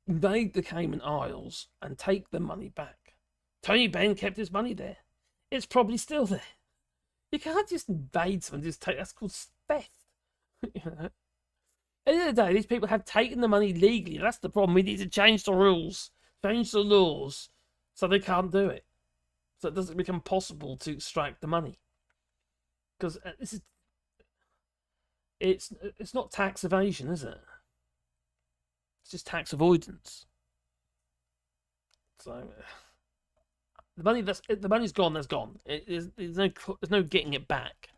Invade the Cayman Isles and take the money back. Tony Benn kept his money there. It's probably still there. You can't just invade someone, that's called theft. You know? At the end of the day, these people have taken the money legally. That's the problem. We need to change the rules, change the laws, so they can't do it. So it doesn't become possible to extract the money. Because it's not tax evasion, is it? It's just tax avoidance. So the money's gone. That's gone. There's no getting it back.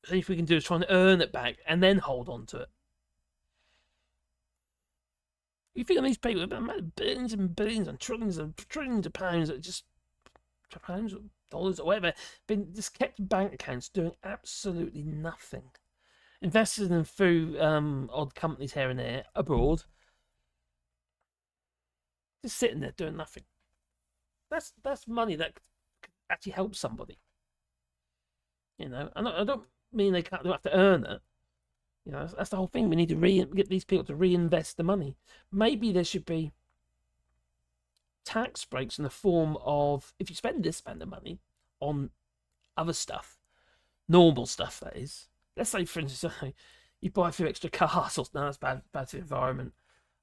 The only thing we can do is try and earn it back and then hold on to it. You think of these people, billions and billions and trillions of pounds that just pounds or dollars or whatever, been just kept in bank accounts doing absolutely nothing. Invested in through odd companies here and there abroad, just sitting there doing nothing. That's money that could actually help somebody. You know, and I don't mean they don't have to earn it. You know, that's the whole thing. We need to get these people to reinvest the money. Maybe there should be tax breaks in the form of, if you spend this amount of money on other stuff, normal stuff that is. Let's say, for instance, you buy a few extra cars, or no, that's bad for the environment.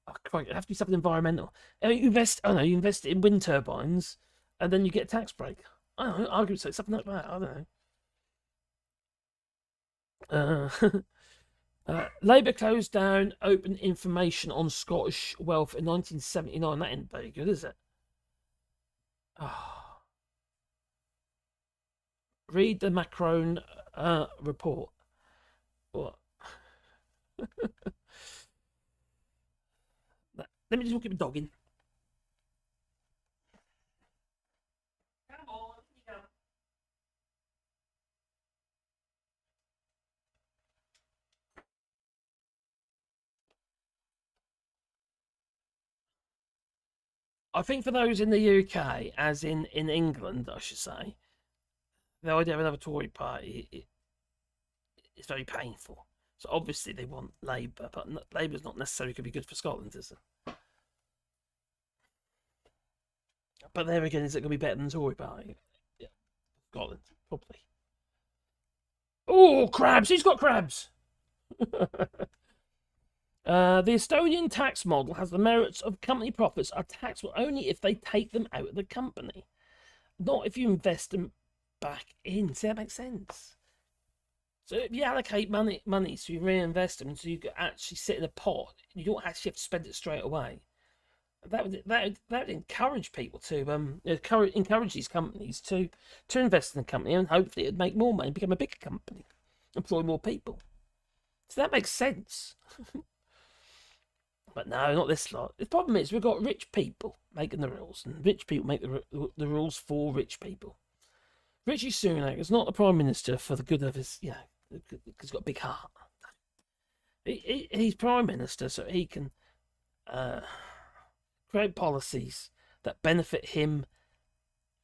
Oh, it have to be something environmental. You invest in wind turbines, and then you get a tax break. I don't know, I could say something like that. I don't know. Labour closed down open information on Scottish wealth in 1979. That ain't very good, is it? Oh. Read the Macron report. What? Let me just look at my dog in. Come on, you go. I think for those in the UK, as in England, I should say, the idea of another Tory party is very painful. So obviously they want Labour, but Labour's not necessarily going to be good for Scotland, is it? But there again, is it going to be better than Tory party? Yeah, Scotland, probably. Oh, crabs! Who's got crabs? The Estonian tax model has the merits of company profits are taxable only if they take them out of the company, not if you invest them back in. See, that makes sense. So if you allocate money so you reinvest them, so you can actually sit in a pot, you don't actually have to spend it straight away. That would encourage people to encourage these companies to invest in the company, and hopefully it'd make more money, become a bigger company, employ more people. So that makes sense. But no, not this lot. The problem is we've got rich people making the rules, and rich people make the rules for rich people. Rishi Sunak is not the Prime Minister for the good of his, because he's got a big heart. He's Prime Minister so he can create policies that benefit him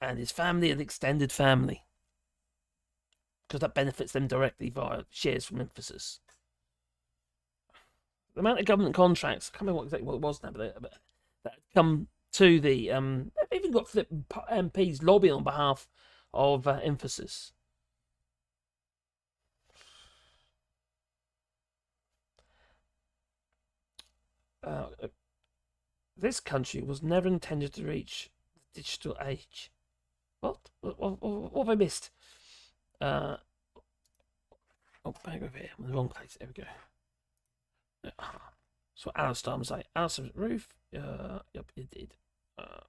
and his family and extended family, because that benefits them directly via shares from Emphasis. The amount of government contracts, I can't remember exactly what it was now, but that come to the they've even got flip MPs lobbying on behalf of Emphasis. This country was never intended to reach the digital age. What have I missed? Oh, back over here. I'm in the wrong place. There we go. So Alistair was like, Alistair roof. Yep, it did.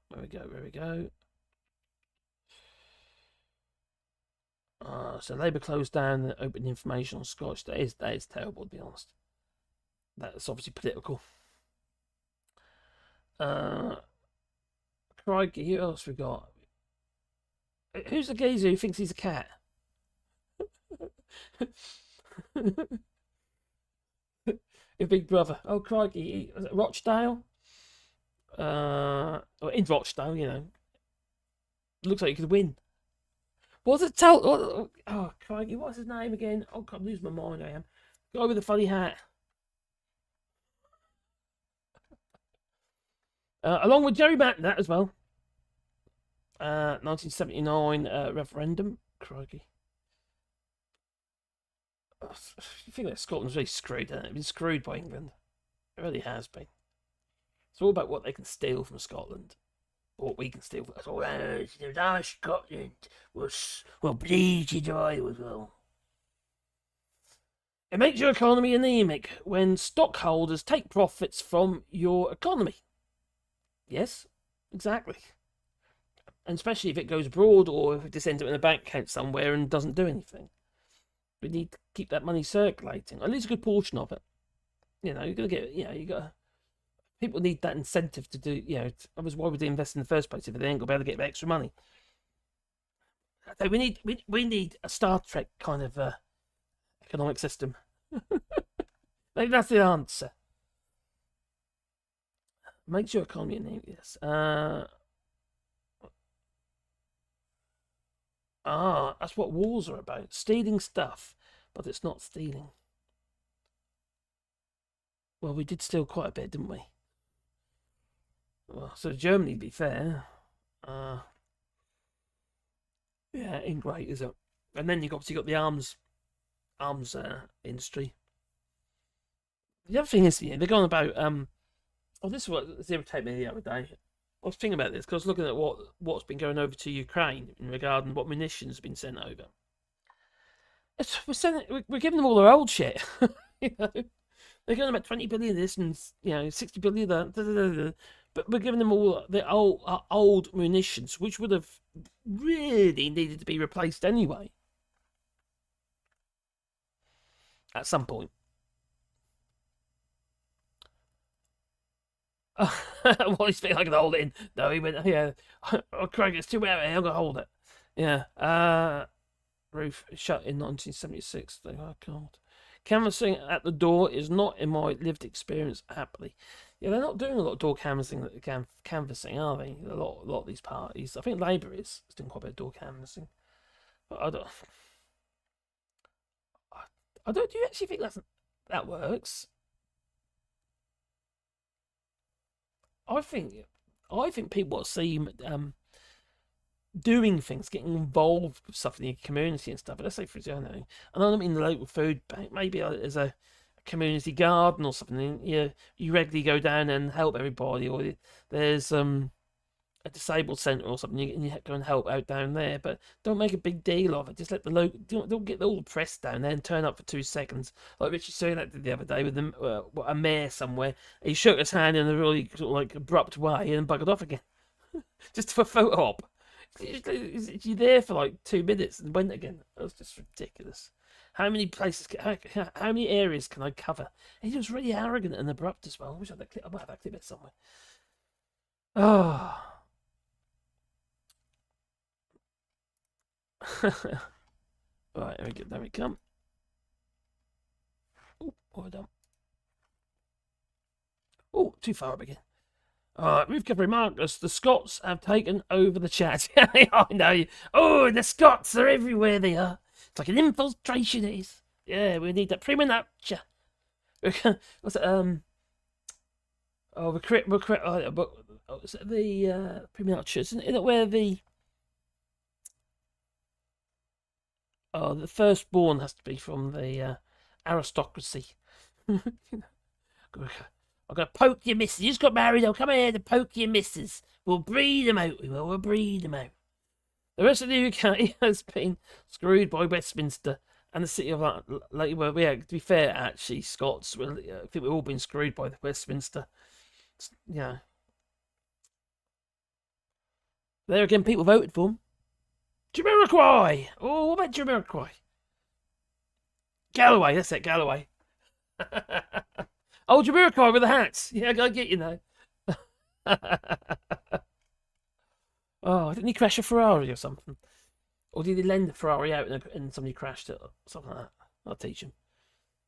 Where we go. So Labour closed down the open information on Scotch. That is terrible, to be honest. That's obviously political. Crikey, who else we got? Who's the geezer who thinks he's a cat? Your big brother. Oh, crikey. Was it Rochdale? Or in Rochdale, Looks like you could win. What's it? Oh, crikey. What's his name again? Oh, God, I'm losing my mind, I am. Guy with the funny hat. Along with Jerry Matt, that as well. 1979 referendum. Crikey. You think that Scotland's really screwed, hasn't it? It's been screwed by England. It really has been. It's all about what they can steal from Scotland. Or what we can steal from Scotland. Our Scotland will bleed you dry as well. It makes your economy anemic when stockholders take profits from your economy. Yes, exactly. And especially if it goes abroad or if it just ends up in a bank account somewhere and doesn't do anything. We need to keep that money circulating, at least a good portion of it. You're going to get, people need that incentive to do, otherwise why would they invest in the first place if they ain't going to be able to get extra money? So we need a Star Trek kind of economic system. Maybe that's the answer. Makes your economy anemic, yes. That's what wars are about. Stealing stuff, but it's not stealing. Well, we did steal quite a bit, didn't we? Well, so Germany, to be fair. Yeah, ain't great, is it? And then you've obviously got the arms industry. The other thing is, they're going about this is what irritated me the other day. I was thinking about this because I was looking at what's been going over to Ukraine in regarding what munitions have been sent over. We're giving them all their old shit. They're going about 20 billion this and 60 billion that. But we're giving them all the old munitions, which would have really needed to be replaced anyway. At some point. Well, he's thinking I can hold it in. No, he went, yeah. Oh, Craig, it's too heavy. I'm going to hold it. Yeah. Roof shut in 1976. Oh, God. Canvassing at the door is not in my lived experience happily. Yeah, they're not doing a lot of door canvassing, are they? A lot of these parties. I think Labour is doing quite a bit of door canvassing. But I don't. Do you actually think that works? I think people see doing things, getting involved with stuff in your community and stuff. Let's say, for example, I don't mean the local food bank, maybe as a community garden or something. You regularly go down and help everybody, or there's a disabled centre or something, and you go and help out down there. But don't make a big deal of it. Just let the local, don't get all the press down there and turn up for 2 seconds, like Rishi Sunak did the other day with a mayor somewhere. He shook his hand in a really sort of like abrupt way and buggered off again, just for a photo op. You're there for like 2 minutes and went again. That was just ridiculous. How many places, how many areas can I cover? He was really arrogant and abrupt as well. I wish I had that clip. I might have that clip somewhere. Oh. Right, there we come. Oh, well done. Oh, too far up again. We've remarked us. The Scots have taken over the chat. I know. Oh, the Scots are everywhere. They are. It's like an infiltration. It is. Yeah, we need that prima noctua. What's it? The prima noctua. Isn't it where the the firstborn has to be from the aristocracy? I'm going to poke your missus. You just got married. I'll come here to poke your missus. We'll breed them out. We'll breed them out. The rest of the UK has been screwed by Westminster and the city of London. Yeah, to be fair, actually, Scots, I think we've all been screwed by the Westminster. Yeah. There again, people voted for him. Jamiroquai. Oh, what about Jamiroquai? Galloway. That's it, Galloway. Oh, Jamiroquai with the hats. Yeah, I gotta get you now. Oh, didn't he crash a Ferrari or something? Or did he lend the Ferrari out and somebody crashed it or something like that? I'll teach him.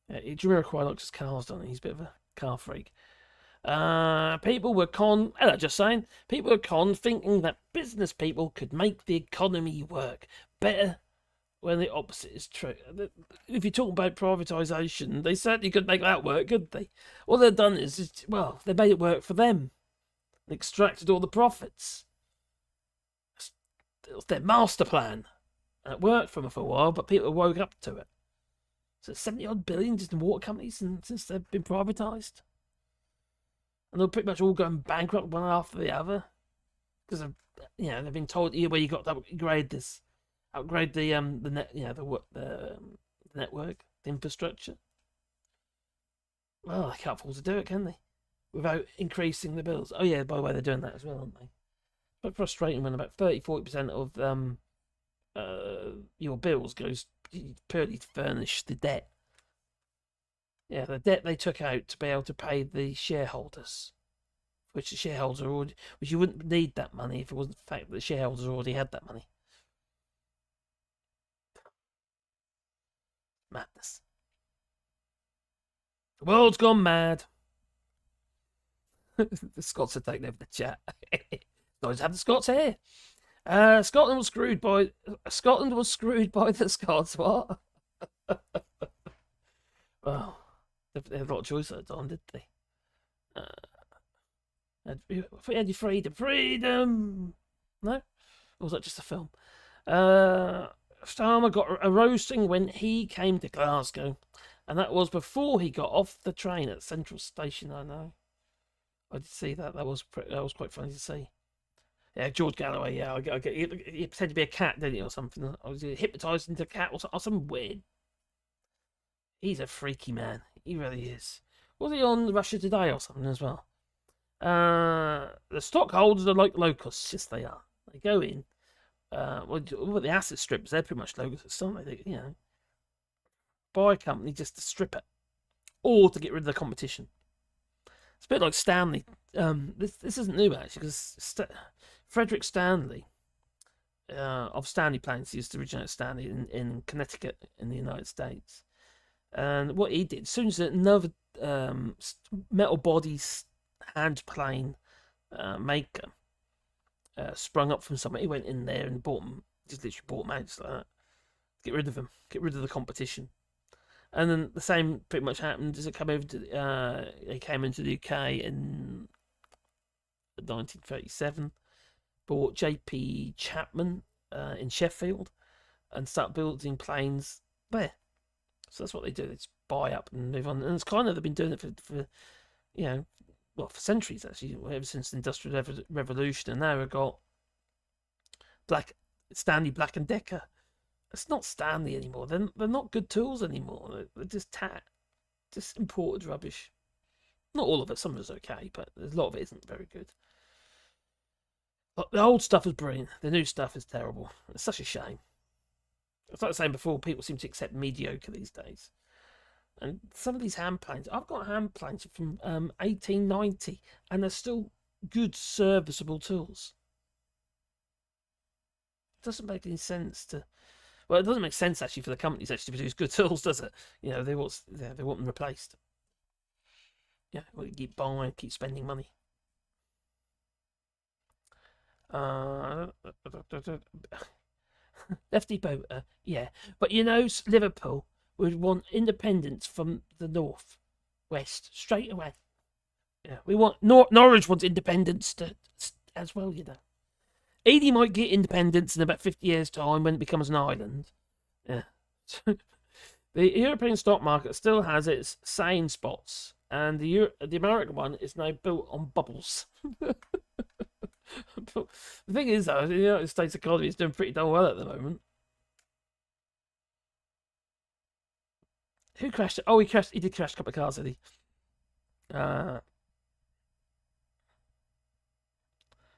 Yeah, Jamiroquai likes his cars, doesn't he? He's a bit of a car freak. People were people were thinking that business people could make the economy work better when the opposite is true. If you talk about privatisation, they certainly could make that work, couldn't they? All they've done is they made it work for them. They extracted all the profits. It was their master plan. And it worked for them for a while, but people woke up to it. So 70-odd billion just in water companies since they've been privatised. And they're pretty much all going bankrupt one after the other. Because they've been told where you got to upgrade the network, the infrastructure. Well, they can't afford to do it, can they? Without increasing the bills. Oh yeah, by the way, they're doing that as well, aren't they? It's quite frustrating when about 30-40% of your bills goes purely to furnish the debt. Yeah, the debt they took out to be able to pay the shareholders, which the shareholders which you wouldn't need that money if it wasn't the fact that the shareholders already had that money. Madness. The world's gone mad. The Scots are taking over the chat. Nice to have the Scots here. Scotland was screwed by the Scots. What? Well, they had a lot of choice at the time, did they? Had your freedom. No? Or was that just a film? Starmer got a roasting when he came to Glasgow, and that was before he got off the train at Central Station. I know. I did see that. That was quite funny to see. Yeah, George Galloway. Yeah, I get. He pretended to be a cat, didn't he, or something? I was hypnotised into a cat or something weird. He's a freaky man. He really is. Was he on Russia Today or something as well? The stockholders are like locusts. Yes, they are. They go in. The asset strips, they're pretty much locusts, aren't they? Buy a company just to strip it, or to get rid of the competition. It's a bit like Stanley. This isn't new actually, because Frederick Stanley of Stanley Planes used to originate Stanley in Connecticut in the United States. And what he did, as soon as another metal body hand plane maker sprung up from somewhere, he went in there and bought them, just literally bought them out just like that. Get rid of them, get rid of the competition. And then the same pretty much happened as it came over to, they came into the UK in 1937, bought JP Chapman in Sheffield and start building planes there. So that's what they do. They just buy up and move on. And it's kind of, they've been doing it for for centuries, actually, ever since the Industrial Revolution. And now we've got Stanley Black & Decker. It's not Stanley anymore. They're not good tools anymore. They're just just imported rubbish. Not all of it. Some of it's okay, but a lot of it isn't very good. But the old stuff is brilliant. The new stuff is terrible. It's such a shame. It's like I was saying before, people seem to accept mediocre these days. And some of these hand planes, I've got hand planes from 1890, and they're still good, serviceable tools. It doesn't make any sense to... Well, it doesn't make sense, actually, for the companies actually to produce good tools, does it? They want them replaced. Yeah, well, you keep buying, keep spending money. Lefty boater, yeah. But Liverpool would want independence from the north, west, straight away. Yeah, we want Norwich wants independence as well, Ely might get independence in about 50 years' time when it becomes an island. Yeah. The European stock market still has its sane spots, and the American one is now built on bubbles. But the thing is, though, the United States economy is doing pretty darn well at the moment. Who crashed it? Oh, he crashed. He did crash a couple of cars, did he?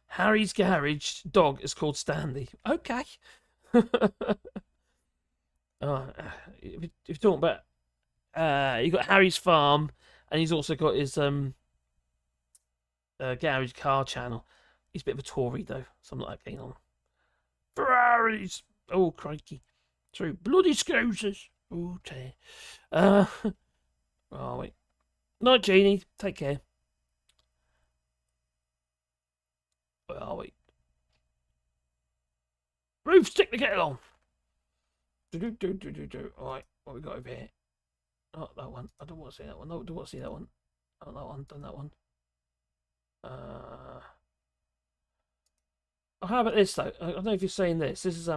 Harry's garage dog is called Stanley. Okay. If you're talking about, you've got Harry's farm, and he's also got his garage car channel. He's a bit of a Tory, though, so I'm not that keen on. Ferraris! Oh, crikey. True. Bloody Scousers! Oh, dear. Oh, wait. Night, Jeannie. Take care. Where are we? Roof, stick the kettle on! Alright, what we got over here? Oh, that one. I don't want to see that one. No, I don't want to see that one. Oh, that one. Done that one. Oh, how about this, though? I don't know if you're saying this. This is,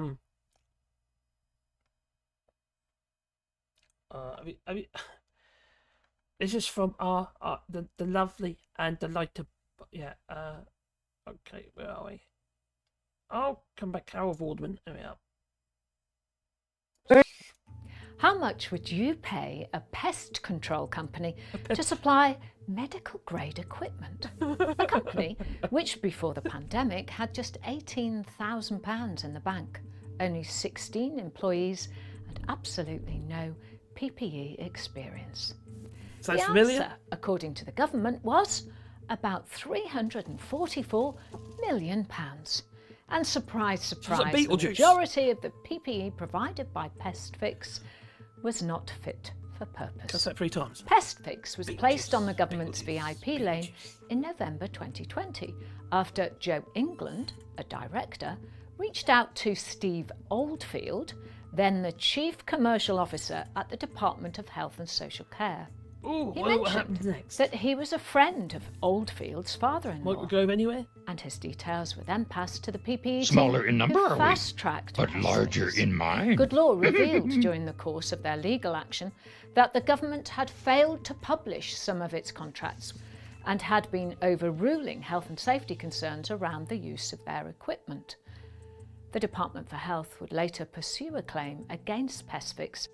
this is from the lovely and delighted, okay, where are we? Oh, come back, Carol Vorderman. There we are. How much would you pay a pest control company to supply medical grade equipment? A company which before the pandemic had just £18,000 in the bank, only 16 employees and absolutely no PPE experience. Sounds the familiar? answer, according to the government, was about £344 million. And surprise, surprise, the majority of the PPE provided by PestFix was not fit for purpose. That's that 3 times. PestFix was placed on the government's VIP lane in November 2020 after Joe England, a director, reached out to Steve Oldfield, then the Chief Commercial Officer at the Department of Health and Social Care. Ooh, He what happened mentioned next? that he was a friend of Oldfield's father-in-law. Might we go anywhere? And his details were then passed to the PPE Smaller team, in number, who are we? fast-tracked But larger in mind. Good Law revealed during the course of their legal action that the government had failed to publish some of its contracts and had been overruling health and safety concerns around the use of their equipment. The Department for Health would later pursue a claim against PestFix.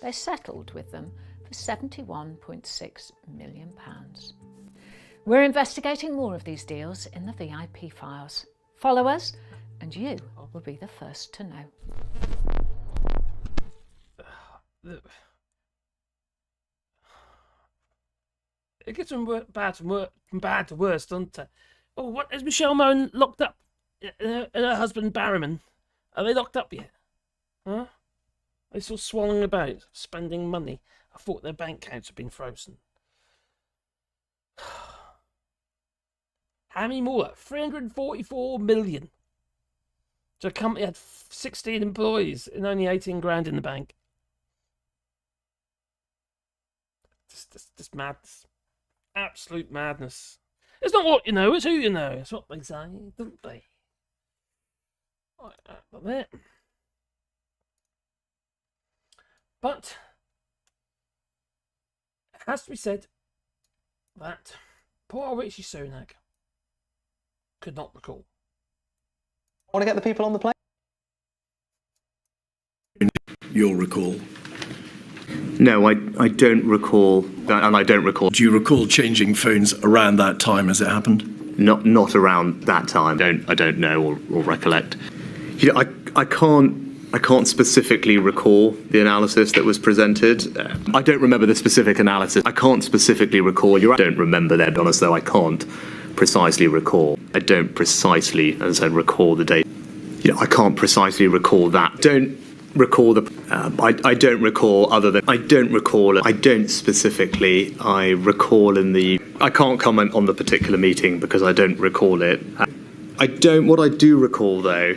They settled with them for £71.6 million. We're investigating more of these deals in the VIP files. Follow us and you will be the first to know. It gets from bad to worse, doesn't it? Oh, what is Michelle Moan locked up? And her husband Barrowman, are they locked up yet? Huh? They still swallowing about, spending money. I thought their bank accounts had been frozen. How many more? 344 million. So a company had 16 employees and only 18 grand in the bank. Just madness. Absolute madness. It's not what you know, it's who you know. It's what they say, don't they? It. But it has to be said that poor Rishi Sunak could not recall. I want to get the people on the plane. You'll recall. No, I don't recall that, and I don't recall. Do you recall changing phones around that time as it happened? Not around that time. I don't know or recollect. You know, I can't specifically recall the analysis that was presented. I don't remember the specific analysis. I can't specifically recall. I don't remember that, to be honest, though. I can't precisely recall. I don't precisely, as I said, recall the date. You know, I can't precisely recall that. Don't recall the. I don't recall other than I don't recall. I don't specifically. I recall in the. I can't comment on the particular meeting because I don't recall it. I don't. What I do recall though.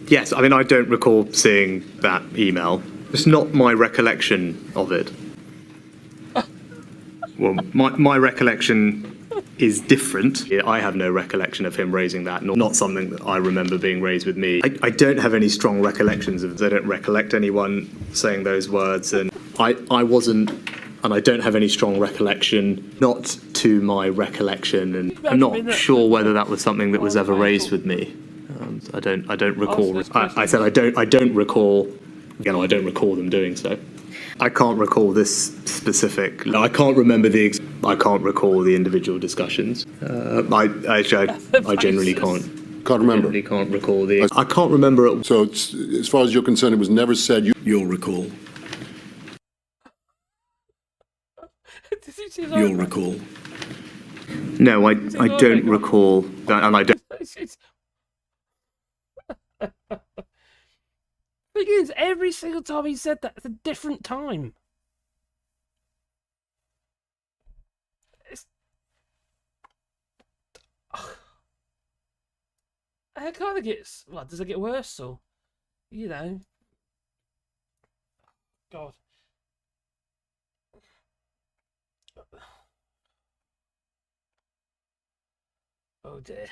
Yes, I mean, I don't recall seeing that email. It's not my recollection of it. Well, my recollection is different. I have no recollection of him raising that, not something that I remember being raised with me. I don't have any strong recollections of it. I don't recollect anyone saying those words, and I wasn't, and I don't have any strong recollection, not to my recollection, and I'm not sure whether that was something that was ever raised with me. I don't recall. I said I don't recall. You know, I don't recall them doing so. I can't recall this specific. I can't remember I can't recall the individual discussions. I generally can't. Can't remember. I can't recall the. I can't remember it. So as far as you're concerned, it was never said. You'll recall. You'll recall. No, I don't recall that, and I don't. Thing is, every single time he said that, it's a different time. It kind of gets. Well, does it get worse or, you know? God. Oh dear.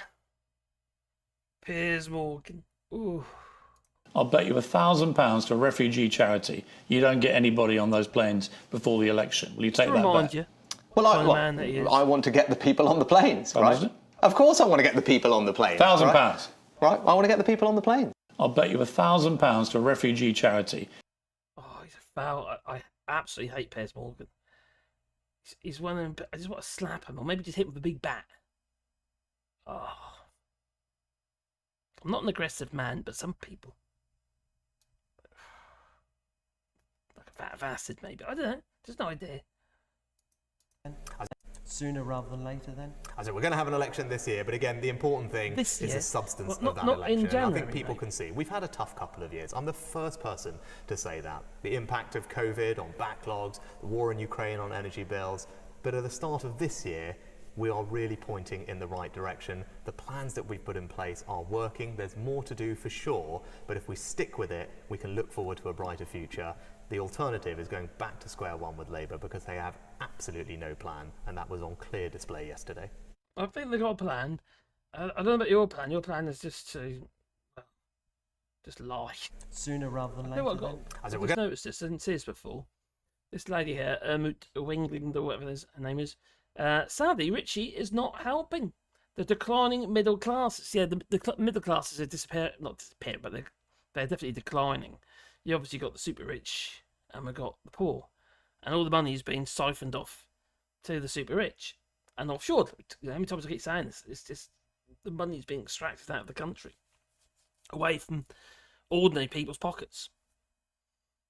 Piers Morgan. Ooh. I'll bet you £1,000 to a refugee charity you don't get anybody on those planes before the election. Will you take that bet? Well, I want to get the people on the planes, right? Of course I want to get the people on the planes. £1,000. Right, I want to get the people on the planes. I'll bet you £1,000 to a refugee charity. Oh, he's a foul. I absolutely hate Piers Morgan. He's one of them. I just want to slap him, or maybe just hit him with a big bat. Oh. I'm not an aggressive man, but some people. Like a vat of acid, maybe. I don't know. Just no idea. Sooner rather than later, then? I said we're going to have an election this year, but again, the important thing is the substance of that election. In January, and I think people can see. We've had a tough couple of years. I'm the first person to say that. The impact of COVID on backlogs, the war in Ukraine on energy bills. But at the start of this year, we are really pointing in the right direction. The plans that we've put in place are working. There's more to do for sure, but if we stick with it, we can look forward to a brighter future. The alternative is going back to square one with Labour because they have absolutely no plan, and that was on clear display yesterday. I think they've got a plan. I don't know about your plan. Your plan is just to just lie. Sooner rather than later. I've just noticed this. I didn't see this before. This lady here, Wingling, or whatever her name is. Sadly, Richie is not helping the declining middle classes. Yeah, the middle classes are not disappearing, but they're definitely declining. You obviously got the super rich, and we've got the poor, and all the money is being siphoned off to the super rich and offshore. You know, how many times I keep saying this? It's just the money is being extracted out of the country, away from ordinary people's pockets.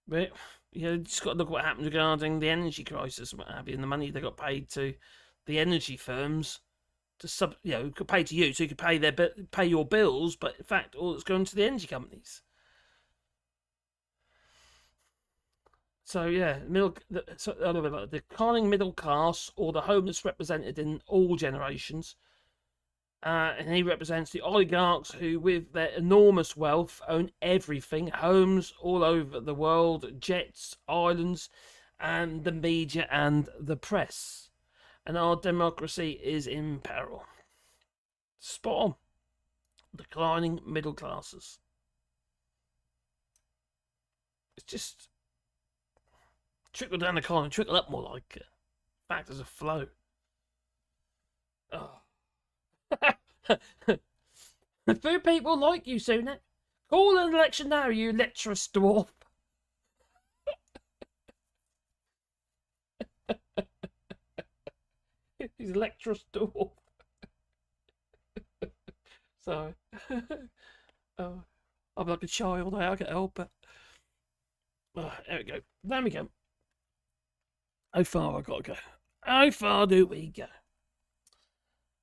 But you just got to look at what happened regarding the energy crisis and what have you, and the money they got paid to the energy firms to could pay to you, so you could pay your bills, but in fact, all that's going to the energy companies. So yeah, the declining middle class, or the homeless represented in all generations. And he represents the oligarchs who, with their enormous wealth, own everything, homes all over the world, jets, islands, and the media and the press. And our democracy is in peril. Spot on. Declining middle classes. It's just trickle down the column, trickle up more like factors of flow. Oh. The few people like you, Sunak. Call an election now, you lecherous dwarf. He's a lecherous dwarf. Sorry. Oh, I'm like a child. I can't help it. Oh, there we go. There we go. How far I gotta go? How far do we go?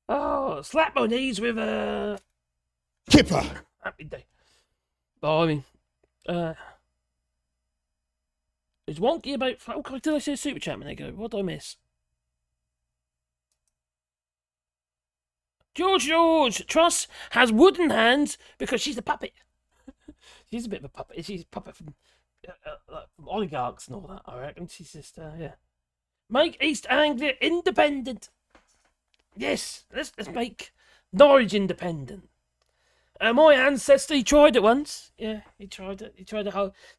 Oh, slap my knees with a kipper. Happy day. Oh, I mean, it's wonky about. Oh, God, did I see a super chat a minute ago? What did I miss? George, Truss has wooden hands because she's a puppet. She's a bit of a puppet. She's a puppet from oligarchs and all that, I reckon. She's just, yeah. Make East Anglia independent. Yes, let's make Norwich independent. My ancestor, he tried it once. Yeah, he tried it.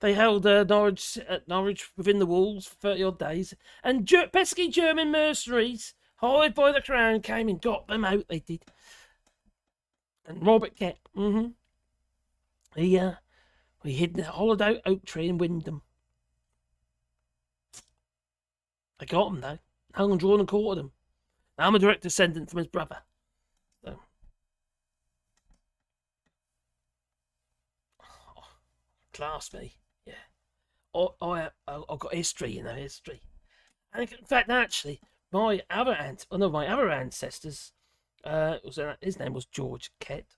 They held Norwich within the walls for 30 odd days. And pesky German mercenaries, hired by the crown, came and got them out. They did. And Robert Kett, he hid in a hollowed out oak tree in Wyndham. They got him though. Hung and drawn and quartered him. Now I'm a direct descendant from his brother. So. Oh, class me, yeah. I've got history, history. And in fact, actually, my other ancestors, his name was George Kett,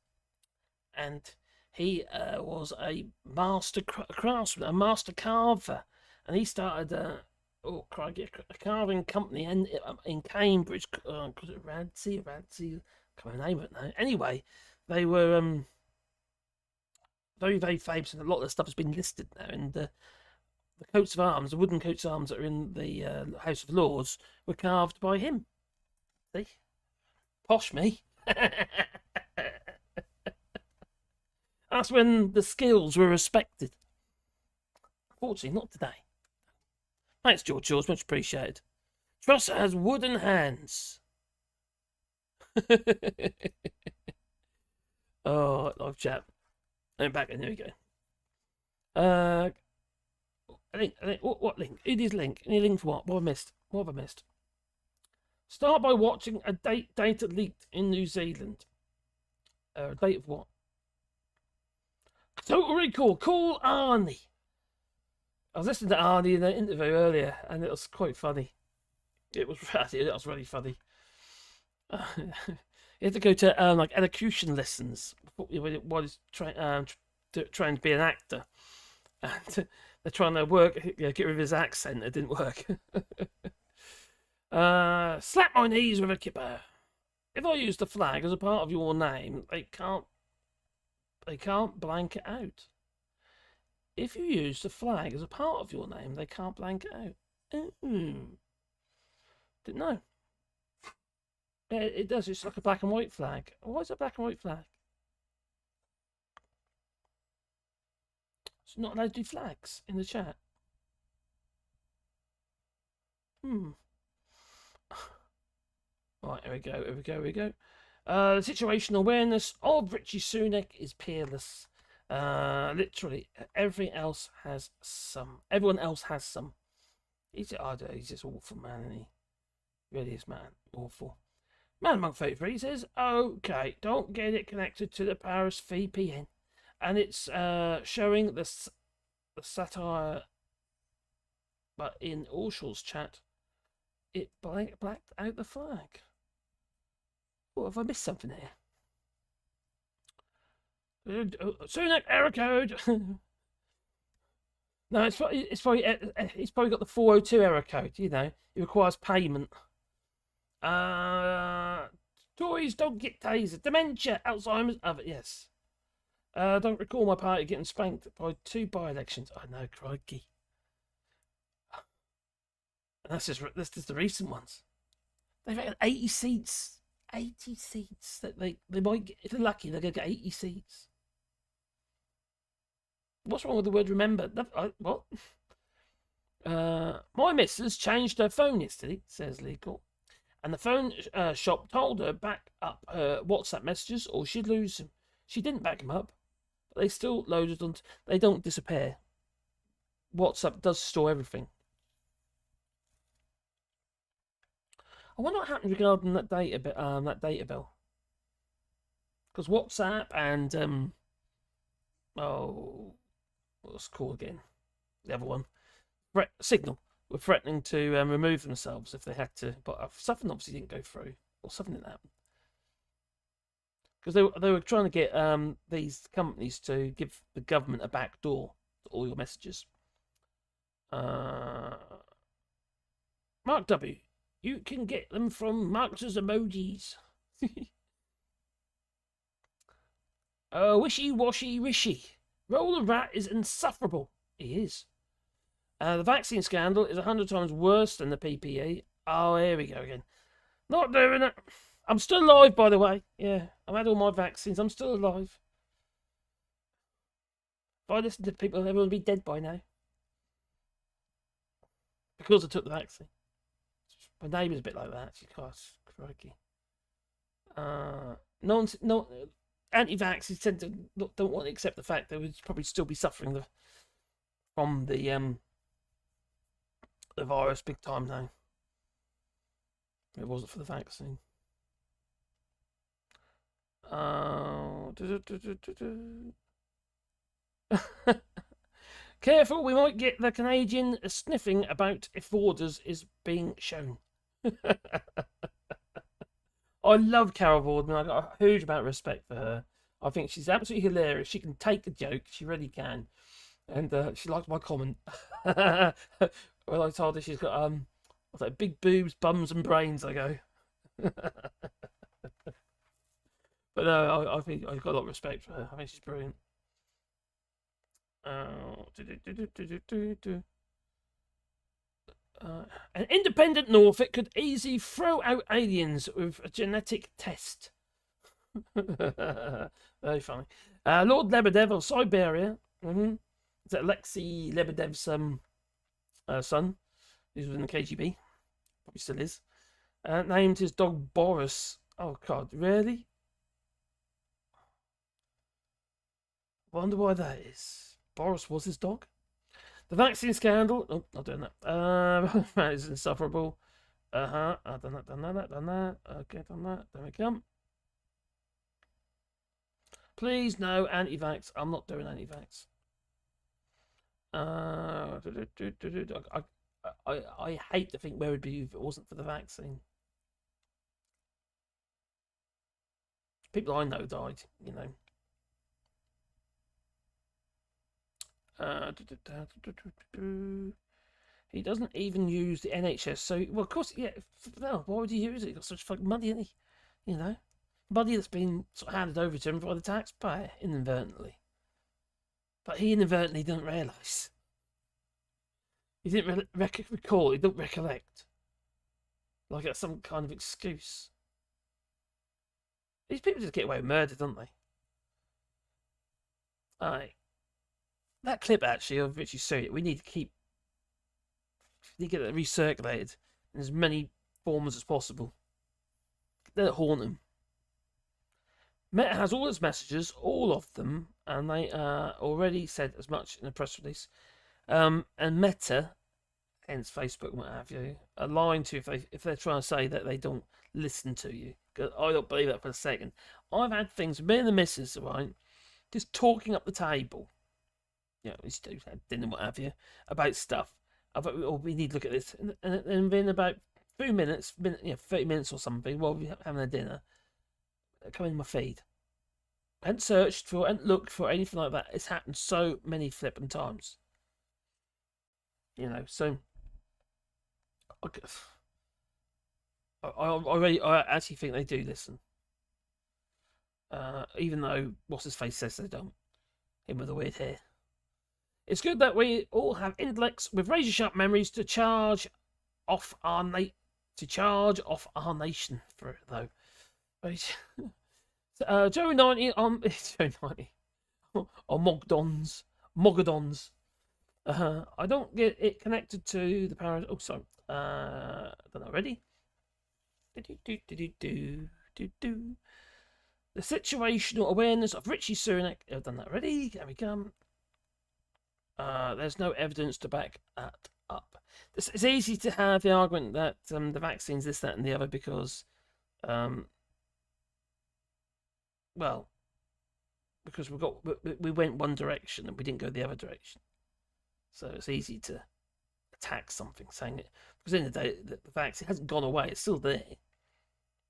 and he was a master craftsman, a master carver, and he started a carving company in Cambridge. Rancy, can't remember the name of it now. Anyway, they were very, very famous, and a lot of the stuff has been listed now. And the coats of arms, the wooden coats of arms that are in the House of Lords, were carved by him. See? Posh me. That's when the skills were respected. Unfortunately, not today. Thanks, George, much appreciated. Truss has wooden hands. Oh, live chat. I'm back, and here we go. What link? It is link. Any link for what? What have I missed? Start by watching a data leaked in New Zealand. A date of what? Total Recall. Call Arnie. I was listening to Arnie in the interview earlier, and it was quite funny. It was really funny. You had to go to like elocution lessons while he's trying to be an actor, and they're trying to get rid of his accent. It didn't work. Slap my knees with a kipper. If I use the flag as a part of your name, they can't blank it out. If you use the flag as a part of your name, they can't blank it out. Didn't know. It does. It's like a black and white flag. Why is it a black and white flag? It's not allowed to do flags in the chat. Right, here we go. The situational awareness of Rishi Sunak is peerless. Literally, everyone else has some. He's just awful, man, isn't he? Really is, man. Awful. Man Monk 33 says, okay, don't get it connected to the Paris VPN. And it's showing the satire, but in AllShorts chat, it blacked out the flag. Oh, have I missed something here? Sunak error code. No, he's probably got the 402 error code. It requires payment. Tories don't get tasered. Dementia, Alzheimer's, yes. Don't recall my party getting spanked by 2 by-elections. I know, crikey. And that's just the recent ones. They've got 80 seats. 80 seats that they might get. If they're lucky, they're going to get 80 seats. What's wrong with the word remember? What? My missus changed her phone yesterday, says Legal, and the phone shop told her back up her WhatsApp messages or she'd lose them. She didn't back them up, but they still loaded on. They don't disappear. WhatsApp does store everything. I wonder what happened regarding that data bill. Because WhatsApp and what's it called again? The other one, Signal, were threatening to remove themselves if they had to, but something obviously didn't go through, or something didn't happen. Because they were trying to get these companies to give the government a back door to all your messages. Mark W, you can get them from Marcus's emojis. Wishy-washy Rishi. Roller Rat is insufferable. He is. The vaccine scandal is 100 times worse than the PPE. Oh, here we go again. Not doing it. I'm still alive, by the way. Yeah, I've had all my vaccines. I'm still alive. If I listen to people, everyone would be dead by now. Because I took the vaccine. My neighbour's a bit like that. She can't. Crikey. Anti-vaxxers tend to don't want to accept the fact they would probably still be suffering from the virus big time now. If it wasn't for the vaccine. Careful, we might get the Canadian sniffing about if Borders is being shown. I love Carol Boardman. I've got a huge amount of respect for her. I think she's absolutely hilarious. She can take a joke. She really can. And she liked my comment. When I told her she's got what's that, big boobs, bums and brains, I go. But no, I think I've got a lot of respect for her. I think she's brilliant. An independent Norfolk could easily throw out aliens with a genetic test. Very funny. Lord Lebedev of Siberia. Is that Alexei Lebedev's son? He was in the KGB. Probably still is. Named his dog Boris. Oh, God, really? Wonder why that is. Boris was his dog? The vaccine scandal. Oh, not doing that. That is insufferable. I've done that. Okay, done that. There we come. Please, no anti-vax. I'm not doing anti-vax. I hate to think where it'd be if it wasn't for the vaccine. People I know died, you know. He doesn't even use the NHS, so well, of course, yeah. No, why would he use it? He's got such fucking money, isn't he? You know, money that's been sort of handed over to him by the taxpayer inadvertently. But he inadvertently didn't realise. He didn't recall. He didn't recollect. Like that's some kind of excuse. These people just get away with murder, don't they? Aye. That clip actually of Richie Sunak, we need to get that recirculated in as many forms as possible. Let it haunt him. Meta has all its messages, all of them, and they already said as much in a press release. And Meta, hence Facebook and what have you, are lying to you if they're trying to say that they don't listen to you. Because I don't believe that for a second. I've had things, me and the missus, right, just talking up the table. You know, we used to have dinner, what have you, about stuff. We need to look at this. And then about 2 minutes, 30 minutes or something, while we're having a dinner, come in my feed. I hadn't searched for, I hadn't looked for anything like that. It's happened so many flipping times. You know, so I actually think they do listen. Even though what's his face says they don't. Him with the weird hair. It's good that we all have intellects with razor sharp memories to charge off our nation for it, though. Joey 90 on Joey 90 on Mogdons Mogadons. I don't get it connected to the power. Oh, sorry. Done that already. The situational awareness of Rishi Sunak. I've done that already. There we come. There's no evidence to back that up. It's easy to have the argument that the vaccines, this, that, and the other, because, because we went one direction and we didn't go the other direction. So it's easy to attack something, saying it, because in the day the vaccine hasn't gone away; it's still there.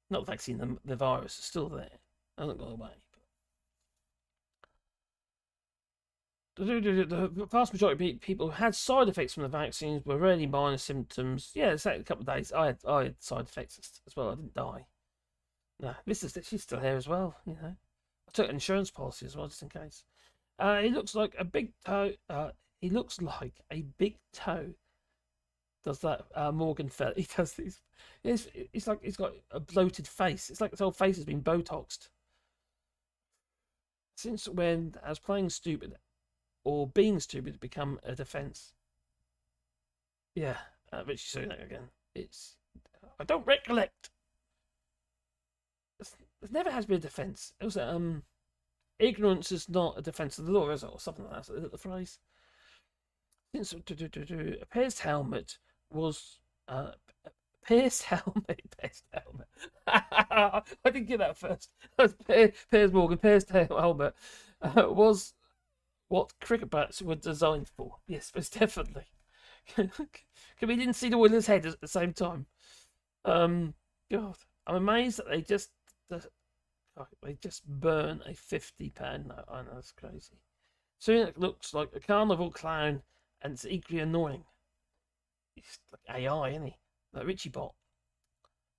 Not the vaccine, the virus is still there. It hasn't gone away. The vast majority of people who had side effects from the vaccines were really minor symptoms. Yeah, it's like a couple of days. I had side effects as well. I didn't die. No, she's still here as well. You know, I took an insurance policy as well, just in case. He looks like a big toe. He looks like a big toe. Does that Morgan fella? He does these. It's like he's got a bloated face. It's like his whole face has been Botoxed. Since when has playing stupid or being stupid become a defence? Yeah, Rishi Sunak again. I don't recollect. There never has been a defence. It was ignorance is not a defence of the law, is it, or something like that? Is that the phrase? Since a pierced helmet was pierced helmet. I didn't get that first. Piers Morgan, pierced helmet was what cricket bats were designed for. Yes, most definitely. We didn't see the all in his head at the same time. God, I'm amazed that they just burn a £50 note. I know, that's crazy. Sunak looks like a carnival clown, and it's equally annoying. He's like AI, isn't he? Like Richie Bot.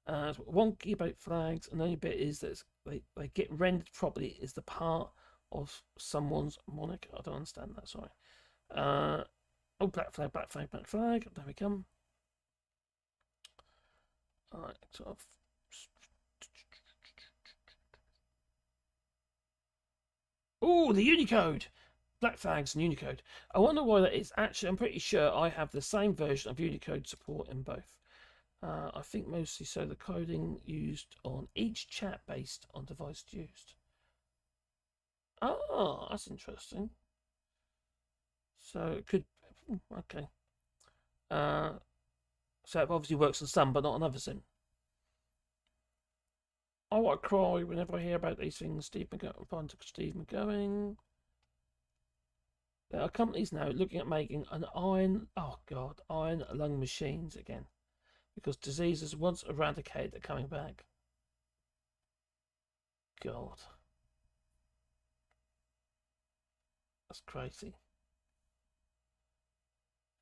Wonky about flags, and the only bit is that they get rendered properly is the part of someone's moniker. I don't understand that, sorry. Oh, black flag, black flag, black flag. There we come. Alright, sort of. Oh, the Unicode! Black flags and Unicode. I wonder why that is. Actually, I'm pretty sure I have the same version of Unicode support in both. I think mostly so the coding used on each chat based on device used. Oh, that's interesting. So it could, okay. So it obviously works on some, but not on others. Then I want to cry whenever I hear about these things. Steve McGowan. There are companies now looking at making an iron lung machines again, because diseases once eradicated are coming back. God. That's crazy.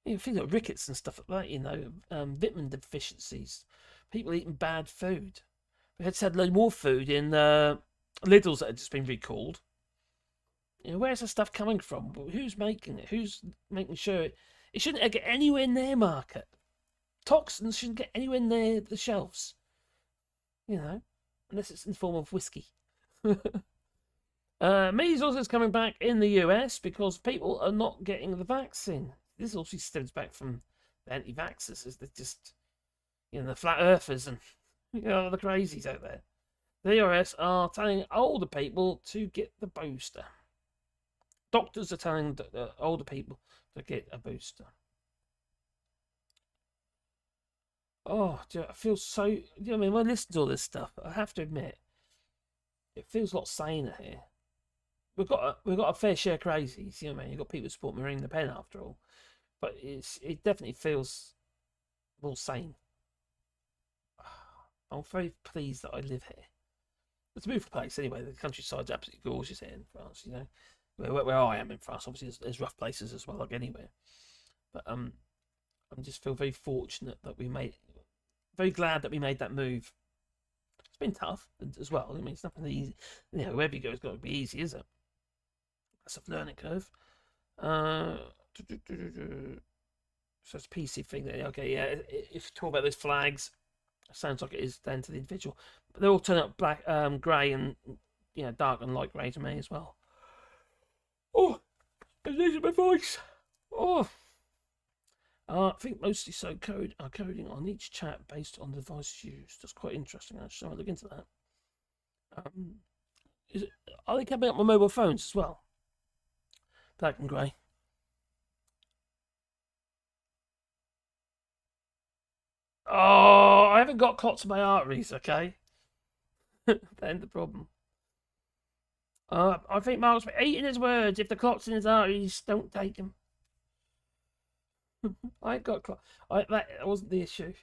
You think of rickets and stuff like that, you know, vitamin deficiencies, people eating bad food. We had loads more food in Lidl's that had just been recalled. You know, where's the stuff coming from? Who's making it? Who's making sure it shouldn't get anywhere near market? Toxins shouldn't get anywhere near the shelves. You know, unless it's in the form of whiskey. Measles is coming back in the US because people are not getting the vaccine. This also stems back from the anti-vaxxers. They're just, you know, the flat earthers and, you know, the crazies out there. The US are telling older people to get the booster. Doctors are telling older people to get a booster. Oh, I feel so. You know, I mean, when I listen to all this stuff, I have to admit, it feels a lot saner here. We've got a fair share of crazies. You know what I mean? You've got people who support Marine Le Pen after all, but it definitely feels more sane. I'm very pleased that I live here. It's a beautiful place anyway. The countryside's absolutely gorgeous here in France. You know. Where I am in France, obviously, there's rough places as well, like anywhere. But I just feel very fortunate that very glad that we made that move. It's been tough as well. I mean, it's nothing easy. You know, wherever you go, it's got to be easy, is it? That's a learning curve. So it's a PC thing there. Okay, yeah. If you talk about those flags, it sounds like it is down to the individual. But they all turn up black, grey, and dark and light grey to me as well. Oh, I'm losing my voice. Oh. I think mostly coding on each chat based on the device used. That's quite interesting. Actually, I'll look into that. Are they coming up on mobile phones as well? Black and grey. Oh, I haven't got clots in my arteries. Okay, then the problem. I think Mark's eating his words. If the clots in his arteries, don't take them. I ain't got clots. That wasn't the issue.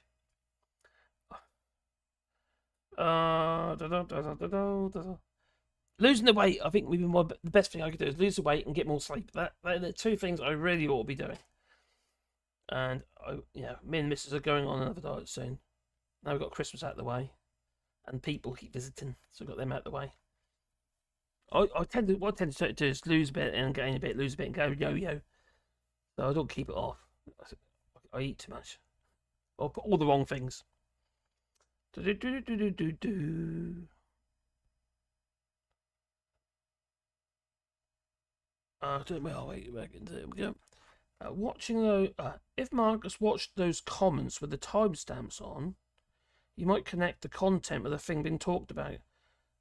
Losing the weight, I think the best thing I could do is lose the weight and get more sleep. They're the two things I really ought to be doing. And me and Mrs. are going on another diet soon. Now we've got Christmas out of the way, and people keep visiting, so we've got them out of the way. What I tend to do is lose a bit and gain a bit, lose a bit and go yo-yo. So I don't keep it off. I eat too much. Or put all the wrong things. Watching though, if Marcus watched those comments with the timestamps on, you might connect the content with the thing being talked about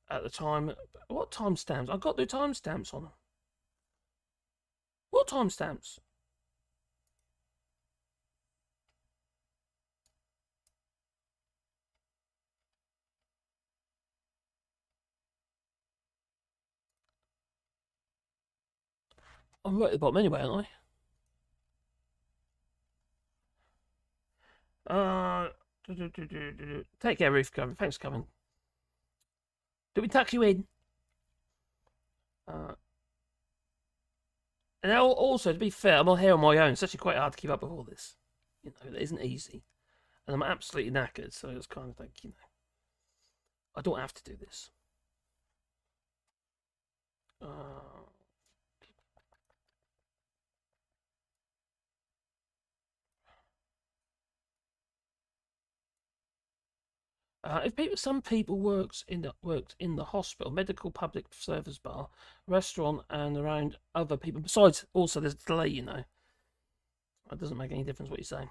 at the time. What timestamps? I've got the timestamps on them. What timestamps? I'm right at the bottom anyway, aren't I? Take care, Ruth. Thanks for coming. Do we tuck you in? And also, to be fair, I'm on here on my own. It's actually quite hard to keep up with all this. You know, it isn't easy. And I'm absolutely knackered, so it's kind of like, I don't have to do this. Some people worked in the hospital, medical, public service bar, restaurant, and around other people. Besides, also there's a delay. It doesn't make any difference what you say.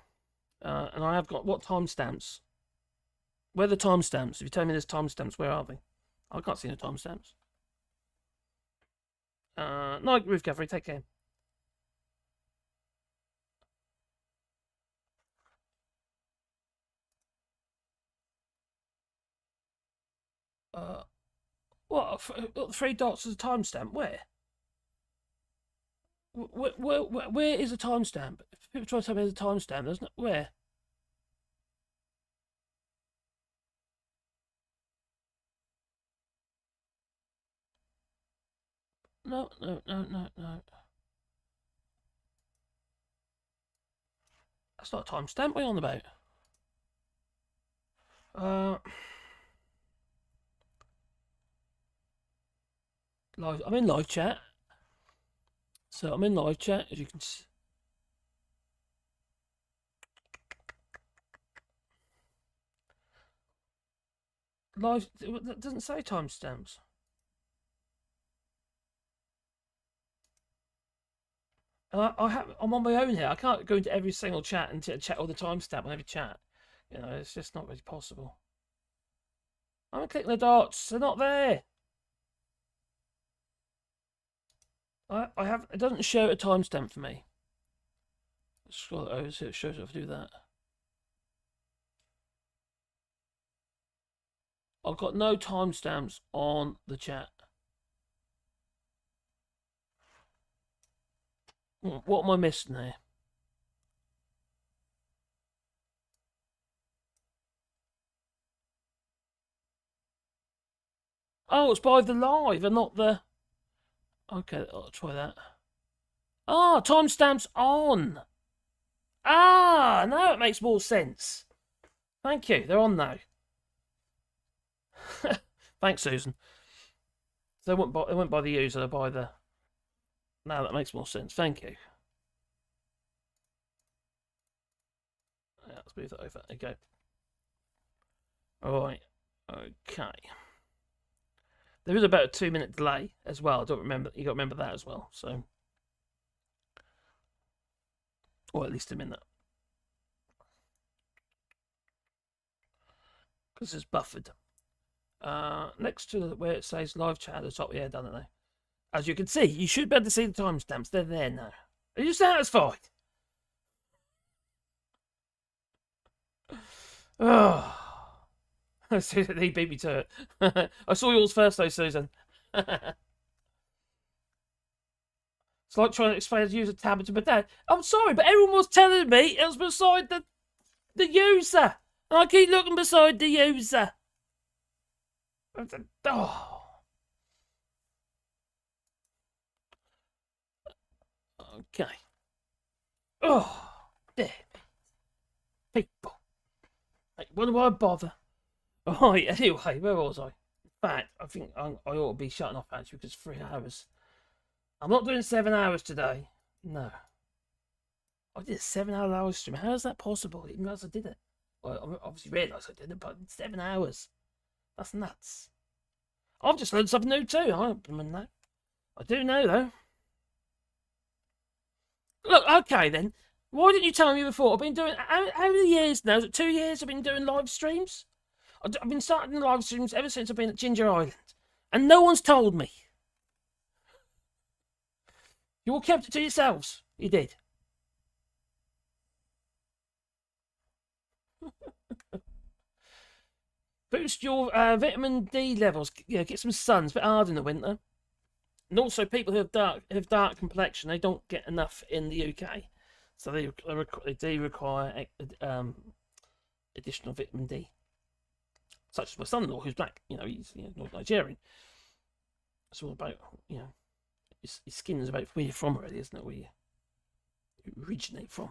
And I have got what timestamps? Where are the timestamps? If you tell me there's timestamps, where are they? I can't see no timestamps. Night, Ruth Guthrie. Take care. What? Three dots as a timestamp? Where? Where is a timestamp? If people try to tell me there's a timestamp, there's no. Where? No. That's not a timestamp. What are you on about? Live. I'm in live chat. So I'm in live chat, as you can see. Live. That doesn't say timestamps. I'm on my own here. I can't go into every single chat and chat all the timestamp on every chat. It's just not really possible. I'm clicking the dots. They're not there. It doesn't show a timestamp for me. Let's scroll it over so it shows if I do that. I've got no timestamps on the chat. What am I missing there? Oh, it's by the live and not the... Okay, I'll try that. Ah, timestamps on. Ah, now it makes more sense. Thank you. They're on now. Thanks, Susan. They won't by the user, by the... Now that makes more sense. Thank you. Yeah, let's move that over. There you go. All right. Okay. There is about a 2-minute delay as well. I don't remember. You got to remember that as well. So Or at least a minute. Because it's buffered. Next to where it says live chat at the top, yeah, done it now. As you can see, you should be able to see the timestamps. They're there now. Are you satisfied? Oh. He beat me to it. I saw yours first though, Susan. It's like trying to explain how to use a tablet to my dad. I'm sorry, but everyone was telling me it was beside the user. And I keep looking beside the user. Oh. Okay. Oh, damn it. People. Like, what do I bother? Right, anyway, where was I? In fact, I think I ought to be shutting off actually because 3 hours. I'm not doing 7 hours today. No. I did a 7-hour live stream. How is that possible? I didn't realize I did it. Well, I obviously realised I did it, but 7 hours. That's nuts. I've just learned something new too. I don't know. I do know though. Look, okay then. Why didn't you tell me before? I've been doing how many years now? Is it 2 years I've been doing live streams? I've been starting live streams ever since I've been at Ginger Island. And no one's told me. You all kept it to yourselves. You did. Boost your vitamin D levels. Yeah, get some sun. It's a bit hard in the winter. And also, people who have dark complexion, they don't get enough in the UK, so they do require additional vitamin D. Such as my son-in-law, who's black. You know, he's North Nigerian. It's all about his skin is about where you're from, really, isn't it? Where you originate from.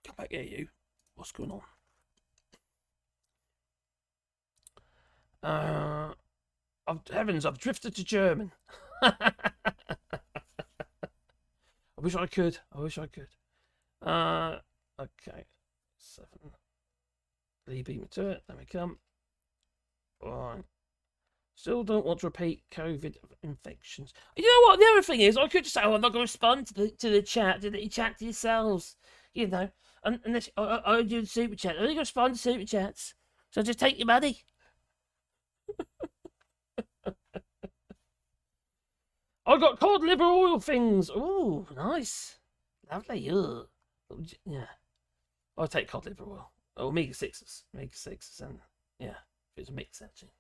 Come back here, you. What's going on? Heavens, I've drifted to German. I wish I could. Okay. 7. Lee beat me to it. Let me come. Right. Still don't want to repeat COVID infections. You know what? The other thing is, I could just say, I'm not going to respond to the chat. Did you chat to yourselves? You know. Unless I do the super chat. I only respond to super chats. So just take your money. I got cod liver oil things. Ooh, nice. Lovely. Ugh. Yeah. I'll take cod liver oil. Oh, omega-6s. Omega-6s. And yeah, it's a mix actually.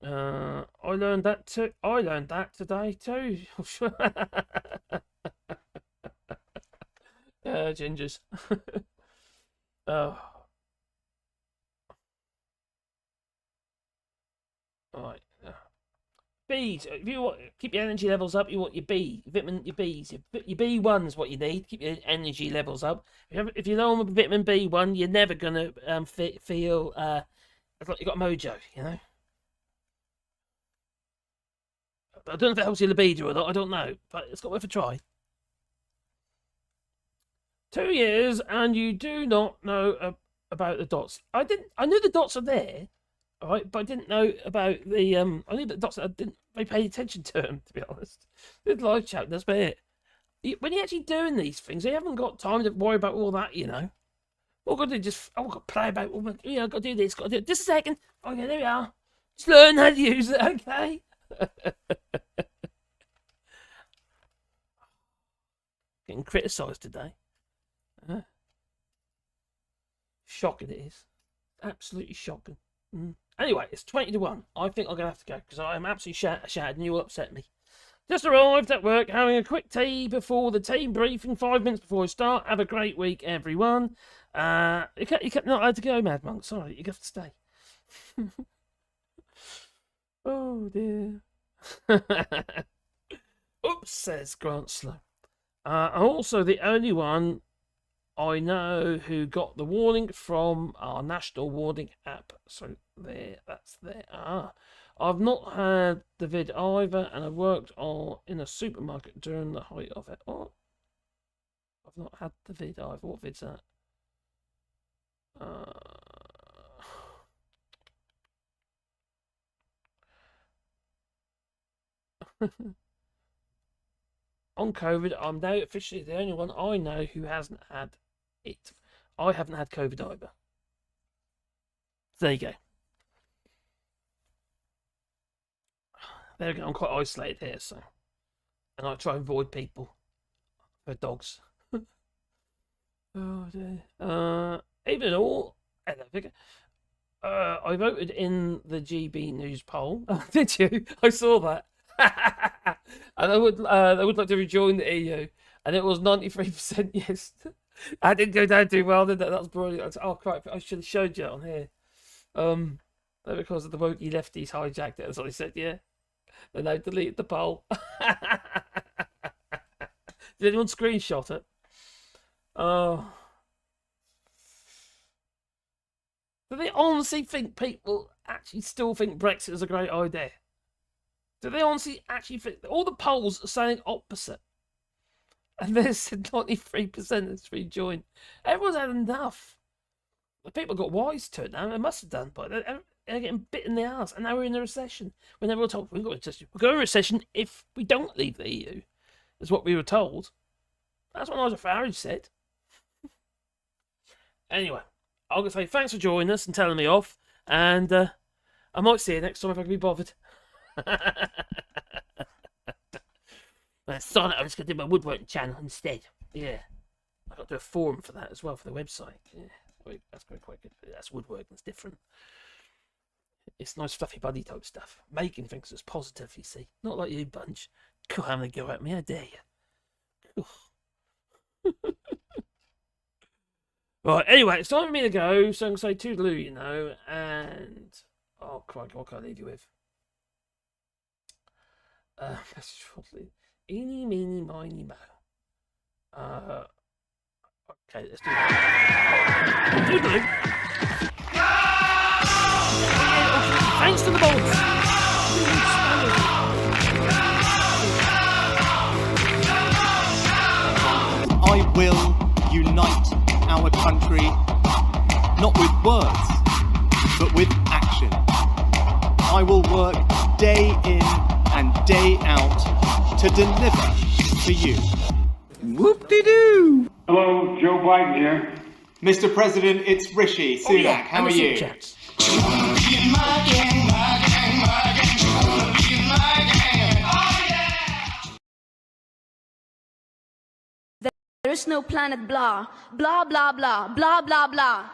I learned that too. I learned that today too. Gingers. Oh. Alright. Bees. If you want keep your energy levels up, you want your vitamin, your Bs. Your B1's what you need. Keep your energy levels up. If you're low on vitamin B1, you're never gonna feel like you got mojo. You know. I don't know if it helps your libido or not. I don't know, but it's got worth a try. 2 years and you do not know about the dots. I knew the dots are there, all right, but I didn't know about the I knew the dots. I didn't pay attention to them, to be honest. Did live chat. That's about it. When you're actually doing these things, you haven't got time to worry about all that, you know. All I've got to do is I've got to play about. I've got to do this. Got to do it. Just a second. Okay, there we are. Just learn how to use it. Okay. Getting criticised today. Shocking it is. Absolutely shocking. Anyway, it's 20 to 1. I think I'm going to have to go because I am absolutely shattered and you will upset me. Just arrived at work having a quick tea before the team briefing 5 minutes before I start. Have a great week, everyone. You can't not allowed to go, Mad Monk. Sorry, you have to stay. Oh dear. Oops, says Grant Slow. I'm also the only one I know who got the warning from our national warning app. So that's there. I've not had the vid either, and I worked in a supermarket during the height of it. Oh, I've not had the vid either. What vid's that? on COVID. I'm now officially the only one I know who hasn't had it. I haven't had COVID either. There you go. There we go. I'm quite isolated here, so. And I try and avoid people. For dogs. Oh dear. Even all, I voted in the GB News poll. Did you? I saw that. And I would like to rejoin the EU, and it was 93% yes. I didn't go down too well, did that? That was brilliant. Oh crap! I should have showed you on here. Because of the wokey lefties hijacked it. That's what they said. Yeah. They now deleted the poll. Did anyone screenshot it? Oh. Do they honestly think people actually still think Brexit is a great idea? Do they honestly actually think... All the polls are saying opposite. And they said 93% has rejoined. Everyone's had enough. The people got wise to it now. They must have done, but they're getting bit in the arse. And now we're in a recession. When everyone told we're going to recession if we don't leave the EU. Is what we were told. That's what Nigel Farage said. Anyway, I'm going to say thanks for joining us and telling me off. And I might see you next time if I can be bothered. Sign it, I'm just going to do my woodworking channel instead. Yeah. I've got to do a forum for that as well, for the website. Yeah. Wait, that's going quite good. That's woodworking, it's different. It's nice fluffy buddy type stuff. Making things that's positive, you see. Not like you bunch. Come on, they go at me, how dare you. Right, anyway, it's time for me to go, so I'm going to say toodaloo, you know, and... Oh, crikey, what can I leave you with? That's shortly. Eeny, meeny, miny, mo. Okay, let's do that. Toodaloo! Thanks to the bolts! I will unite our country, not with words, but with action. I will work day in and day out to deliver for you. Whoop-de-doo! Hello, Joe Biden here. Mr. President, it's Rishi Sunak. How are you? There is no planet blah, blah, blah, blah, blah, blah, blah.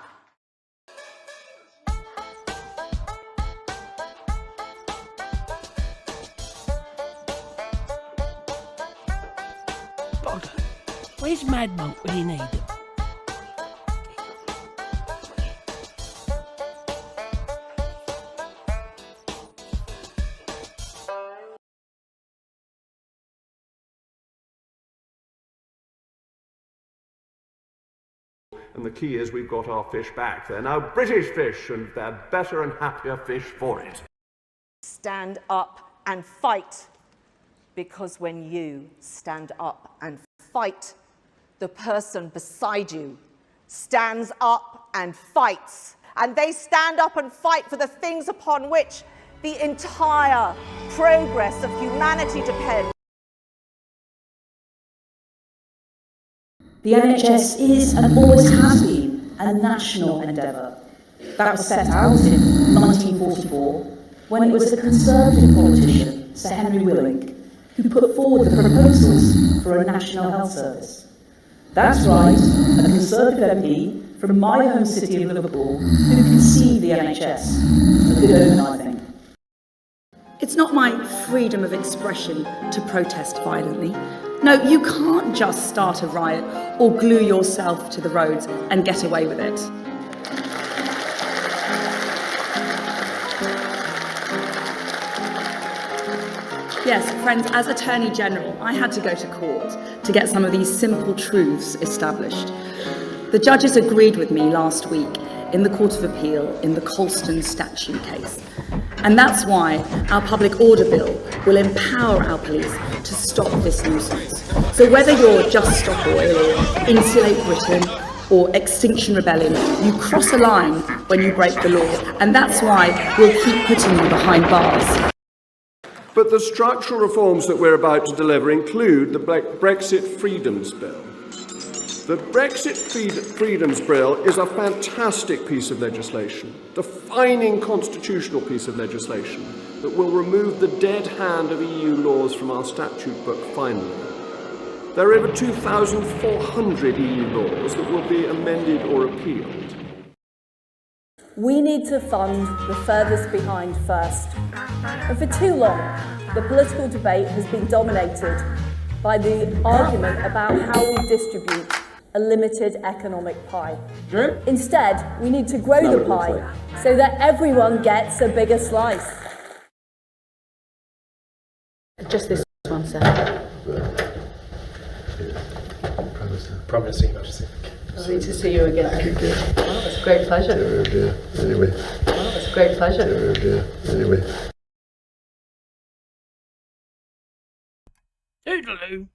Where's Mad Monk when you need him? And the key is we've got our fish back. They're now British fish, and they're better and happier fish for it. Stand up and fight. Because when you stand up and fight, the person beside you stands up and fights. And they stand up and fight for the things upon which the entire progress of humanity depends. The NHS is and always has been a national endeavour. That was set out in 1944 when it was a Conservative politician, Sir Henry Willing, who put forward the proposals for a National Health Service. That's right, a Conservative MP from my home city of Liverpool who conceived the NHS. A good omen, I think. It's not my freedom of expression to protest violently. No, you can't just start a riot or glue yourself to the roads and get away with it. Yes, friends, as Attorney General, I had to go to court to get some of these simple truths established. The judges agreed with me last week in the Court of Appeal in the Colston statue case. And that's why our public order bill will empower our police to stop this nuisance. So whether you're Just Stop Oil or Insulate Britain or Extinction Rebellion, you cross a line when you break the law. And that's why we'll keep putting you behind bars. But the structural reforms that we're about to deliver include the Brexit Freedoms Bill. The Brexit Freedoms Bill is a fantastic piece of legislation, defining constitutional piece of legislation that will remove the dead hand of EU laws from our statute book finally. There are over 2,400 EU laws that will be amended or repealed. We need to fund the furthest behind first. And for too long, the political debate has been dominated by the argument about how we distribute a limited economic pie. Instead, we need to grow the pie so that everyone gets a bigger slice. Just this one, sir. Prime Minister, Your Majesty. Lovely to see you again. Oh, it's a great pleasure. Anyway. Oh, it's a great pleasure. Anyway. Toodaloo.